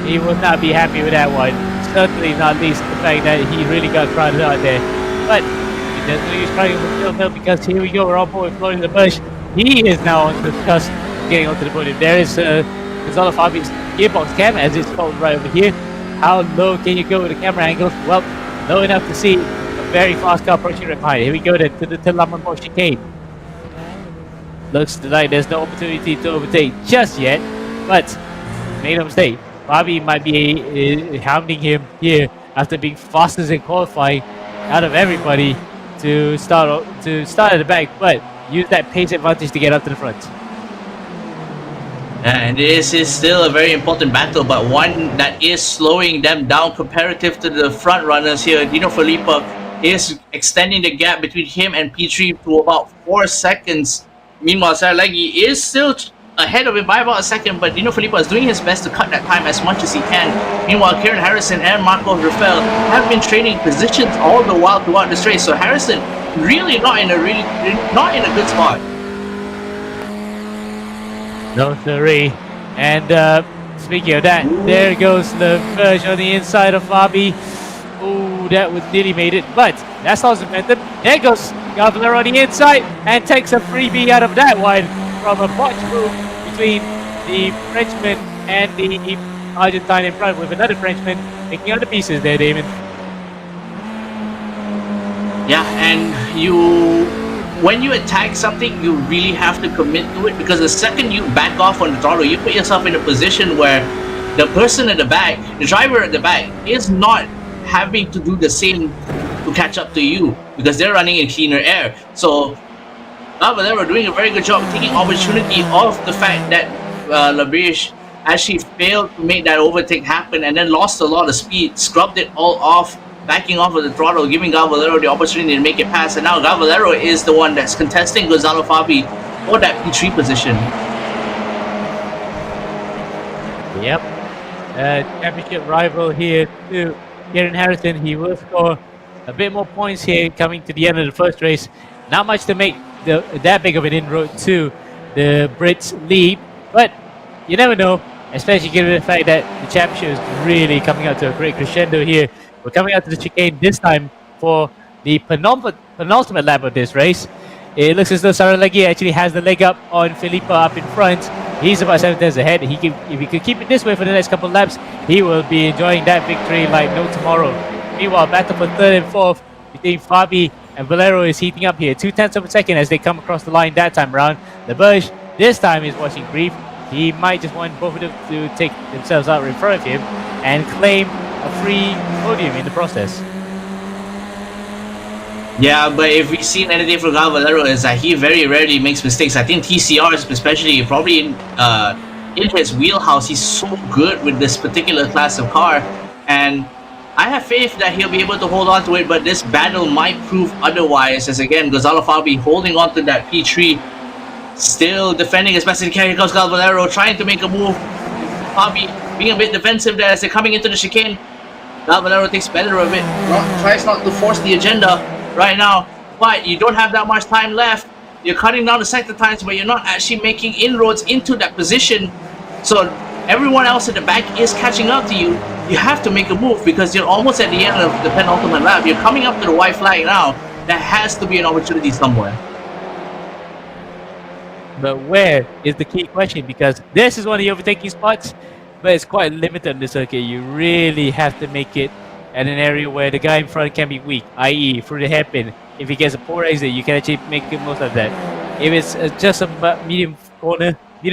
he will not be happy with that one. Certainly not least the fact that he really got crowded out there. But he doesn't really struggle with Phil because here we go, we're on board with Floyd in the Bush. He is now on the cusp of getting onto the podium. There is Gonzalo Fabi's gearbox cam as it's called right over here. How low can you go with the camera angles? Well, low enough to see a very fast car approaching right behind. Here we go then to the Lamont chicane. Looks like there's no opportunity to overtake just yet, but made no mistake. Fabi might be hounding him here after being fastest in qualifying out of everybody to start at the back, but use that pace advantage to get up to the front.
And this is still a very important battle, but one that is slowing them down comparative to the front runners here. Dino Filippo is extending the gap between him and P3 to about 4 seconds. Meanwhile, Saralagi is still ahead of him by about a second, but Dino Filippo is doing his best to cut that time as much as he can. Meanwhile, Kieran Harrison and Marco Rafael have been trading positions all the while throughout this race. So Harrison really not in a good spot.
No siree. And speaking of that, there goes the verge on the inside of Fabi. Ooh, that was nearly made it, but that's also momentum. There goes Gavler on the inside and takes a freebie out of that one from a botch move between the Frenchman and the Argentine in front, with another Frenchman picking up the pieces there, Damon.
Yeah, and when you attack something, you really have to commit to it, because the second you back off on the throttle, you put yourself in a position where the person at the back, the driver at the back, is not having to do the same to catch up to you because they're running in cleaner air. So Valero doing a very good job taking opportunity of the fact that Labriche actually failed to make that overtake happen and then lost a lot of speed, scrubbed it all off, backing off of the throttle, giving Valero the opportunity to make it pass. And now Valero is the one that's contesting Gonzalo Fabi for that P3 position.
Yep. Championship rival here too. Kieran Harrison, he will score a bit more points here coming to the end of the first race. Not much to make that big of an inroad to the Brits lead, but you never know, especially given the fact that the championship is really coming out to a great crescendo here. We're coming out to the chicane this time for the penultimate lap of this race. It looks as though Saralagi actually has the leg up on Filippo up in front. He's about 7 tenths ahead. If he could keep it this way for the next couple of laps, he will be enjoying that victory like no tomorrow. Meanwhile, battle for 3rd and 4th between Fabi and Valero is heating up here. 2 tenths of a second as they come across the line that time around. The Burj this time is watching brief. He might just want both of them to take themselves out in front of him and claim a free podium in the process.
Yeah, but if we've seen anything from Valero is that he very rarely makes mistakes. I think TCR, especially probably in his wheelhouse, he's so good with this particular class of car, and I have faith that he'll be able to hold on to it. But this battle might prove otherwise, as again Gonzalo Fabi holding on to that P3, still defending as best as he can. Here comes Valero trying to make a move. Fabi being a bit defensive there as they're coming into the chicane. Valero takes better of it, tries not to force the agenda right now, but you don't have that much time left. You're cutting down the sector times, but you're not actually making inroads into that position. So everyone else at the back is catching up to you. You have to make a move because you're almost at the end of the penultimate lap. You're coming up to the white flag now. There has to be an opportunity somewhere.
But where is the key question? Because this is one of the overtaking spots, but it's quite limited on the circuit. You really have to make it at an area where the guy in front can be weak, i.e. through the hairpin. If he gets a poor exit, you can actually make the most of that. If it's just a medium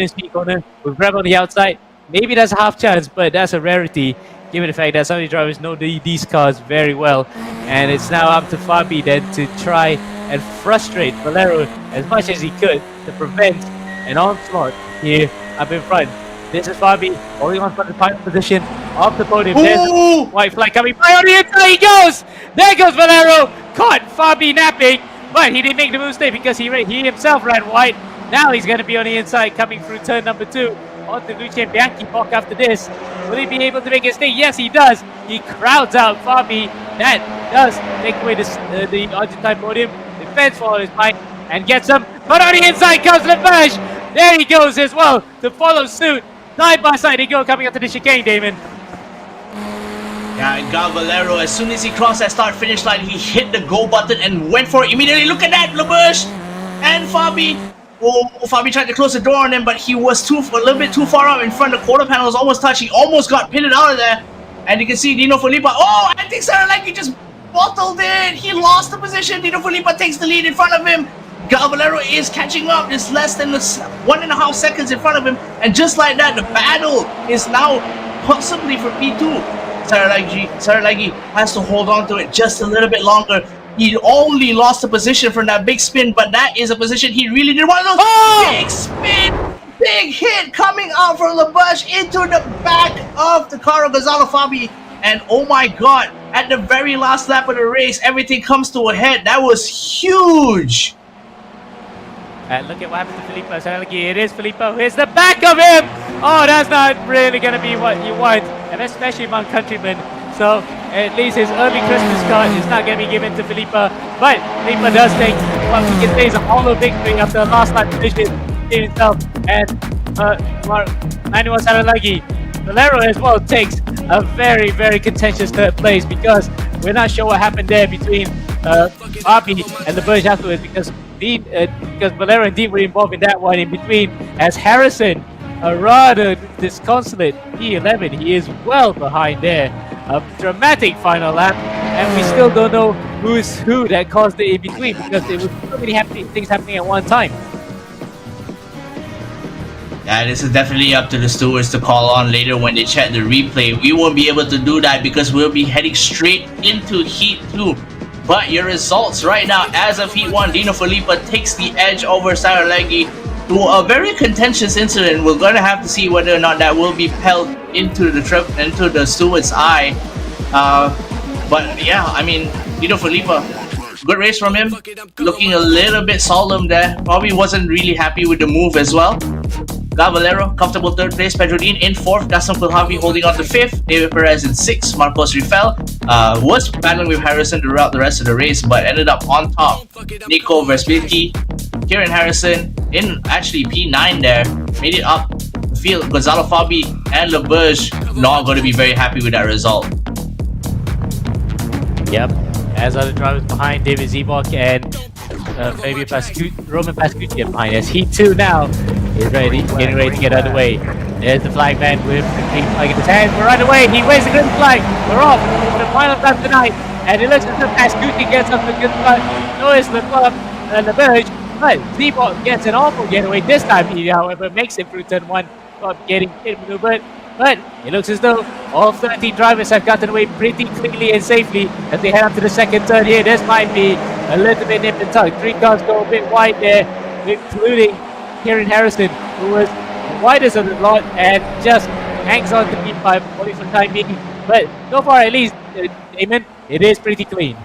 speed corner with grab on the outside, maybe that's a half chance, but that's a rarity given the fact that some of the drivers know these cars very well. And it's now up to Fabi then to try and frustrate Valero as much as he could to prevent an onslaught here up in front. This is Fabi holding on for the final position of the podium. There's white flag coming by on the inside. He goes! There goes Valero! Caught Fabi napping, but he didn't make the mistake because he himself ran wide. Now he's going to be on the inside coming through turn number 2 onto Lucien Bianchi Bock after this. Will he be able to make a stay? Yes, he does. He crowds out Fabi. That does take away the Argentine podium. Defense follows his mind. and gets him. But on the inside comes Lepage. There he goes as well to follow suit. Side by side they go coming up to the chicane, Damon.
Yeah, and Valero, as soon as he crossed that start-finish line, he hit the go button and went for it immediately. Look at that, Lepage and Fabi. Oh, Fabi tried to close the door on him, but he was a little bit too far out in front. The quarter panel was almost touched. He almost got pitted out of there. And you can see Dino Felipa. Oh, I think Saralagi just bottled it. He lost the position. Dino Felipa takes the lead in front of him. Valero is catching up. It's less than 1.5 seconds in front of him. And just like that, the battle is now possibly for P2. Saralagi has to hold on to it just a little bit longer. He only lost a position from that big spin, but that is a position he really did. One of those big spin, big hit coming out from Lepage into the back of the car of Gonzalo Fabi. And oh my god, at the very last lap of the race, everything comes to a head. That was huge.
And look at what happened to Filippo Saralagi. It is Filippo. Here's the back of him. Oh, that's not really going to be what you want, and especially among countrymen. So at least his early Christmas card is not going to be given to Filippo. But Filippo does take what we can say is a hollow victory after the last lap position in himself. And Manuel Saralagi, Valero as well takes a very, very contentious third place because we're not sure what happened there between Arpi and Lepage afterwards because Valero and Dean were involved in that one in between as Harrison, a rather disconsolate P11, he is well behind there. A dramatic final lap, and we still don't know who's who that caused it in between because there was so many things happening at one time.
Yeah, this is definitely up to the stewards to call on later when they check the replay. We won't be able to do that because we'll be heading straight into Heat 2. But your results right now, as of Heat 1, Dino Felipa takes the edge over Saralagi to a very contentious incident. We're going to have to see whether or not that will be held into the steward's eye. But yeah, I mean, Dino Felipa, good race from him. Looking a little bit solemn there. Probably wasn't really happy with the move as well. Valero, comfortable third place. Pedro Dean in fourth. Gaston Kulhavi holding on to fifth. David Perez in sixth. Marcos Rifel was battling with Harrison throughout the rest of the race, but ended up on top. Nico Versbicki, Kieran Harrison in actually P9 there. Made it up the field. Gonzalo Fabi and Lepage not going to be very happy with that result.
Yep. As other drivers behind, David Zebok and Roman Pascucci behind us. Heat 2 now is getting ready to get underway. There's the flag man with the green flag in his hand. We're underway. He waves the green flag. We're off for the final lap tonight. And it looks as if Pascucci gets up the good flag. So is Lepage. But Zebok gets an awful getaway this time. He, however, makes it through turn 1. Getting hit maneuvered. But it looks as though all 13 drivers have gotten away pretty cleanly and safely as they head up to the second turn here. This might be a little bit nip and tuck. 3 cars go a bit wide there, including Kieran Harrison, who was the widest of the lot and just hangs on to P5 only for the time being. But so far, at least, Damon, it is pretty clean.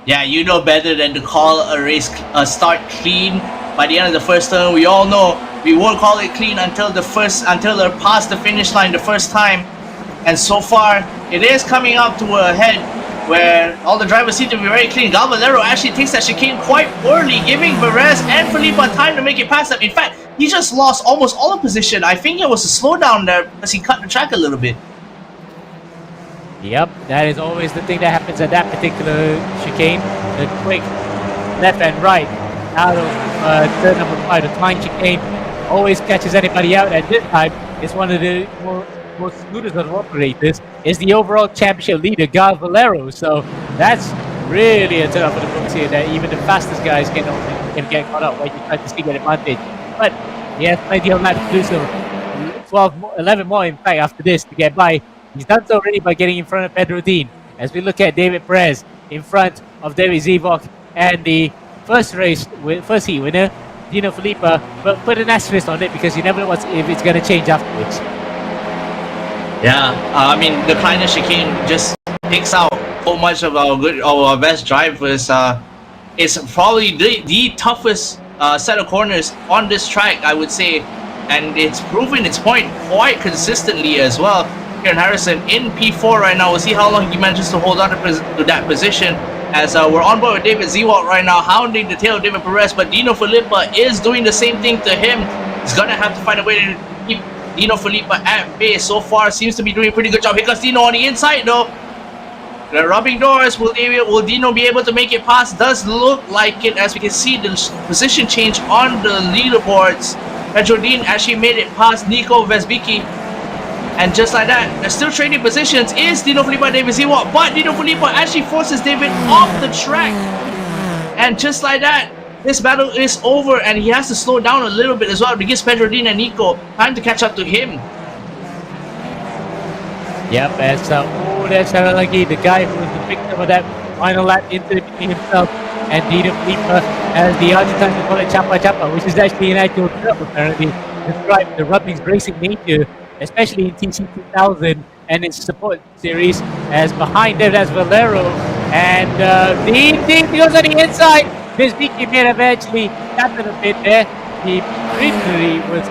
Yeah, you know better than to call a race start clean by the end of the first turn. We all know we won't call it clean until they're past the finish line the first time. And so far, it is coming up to a head where all the drivers seem to be very clean. Valero actually takes that chicane quite early, giving Perez and Felipa time to make it past them. In fact, he just lost almost all the position. I think it was a slowdown there because he cut the track a little bit.
Yep, that is always the thing that happens at that particular chicane. The quick left and right out of turn number 5, the flying chicane always catches anybody out, and this time it's one of the most smoothest of operators is the overall championship leader, Valero. So that's really a turn for the books here that even the fastest guys can get caught up when you try to see that advantage. But he has plenty of laps to do so. 11 more in fact after this to get by. He's done so already by getting in front of Pedro Dean. As we look at David Perez in front of David Zebok and the first heat winner, Dino Felipa, but put an asterisk on it because you never know if it's going to change afterwards.
Yeah, I mean, the Kleiner chicane just takes out so much of our best drivers. It's probably the toughest set of corners on this track, I would say, and it's proven its point quite consistently as well. Kieran Harrison in P4 right now. We'll see how long he manages to hold on to that position as we're on board with David Zewalt right now, hounding the tail of David Perez, but Dino Filippa is doing the same thing to him. He's gonna have to find a way to keep Dino Filippa at bay. So far, seems to be doing a pretty good job. Here comes Dino on the inside though. The rubbing doors, will Dino be able to make it past? Does look like it, as we can see the position change on the leaderboards. Pedro Dean actually made it past Nico Vesbicki. And just like that, they're still trading positions. Is Dino Filippa and David Zewalt, but Dino Filippa actually forces David off the track. And just like that, this battle is over, and he has to slow down a little bit as well to give Pedro Dean and Nico time to catch up to him.
Yep, that's that's Saralagi, the guy who was the victim of that final lap incident between himself and Dino Filippa, as the Argentines call it Chapa Chapa, which is actually an actual term apparently to describe the rugby's racing nature, especially in TC 2000 and its support series. As behind them, that's Valero, and Dean goes on the inside. Vesbicki may have actually tapped it a bit there. He originally was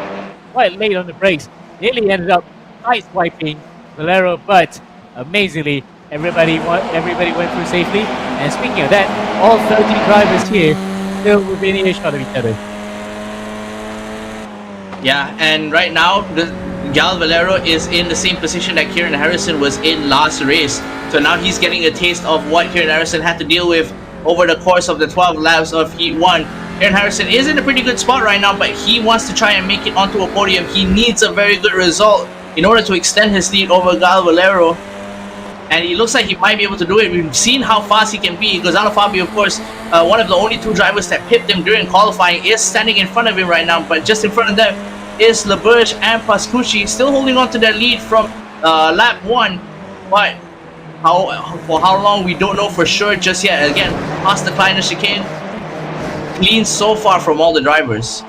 quite late on the brakes, nearly ended up side-swiping Valero, but amazingly, everybody went through safely. And speaking of that, all 13 drivers here still within earshot of each other.
Yeah, and right now, Gal Valero is in the same position that Kieran Harrison was in last race. So now he's getting a taste of what Kieran Harrison had to deal with over the course of the 12 laps of Heat 1. Kieran Harrison is in a pretty good spot right now, but he wants to try and make it onto a podium. He needs a very good result in order to extend his lead over Gal Valero. And he looks like he might be able to do it. We've seen how fast he can be. Gonzalo Fabio, of course, one of the only two drivers that pipped him during qualifying, is standing in front of him right now. But just in front of them is Leberge and Pascucci, still holding on to their lead from lap 1. But for how long, we don't know for sure just yet. Again, past the Kleiner chicane, clean so far from all the drivers.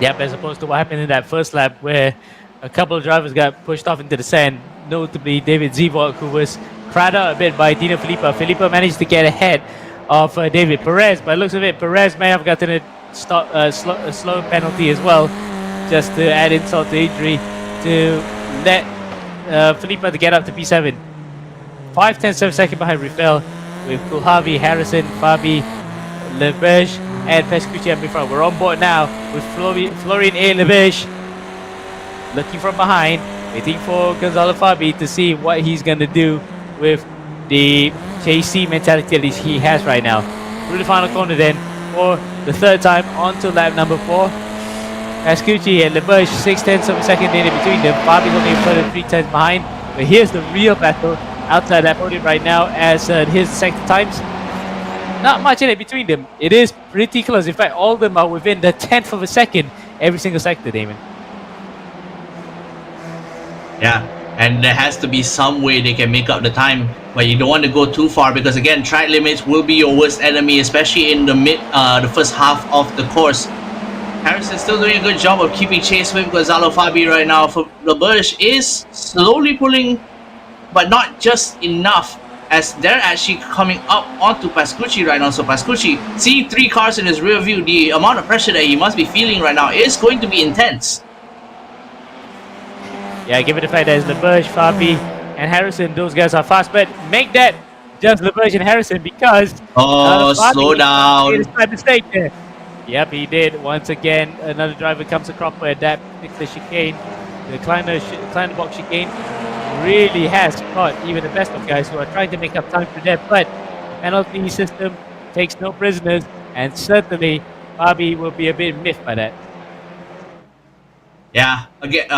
Yep, as opposed to what happened in that first lap where a couple of drivers got pushed off into the sand, notably David Zewalt, who was crowded out a bit by Dino Filippa. Filippa managed to get ahead of David Perez. By the looks of it, Perez may have gotten a slow penalty as well, just to add insult to injury, to let Filippa to get up to P7. 5.10 seconds behind Rafael, with Kulhavi, Harrison, Fabi, Leberge, and Pescucci up in front. We're on board now with Florian A. Leberge looking from behind, waiting for Gonzalo Fabi to see what he's going to do with the JC mentality that he has right now. Through the final corner then, for the third time, onto lap number 4. Pescucci and Leberge, 6/10 of a second in between them. Fabi's only further 3 times behind. But here's the real battle outside that podium right now, as his second times. Not much in it between them. It is pretty close. In fact, all of them are within the 10th of a second every single sector, Damon.
Yeah, and there has to be some way they can make up the time, but you don't want to go too far, because again, track limits will be your worst enemy, especially in the first half of the course. Harrison's still doing a good job of keeping chase with Gonzalo Fabi right now. For Leberge is slowly pulling, but not just enough, as they're actually coming up onto Pascucci right now. So Pascucci, seeing 3 cars in his rear view, the amount of pressure that he must be feeling right now is going to be intense.
Yeah, given the fact that it's Leberge, Fabi, and Harrison, those guys are fast, but make that just Leberge and Harrison, because
slow down.
Made a mistake there. Yep, he did. Once again, another driver comes across at that particular chicane. The Kleiner box chicane really has caught even the best of guys who are trying to make up time for them, but penalty system takes no prisoners, and certainly Fabi will be a bit miffed by that.
Yeah, again,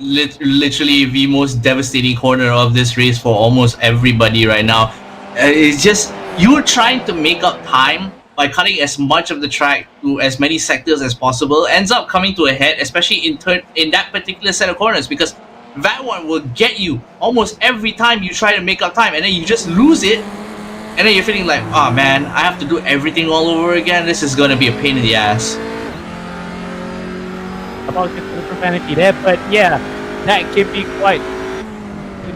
literally the most devastating corner of this race for almost everybody right now. It's just, you're trying to make up time by cutting as much of the track to as many sectors as possible. Ends up coming to a head, especially in that particular set of corners, because that one will get you almost every time you try to make up time, and then you just lose it, and then you're feeling like, oh man, I have to do everything all over again. This is gonna be a pain in the ass.
About the profanity there, but yeah, that can be quite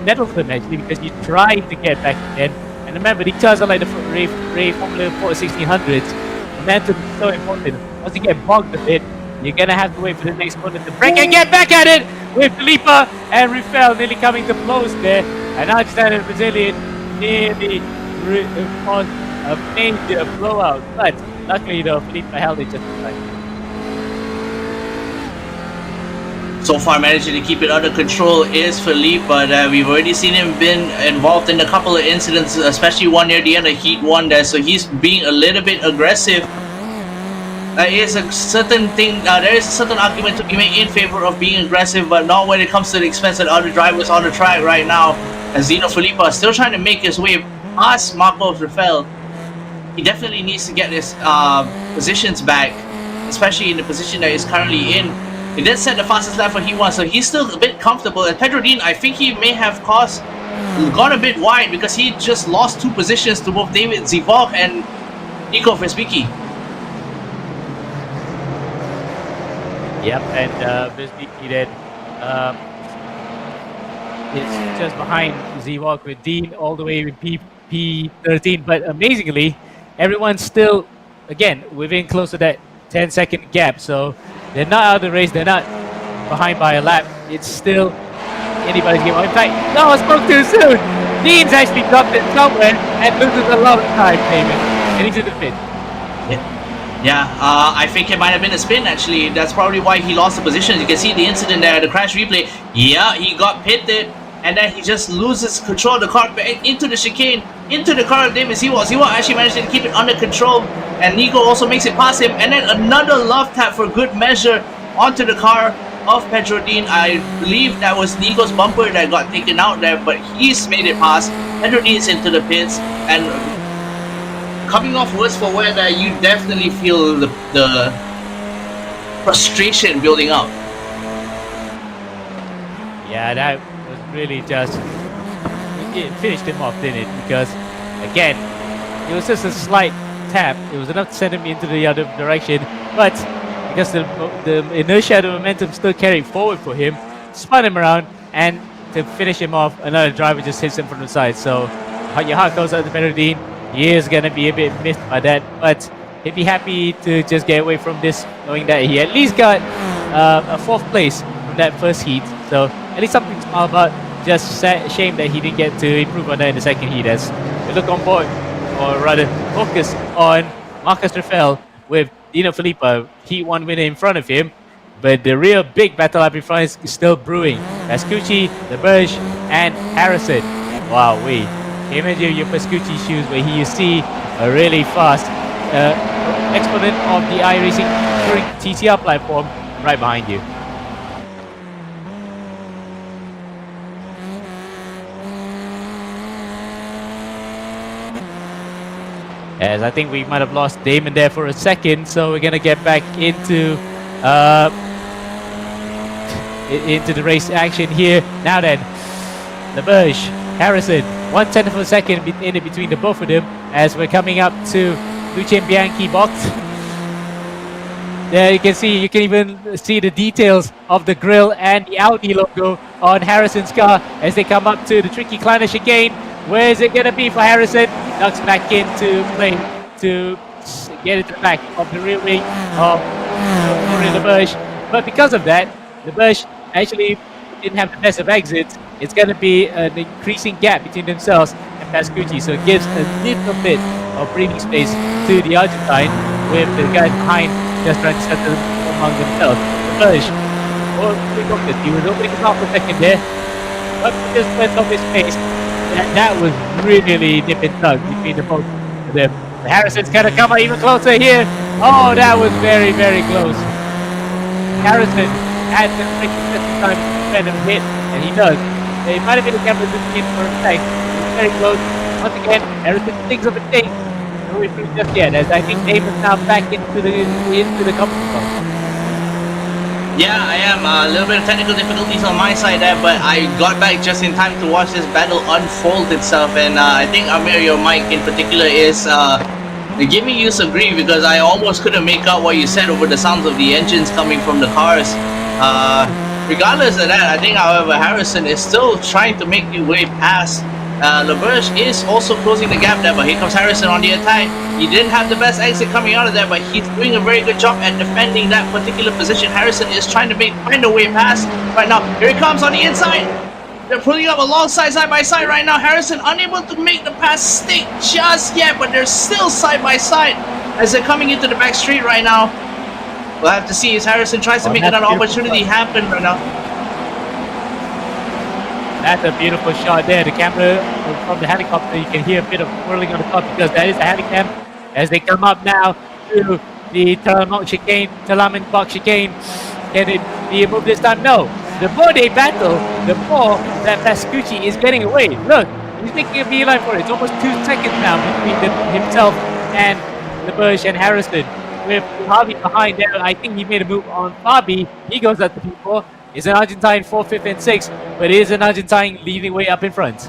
nettlesome actually, because you try to get back again. And remember, these cars are like the Ray Formula 4 1600s. Momentum is so important. Once you get bogged a bit, you're gonna have to wait for the next corner to break and get back at it with Filippa and Rafael nearly coming to blows there. And Argentine and Brazilian nearly caused a major blowout, but luckily though, Felipe held it just in time.
So far managing to keep it under control is Philippe, but we've already seen him been involved in a couple of incidents, especially one near the end of Heat 1 there, so he's being a little bit aggressive. There is a certain argument to be made in favor of being aggressive, but not when it comes to the expense of the other drivers on the track right now, as Zeno Filippo is still trying to make his way past Marcos Rafael. He definitely needs to get his positions back, especially in the position that he's currently in. He did set the fastest lap for Heat 1, so he's still a bit comfortable. And Pedro Dean, I think he may have gone a bit wide because he just lost 2 positions to both David Zivok and Nico Vesbicki.
Yep, and Vesbicki then is just behind Zivok with Dean all the way with P13. But amazingly, everyone's still, again, within close to that 10-second gap. So they're not out of the race. They're not behind by a lap. It's still anybody's game. In fact, no, I spoke too soon. Dean's actually dropped it somewhere and loses a lot of time, David. Getting to the pit.
Yeah, I think it might have been a spin actually. That's probably why he lost the position. You can see the incident there, the crash replay. Yeah, he got pitted, and then he just loses control of the car into the chicane, into the car of David Zivok. Zivok actually managed to keep it under control, and Nico also makes it past him. And then another love tap for good measure onto the car of Pedro Dean. I believe that was Nico's bumper that got taken out there, but he's made it past. Pedro Dean's into the pits, and coming off words for wear that you definitely feel the frustration building up.
Yeah, that was really just, it finished him off, didn't it? Because again, it was just a slight tap. It was enough to send him into the other direction, but because the inertia, the momentum still carried forward for him, spun him around, and to finish him off, another driver just hits him from the side. So your heart goes out to Pedro Dean. He is going to be a bit missed by that, but he'd be happy to just get away from this, knowing that he at least got a 4th place from that first heat. So at least something small about. Just shame that he didn't get to improve on that in the second heat, as we look on board, or rather focus on Marcus Rafael with Dino Filippo, Heat 1 winner in front of him. But the real big battle up in front is still brewing. Pascucci, LeBurge, and Harrison. Wow, can you imagine your Pascucci shoes where you see a really fast exponent of the iRacing TCR platform right behind you. As I think we might have lost Damon there for a second, so we're gonna get back into the race action here. Now then, LeBurge, Harrison, 1/10 of a second in between the both of them, as we're coming up to Lucien Bianchi box. There you can even see the details of the grille and the Audi logo on Harrison's car as they come up to the tricky Kleiner chicane. Where is it going to be for Harrison? Ducks back into play to get it to the back of the rear wing of LeBurge. But because of that, LeBurge actually didn't have the best of exits. It's going to be an increasing gap between themselves and Pascucci, so it gives a little bit of breathing space to the Argentine, with the guys behind just trying to settle among themselves. LeBurge, he was opening his mouth for a second there, but he just went off his pace. That was really nip and tug between the both of them. Harrison's going to come out even closer here. Oh, that was very, very close. Harrison had to take the time to defend and hit, and he does. It might have been a camera zoom in for a second. It's very close. Once again, Harrison thinks of a thing. No improved just yet, as I think Damon's now back into the comfort zone.
Yeah, I am. A little bit of technical difficulties on my side there, but I got back just in time to watch this battle unfold itself. And I think Amir, your mic in particular is giving you some grief, because I almost couldn't make out what you said over the sounds of the engines coming from the cars. Regardless of that, I think, however, Harrison is still trying to make his way past. LeBurge is also closing the gap there, but here comes Harrison on the attack. He didn't have the best exit coming out of there, but he's doing a very good job at defending that particular position. Harrison is trying to find a way past right now. Here he comes on the inside. They're pulling up alongside side by side right now. Harrison unable to make the pass stick just yet, but they're still side by side as they're coming into the back street right now. We'll have to see as Harrison tries to make
that's
another
beautiful.
opportunity happen right now.
That's a beautiful shot there. The camera from the helicopter, you can hear a bit of whirling on the top because that is a helicam as they come up now to the Talaman box chicane. Can it be a move this time? No. The more they battle, the more that Pascucci is getting away. Look, he's making a beeline for it. It's almost 2 seconds now between himself and LeBurge and Harrison. With Harvey behind there, I think he made a move on Fabi. He goes at the P4. It's an Argentine 4th, 5th, and 6th, but it is an Argentine leading way up in front.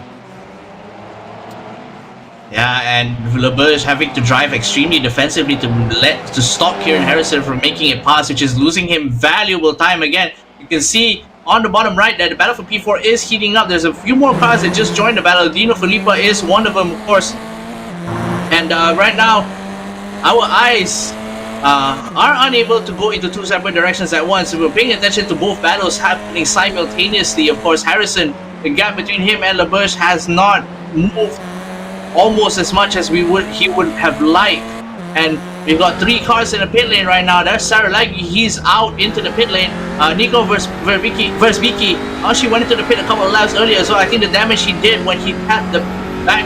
Yeah, and LeBurge having to drive extremely defensively to stop Kieran Harrison from making it pass, which is losing him valuable time again. You can see on the bottom right that the battle for P4 is heating up. There's a few more cars that just joined the battle. Dino Filippa is one of them, of course. And right now, our eyes are unable to go into 2 separate directions at once. We're paying attention to both battles happening simultaneously. Of course, Harrison, the gap between him and LeBurge has not moved almost as much as he would have liked. And we've got 3 cars in the pit lane right now. There's Saralagi, he's out into the pit lane. Nico versus Vicky. She went into the pit a couple of laps earlier, so I think the damage he did when he tapped the back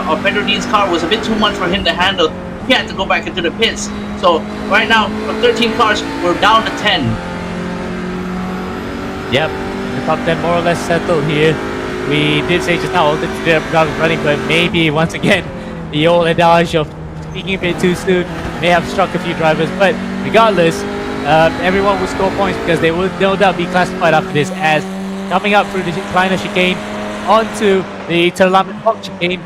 of Pedro Dean's car was a bit too much for him to handle. He had to go back into the pits. So right now, from 13 cars, we're down to 10.
Yep, the top 10 more or less settled here. We did say just now all the drivers running, but maybe once again the old adage of speaking a bit too soon may have struck a few drivers. But regardless, everyone will score points because they will no doubt be classified after this as coming up through the Kleiner chicane onto the Terlamen box chicane.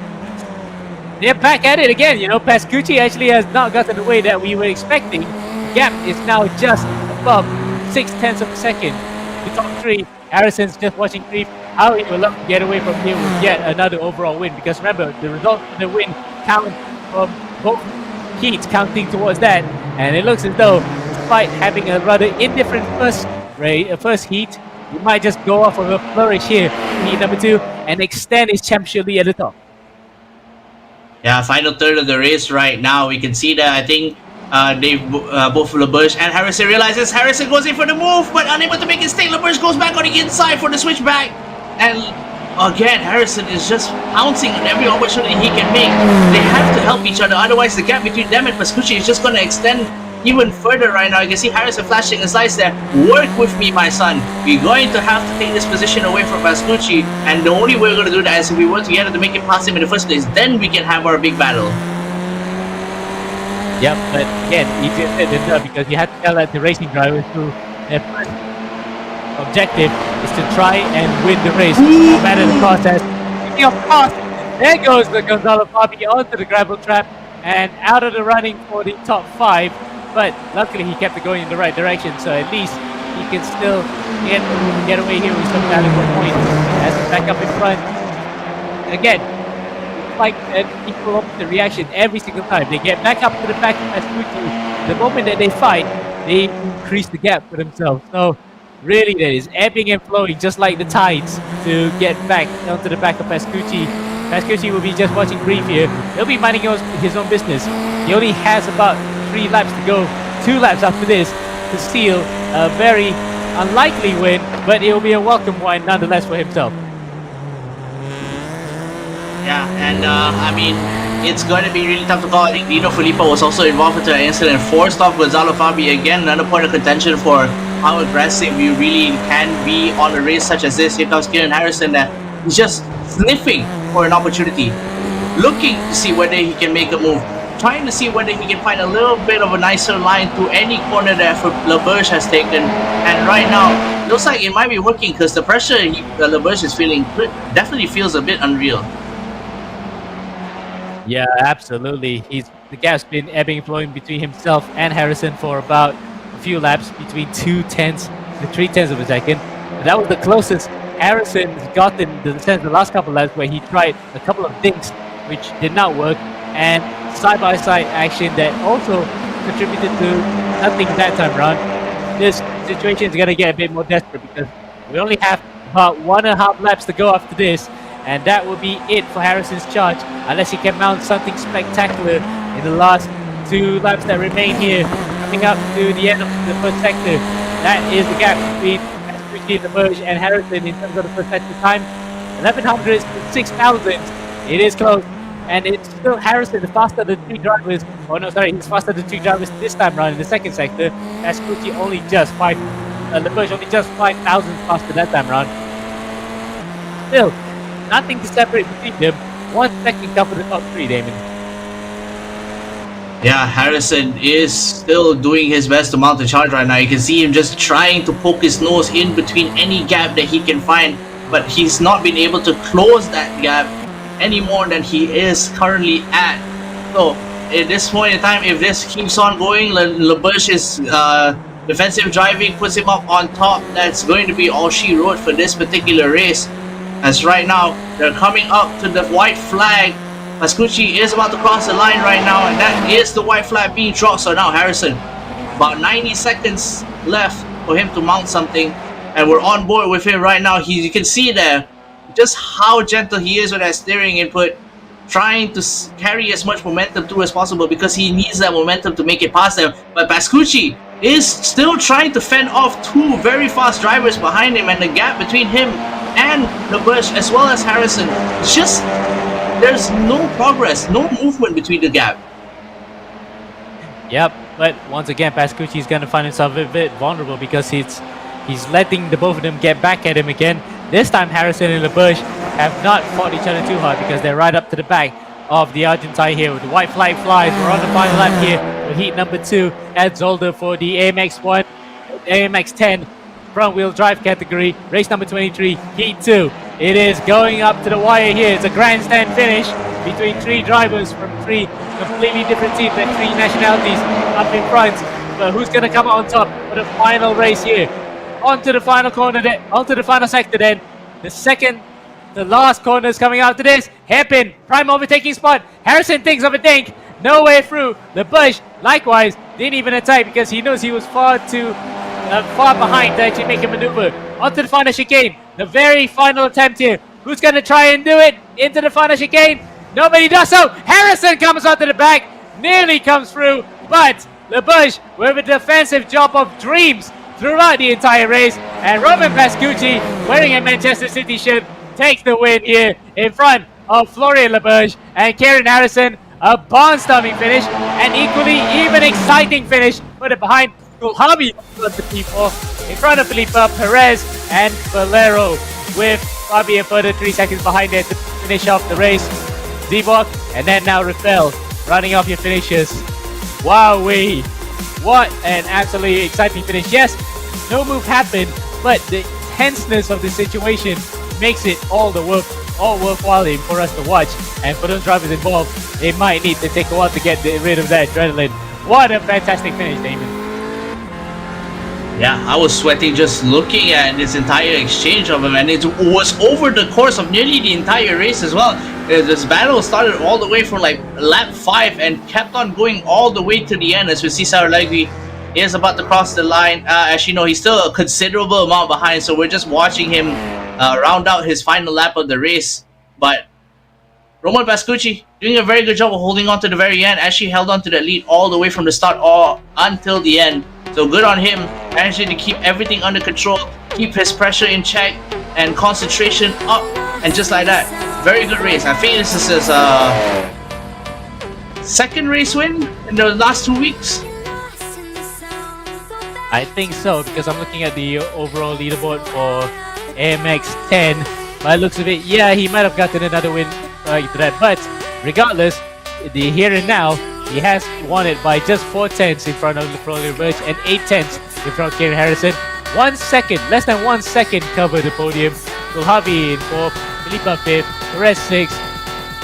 They're back at it again. You know, Pascucci actually has not gotten the way that we were expecting. The gap is now just above 0.6 of a second. The top 3, Harrison's just watching brief how he will love to get away from here with yet another overall win. Because remember, the result of the win counts from both heats counting towards that. And it looks as though, despite having a rather indifferent first heat, he might just go off with a flourish here in heat number 2 and extend his championship lead at the top.
Yeah, final third of the race right now. We can see that I think both LeBurge and Harrison realizes Harrison goes in for the move, but unable to make it stay. LeBurge goes back on the inside for the switchback. And again, Harrison is just pouncing on every opportunity he can make. They have to help each other, otherwise the gap between them and Pascucci is just going to extend even further right now. You can see Harrison flashing his lights there. Work with me, my son. We're going to have to take this position away from Pascucci, and the only way we're going to do that is if we work together to make it past him in the first place. Then we can have our big battle.
Yep, but again, he just didn't know because you had to tell that the racing drivers who their first objective is to try and win the race, no matter the process. Speaking of cost, there goes the Gonzalo Fabi onto the gravel trap and out of the running for the top 5. But luckily he kept it going in the right direction, so at least he can still get away here with some valuable points as he's back up in front. Again, like an equal opposite reaction every single time. They get back up to the back of Pascucci. The moment that they fight, they increase the gap for themselves. So really that is ebbing and flowing just like the tides to get back onto the back of Pascucci. Pascucci will be just watching brief here. He'll be minding his own business. He only has about 3 laps to go, 2 laps after this to seal a very unlikely win, but it will be a welcome one nonetheless for himself.
Yeah, and I mean, it's going to be really tough to call. I think Dino Filippa was also involved into an incident, forced off Gonzalo Fabi. Again, another point of contention for how aggressive you really can be on a race such as this. Here comes Kieran Harrison that he's just sniffing for an opportunity, looking to see whether he can make a move, trying to see whether he can find a little bit of a nicer line to any corner that LeBurge has taken. And right now, looks like it might be working because the pressure LeBurge is feeling definitely feels a bit unreal.
Yeah, absolutely. The gap's been ebbing and flowing between himself and Harrison for about a few laps, between 0.2 to 0.3 of a second. And that was the closest Harrison's gotten in the last couple of laps, where he tried a couple of dinks which did not work, and side-by-side action that also contributed to nothing that time around. This situation is going to get a bit more desperate because we only have about 1.5 laps to go after this, and that will be it for Harrison's charge, unless he can mount something spectacular in the last 2 laps that remain here, coming up to the end of the first sector. That is the gap between the Merge and Harrison in terms of the first sector time. 1100s to 6000. It is close, and it's still Harrison faster than 3 drivers. Oh no, sorry, he's faster than 2 drivers this time round in the second sector. As Gucci only just 5, the Merge only just 5,000 faster that time round. Still, nothing to separate between them. 1 second cover the top 3, Damon.
Yeah, Harrison is still doing his best to mount the charge right now. You can see him just trying to poke his nose in between any gap that he can find, but he's not been able to close that gap any more than he is currently at. So at this point in time, if this keeps on going, LeBush's defensive driving puts him up on top. That's going to be all she wrote for this particular race. As right now, they're coming up to the white flag. Pascucci is about to cross the line right now, and that is the white flag being dropped. So now Harrison, about 90 seconds left for him to mount something, and we're on board with him right now. You can see there just how gentle he is with that steering input, trying to carry as much momentum through as possible because he needs that momentum to make it past them. But Pascucci is still trying to fend off 2 very fast drivers behind him, and the gap between him and LeBush as well as Harrison, just there's no progress, no movement between the gap.
Yep, but once again, Pascucci is going to find himself a bit vulnerable because he's letting the both of them get back at him again. This time, Harrison and LeBush have not fought each other too hard because they're right up to the back of the Argentine here. With the white flag flies, we're on the final lap here for heat number 2 at Zolder for the AMX 1, AMX 10 front wheel drive category, race number 23, heat 2. It is going up to the wire here. It's a grandstand finish between 3 drivers from 3 completely different teams and 3 nationalities up in front. But who's going to come out on top for the final race here? Onto the final corner, onto the final sector then. The last corner is coming out to this. Hairpin, prime overtaking spot. Harrison thinks of a dink. No way through. The Bush, likewise, didn't even attack because he knows he was far behind to actually make a maneuver. Onto the final chicane. The very final attempt here. Who's going to try and do it into the final chicane? Nobody does so. Harrison comes onto the back. Nearly comes through. But LeBush with a defensive job of dreams throughout the entire race. And Roman Pascucci, wearing a Manchester City shirt, takes the win here in front of Florian LeBush and Kieran Harrison. A barnstorming finish. An equally even exciting finish for the behind Kulhabi of the P4 in front of Felipe Perez and Valero, with Fabi a further 3 seconds behind there to finish off the race. Zivok and then now Rafael running off your finishes. Wowee! What an absolutely exciting finish. Yes, no move happened, but the tenseness of the situation makes it all worthwhile for us to watch. And for those drivers involved, it might need to take a while to get rid of that adrenaline. What a fantastic finish, Damon.
Yeah, I was sweating just looking at this entire exchange of them, and it was over the course of nearly the entire race as well. This battle started all the way from like lap 5 and kept on going all the way to the end. As we see Saralegui is about to cross the line. As you know, he's still a considerable amount behind, so we're just watching him round out his final lap of the race. But Roman Pascucci doing a very good job of holding on to the very end, as she held on to the lead all the way from the start until the end. So good on him, managing to keep everything under control, keep his pressure in check and concentration up, and just like that, very good race. I think this is his second race win in the last 2 weeks.
I think so, because I'm looking at the overall leaderboard for AMX 10. By the looks of it, yeah, he might have gotten another win to that. But regardless, the here and now, he has won it by just 4 tenths in front of Florian Birch and 8 tenths in front of Kieran Harrison. 1 second, less than 1 second cover the podium. Kulhavi in 4th, Felipe 5th, Perez 6th,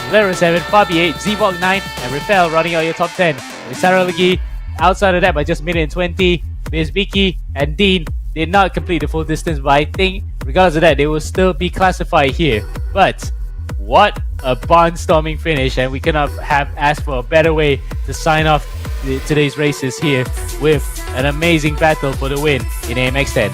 Valero 7th, Fabi 8, Zivok 9, and Rafael running out your top 10. With Sarah Legi outside of that by just a minute and 20. Miss Vicky and Dean did not complete the full distance, but I think regardless of that, they will still be classified here. But what a barnstorming finish, and we cannot have asked for a better way to sign off today's races here with an amazing battle for the win in AMX 10.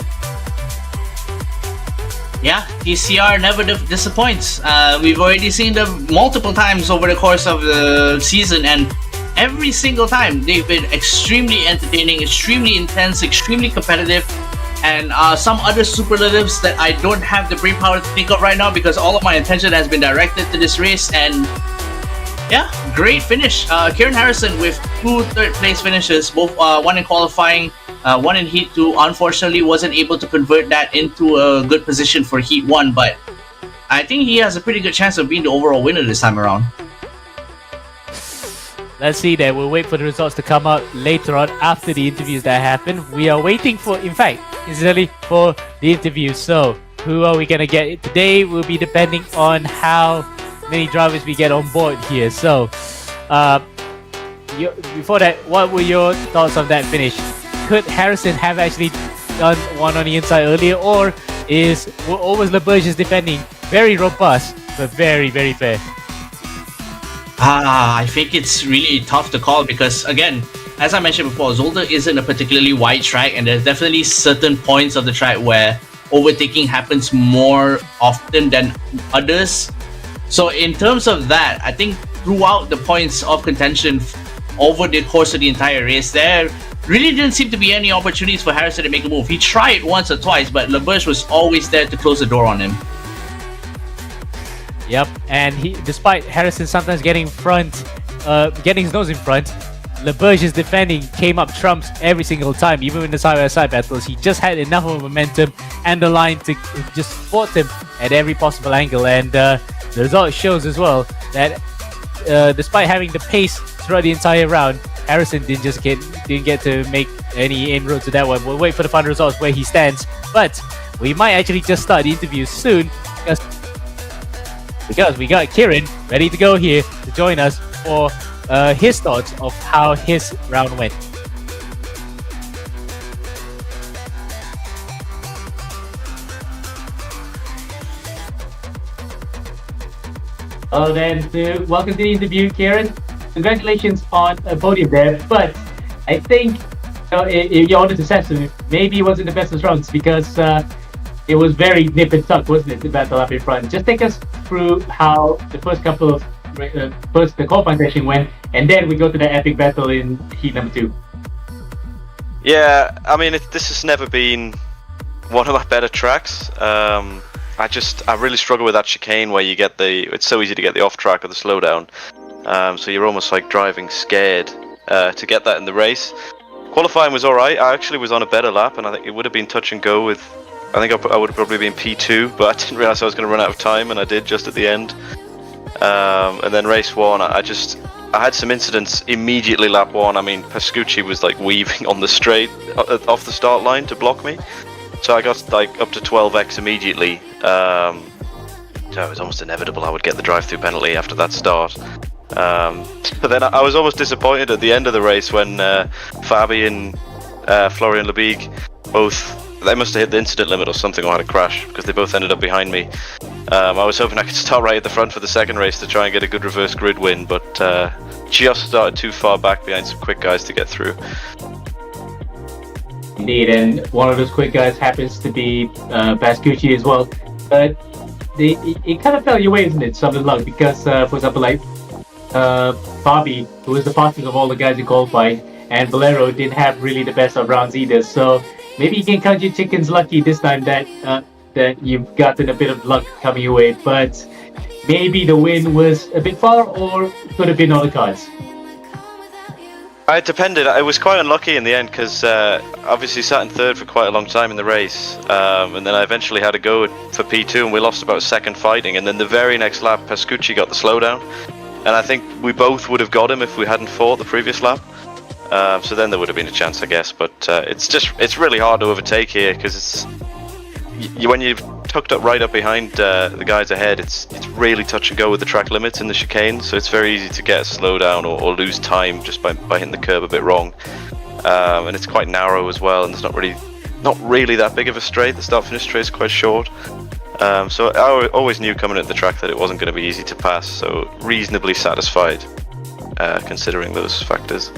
Yeah, TCR never disappoints. We've already seen them multiple times over the course of the season, and every single time they've been extremely entertaining, extremely intense, extremely competitive, and some other superlatives that I don't have the brain power to think of right now because all of my attention has been directed to this race. And yeah, great finish. Kieran Harrison with 2 third-place finishes, both one in qualifying, one in Heat 2. Unfortunately, wasn't able to convert that into a good position for Heat 1, but I think he has a pretty good chance of being the overall winner this time around.
Let's see then. We'll wait for the results to come out later on after the interviews that happen. We are waiting for, in fact, incidentally, for the interviews. So, who are we going to get? Today will be depending on how many drivers we get on board here. So, before that, what were your thoughts on that finish? Could Harrison have actually done one on the inside earlier, or was LeBurge's defending very robust but very, very fair?
I think it's really tough to call because, again, as I mentioned before, Zolder isn't a particularly wide track, and there's definitely certain points of the track where overtaking happens more often than others. So in terms of that, I think throughout the points of contention over the course of the entire race, there really didn't seem to be any opportunities for Harrison to make a move. He tried once or twice, but LeBurge was always there to close the door on him.
Yep, and despite Harrison sometimes getting getting his nose in front, LeBurge's defending came up trumps every single time, even in the side-by-side battles. He just had enough of momentum and the line to just thwart him at every possible angle, and the result shows as well that despite having the pace throughout the entire round, Harrison didn't get to make any inroads to that one. We'll wait for the final results where he stands, but we might actually just start the interview soon because we got Kieran ready to go here to join us for his thoughts of how his round went. Hello then, welcome to the interview, Kieran. Congratulations on a podium there, but I think your honest assessment, maybe it wasn't the best of rounds because it was very nip and tuck, wasn't it, the battle up in front? Just take us through how the first couple of the qualifying session went, and then we go to the epic battle in heat number 2.
Yeah, I mean, this has never been one of my better tracks. I really struggle with that chicane where you get it's so easy to get the off track or the slowdown. So you're almost like driving scared to get that in the race. Qualifying was alright. I actually was on a better lap, and I think it would have been touch and go with. I think I would have probably been P2, but I didn't realise I was going to run out of time, and I did just at the end. And then race 1, I had some incidents immediately lap 1. I mean, Pascucci was like weaving on the straight off the start line to block me, so I got like up to 12x immediately. So it was almost inevitable I would get the drive-through penalty after that start. But then I was almost disappointed at the end of the race when Fabi and Florian Lebigue they must have hit the incident limit or something, or had a crash, because they both ended up behind me. I was hoping I could start right at the front for the second race to try and get a good reverse grid win, but just started too far back behind some quick guys to get through.
Indeed, and one of those quick guys happens to be Pascucci as well. But it kind of fell your way, isn't it, some of the luck? Because, for example, like Fabi, who was the fastest of all the guys in qualifying, and Valero didn't have really the best of rounds either. So maybe you can count your chickens lucky this time that you've gotten a bit of luck coming your way. But maybe the win was a bit far, or could have been on the cards.
It depended. I was quite unlucky in the end because obviously sat in third for quite a long time in the race, and then I eventually had to go for P2, and we lost about a second fighting, and then the very next lap Pascucci got the slowdown, and I think we both would have got him if we hadn't fought the previous lap. So then there would have been a chance, I guess, but it's really hard to overtake here because when you've tucked up right up behind the guys ahead, it's really touch and go with the track limits in the chicane, so it's very easy to get a slowdown or lose time just by hitting the curb a bit wrong. And it's quite narrow as well, and there's not really that big of a straight. The start-finish straight is quite short. So I always knew coming at the track that it wasn't going to be easy to pass, so reasonably satisfied considering those factors.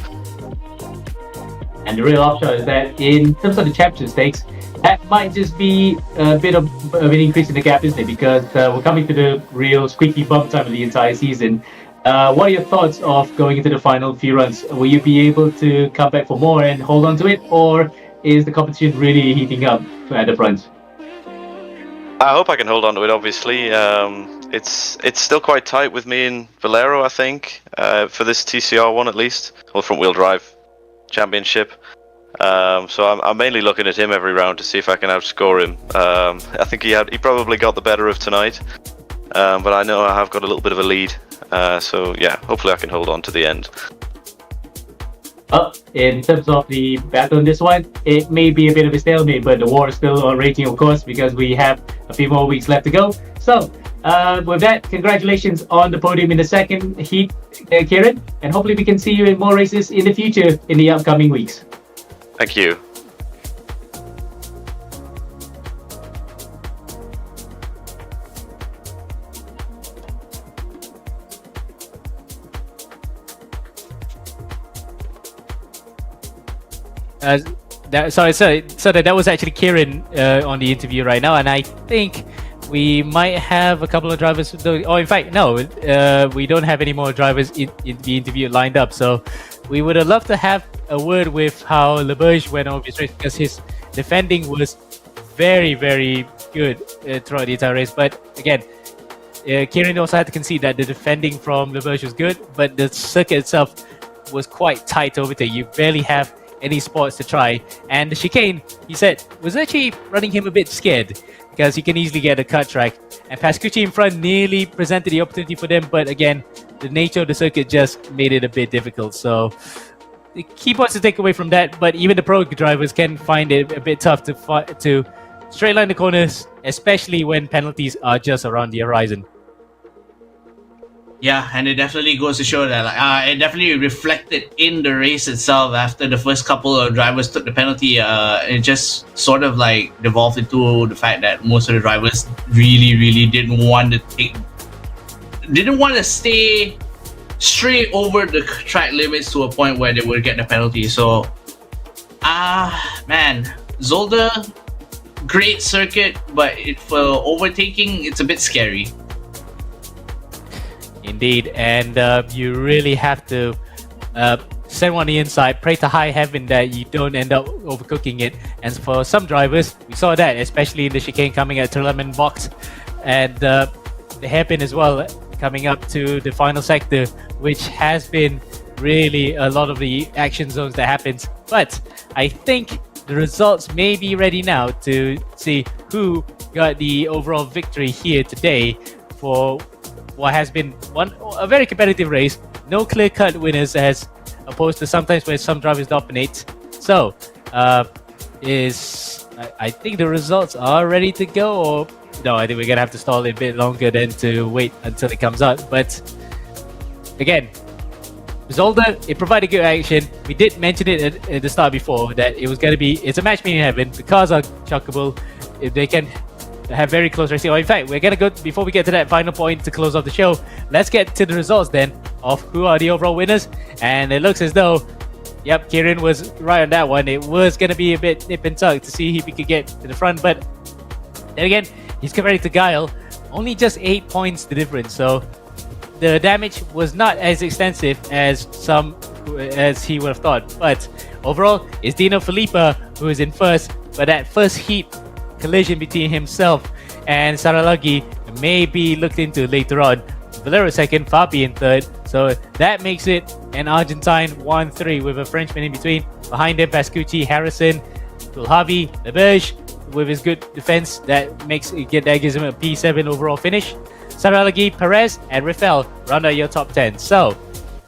And the real upshot is that in terms of the championship stakes, that might just be a bit of an increase in the gap, isn't it? Because we're coming to the real squeaky bum time of the entire season. What are your thoughts of going into the final few runs? Will you be able to come back for more and hold on to it, or is the competition really heating up at the front?
I hope I can hold on to it. Obviously, it's still quite tight with me and Valero. I think for this TCR one at least, or front wheel drive championship. So I'm mainly looking at him every round to see if I can outscore him. I think he probably got the better of tonight, but I know I have got a little bit of a lead. So yeah, hopefully I can hold on to the end.
In terms of the battle in this one, it may be a bit of a stalemate, but the war is still raging, of course, because we have a few more weeks left to go. So, with that, congratulations on the podium in the second heat, Kieran, and hopefully we can see you in more races in the future in the upcoming weeks.
Thank you.
That was actually Kieran on the interview right now, and I think we might have a couple of drivers. In fact, no, we don't have any more drivers in the interview lined up. So we would have loved to have a word with how LeBurge went on his race, because his defending was very, very good throughout the entire race. But again, Kieran also had to concede that the defending from LeBurge was good, but the circuit itself was quite tight to overtake. You barely have any spots to try, and the chicane, he said, was actually running him a bit scared, because he can easily get a cut track, and Pascucci in front nearly presented the opportunity for them, but again, the nature of the circuit just made it a bit difficult. So the key points to take away from that, but even the pro drivers can find it a bit tough to straight line the corners, especially when penalties are just around the horizon.
Yeah, and it definitely goes to show that it definitely reflected in the race itself. After the first couple of drivers took the penalty, it just sort of like devolved into the fact that most of the drivers really didn't want to stay straight over the track limits to a point where they would get the penalty. So, man, Zolder, great circuit, but for overtaking, it's a bit scary.
Indeed, and you really have to send one on the inside, pray to high heaven that you don't end up overcooking it. And for some drivers, we saw that, especially in the chicane coming at Turleman box, and the hairpin as well coming up to the final sector, which has been really a lot of the action zones that happens. But I think the results may be ready now to see who got the overall victory here today for what has been a very competitive race. No clear-cut winners, as opposed to sometimes where some drivers dominate. So, I think the results are ready to go, or no, I think we're gonna have to stall it a bit longer than to wait until it comes out. But again, Zolder, it provided good action. We did mention it at the start before that it was gonna be, it's a match made in heaven. The cars are chuckable. If they can have very close racing. In fact, we're gonna go, before we get to that final point to close off the show, let's get to the results then of who are the overall winners. And it looks as though, yep, Kieran was right on that one. It was gonna be a bit nip and tuck to see if he could get to the front, but then again, he's compared to Guile, only just 8 points the difference. So the damage was not as extensive as he would have thought. But overall, it's Dino Felipa who is in first, but that first heat collision between himself and Saralagi may be looked into later on. Valero second, Fabi in third. So that makes it an Argentine 1-3 with a Frenchman in between. Behind him, Pascucci, Harrison, Tulhavi, Leberge with his good defense. That gives him a P7 overall finish. Saralagi, Perez, and Rafael round out your top 10. So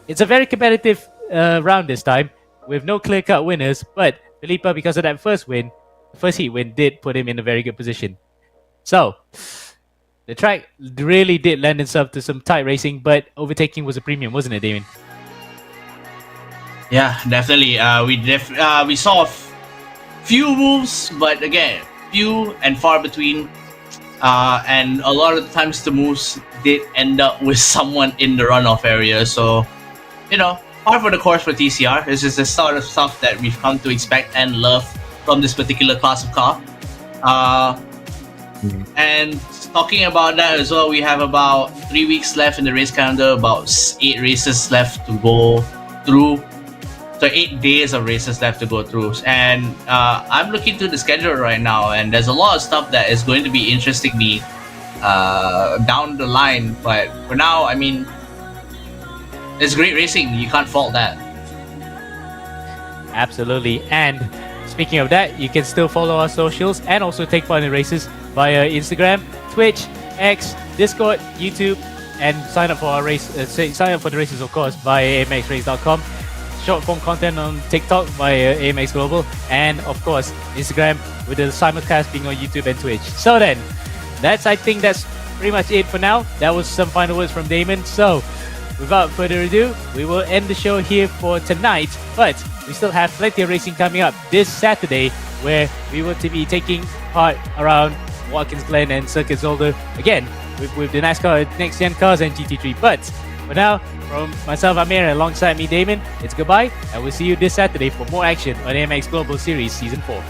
it's a very competitive round this time with no clear-cut winners, but Felipa, because of that first heat win, did put him in a very good position. So the track really did lend itself to some tight racing, but overtaking was a premium, wasn't it, Damien?
Yeah, definitely. We saw few moves, but again, few and far between. And a lot of the times the moves did end up with someone in the runoff area. So, par for the course for TCR. This is the sort of stuff that we've come to expect and love from this particular class of car. And talking about that as well, we have about 3 weeks left in the race calendar, about 8 races left to go through. So 8 days of races left to go through. And I'm looking through the schedule right now, and there's a lot of stuff that is going to be interesting me down the line. But for now, I mean, it's great racing. You can't fault that.
Absolutely. And speaking of that, you can still follow our socials and also take part in races via Instagram, Twitch, X, Discord, YouTube, and sign up for our race. Sign up for the races, of course, via amxrace.com. Short form content on TikTok via AMX Global, and of course Instagram with the simulcast being on YouTube and Twitch. So then, I think that's pretty much it for now. That was some final words from Damon. So without further ado, we will end the show here for tonight, but we still have plenty of racing coming up this Saturday, where we will be taking part around Watkins Glen and Circuit Zolder again with the NASCAR Next Gen Cars and GT3. But for now, from myself, Amir, and alongside me, Damon, it's goodbye, and we'll see you this Saturday for more action on AMX Global Series Season 4.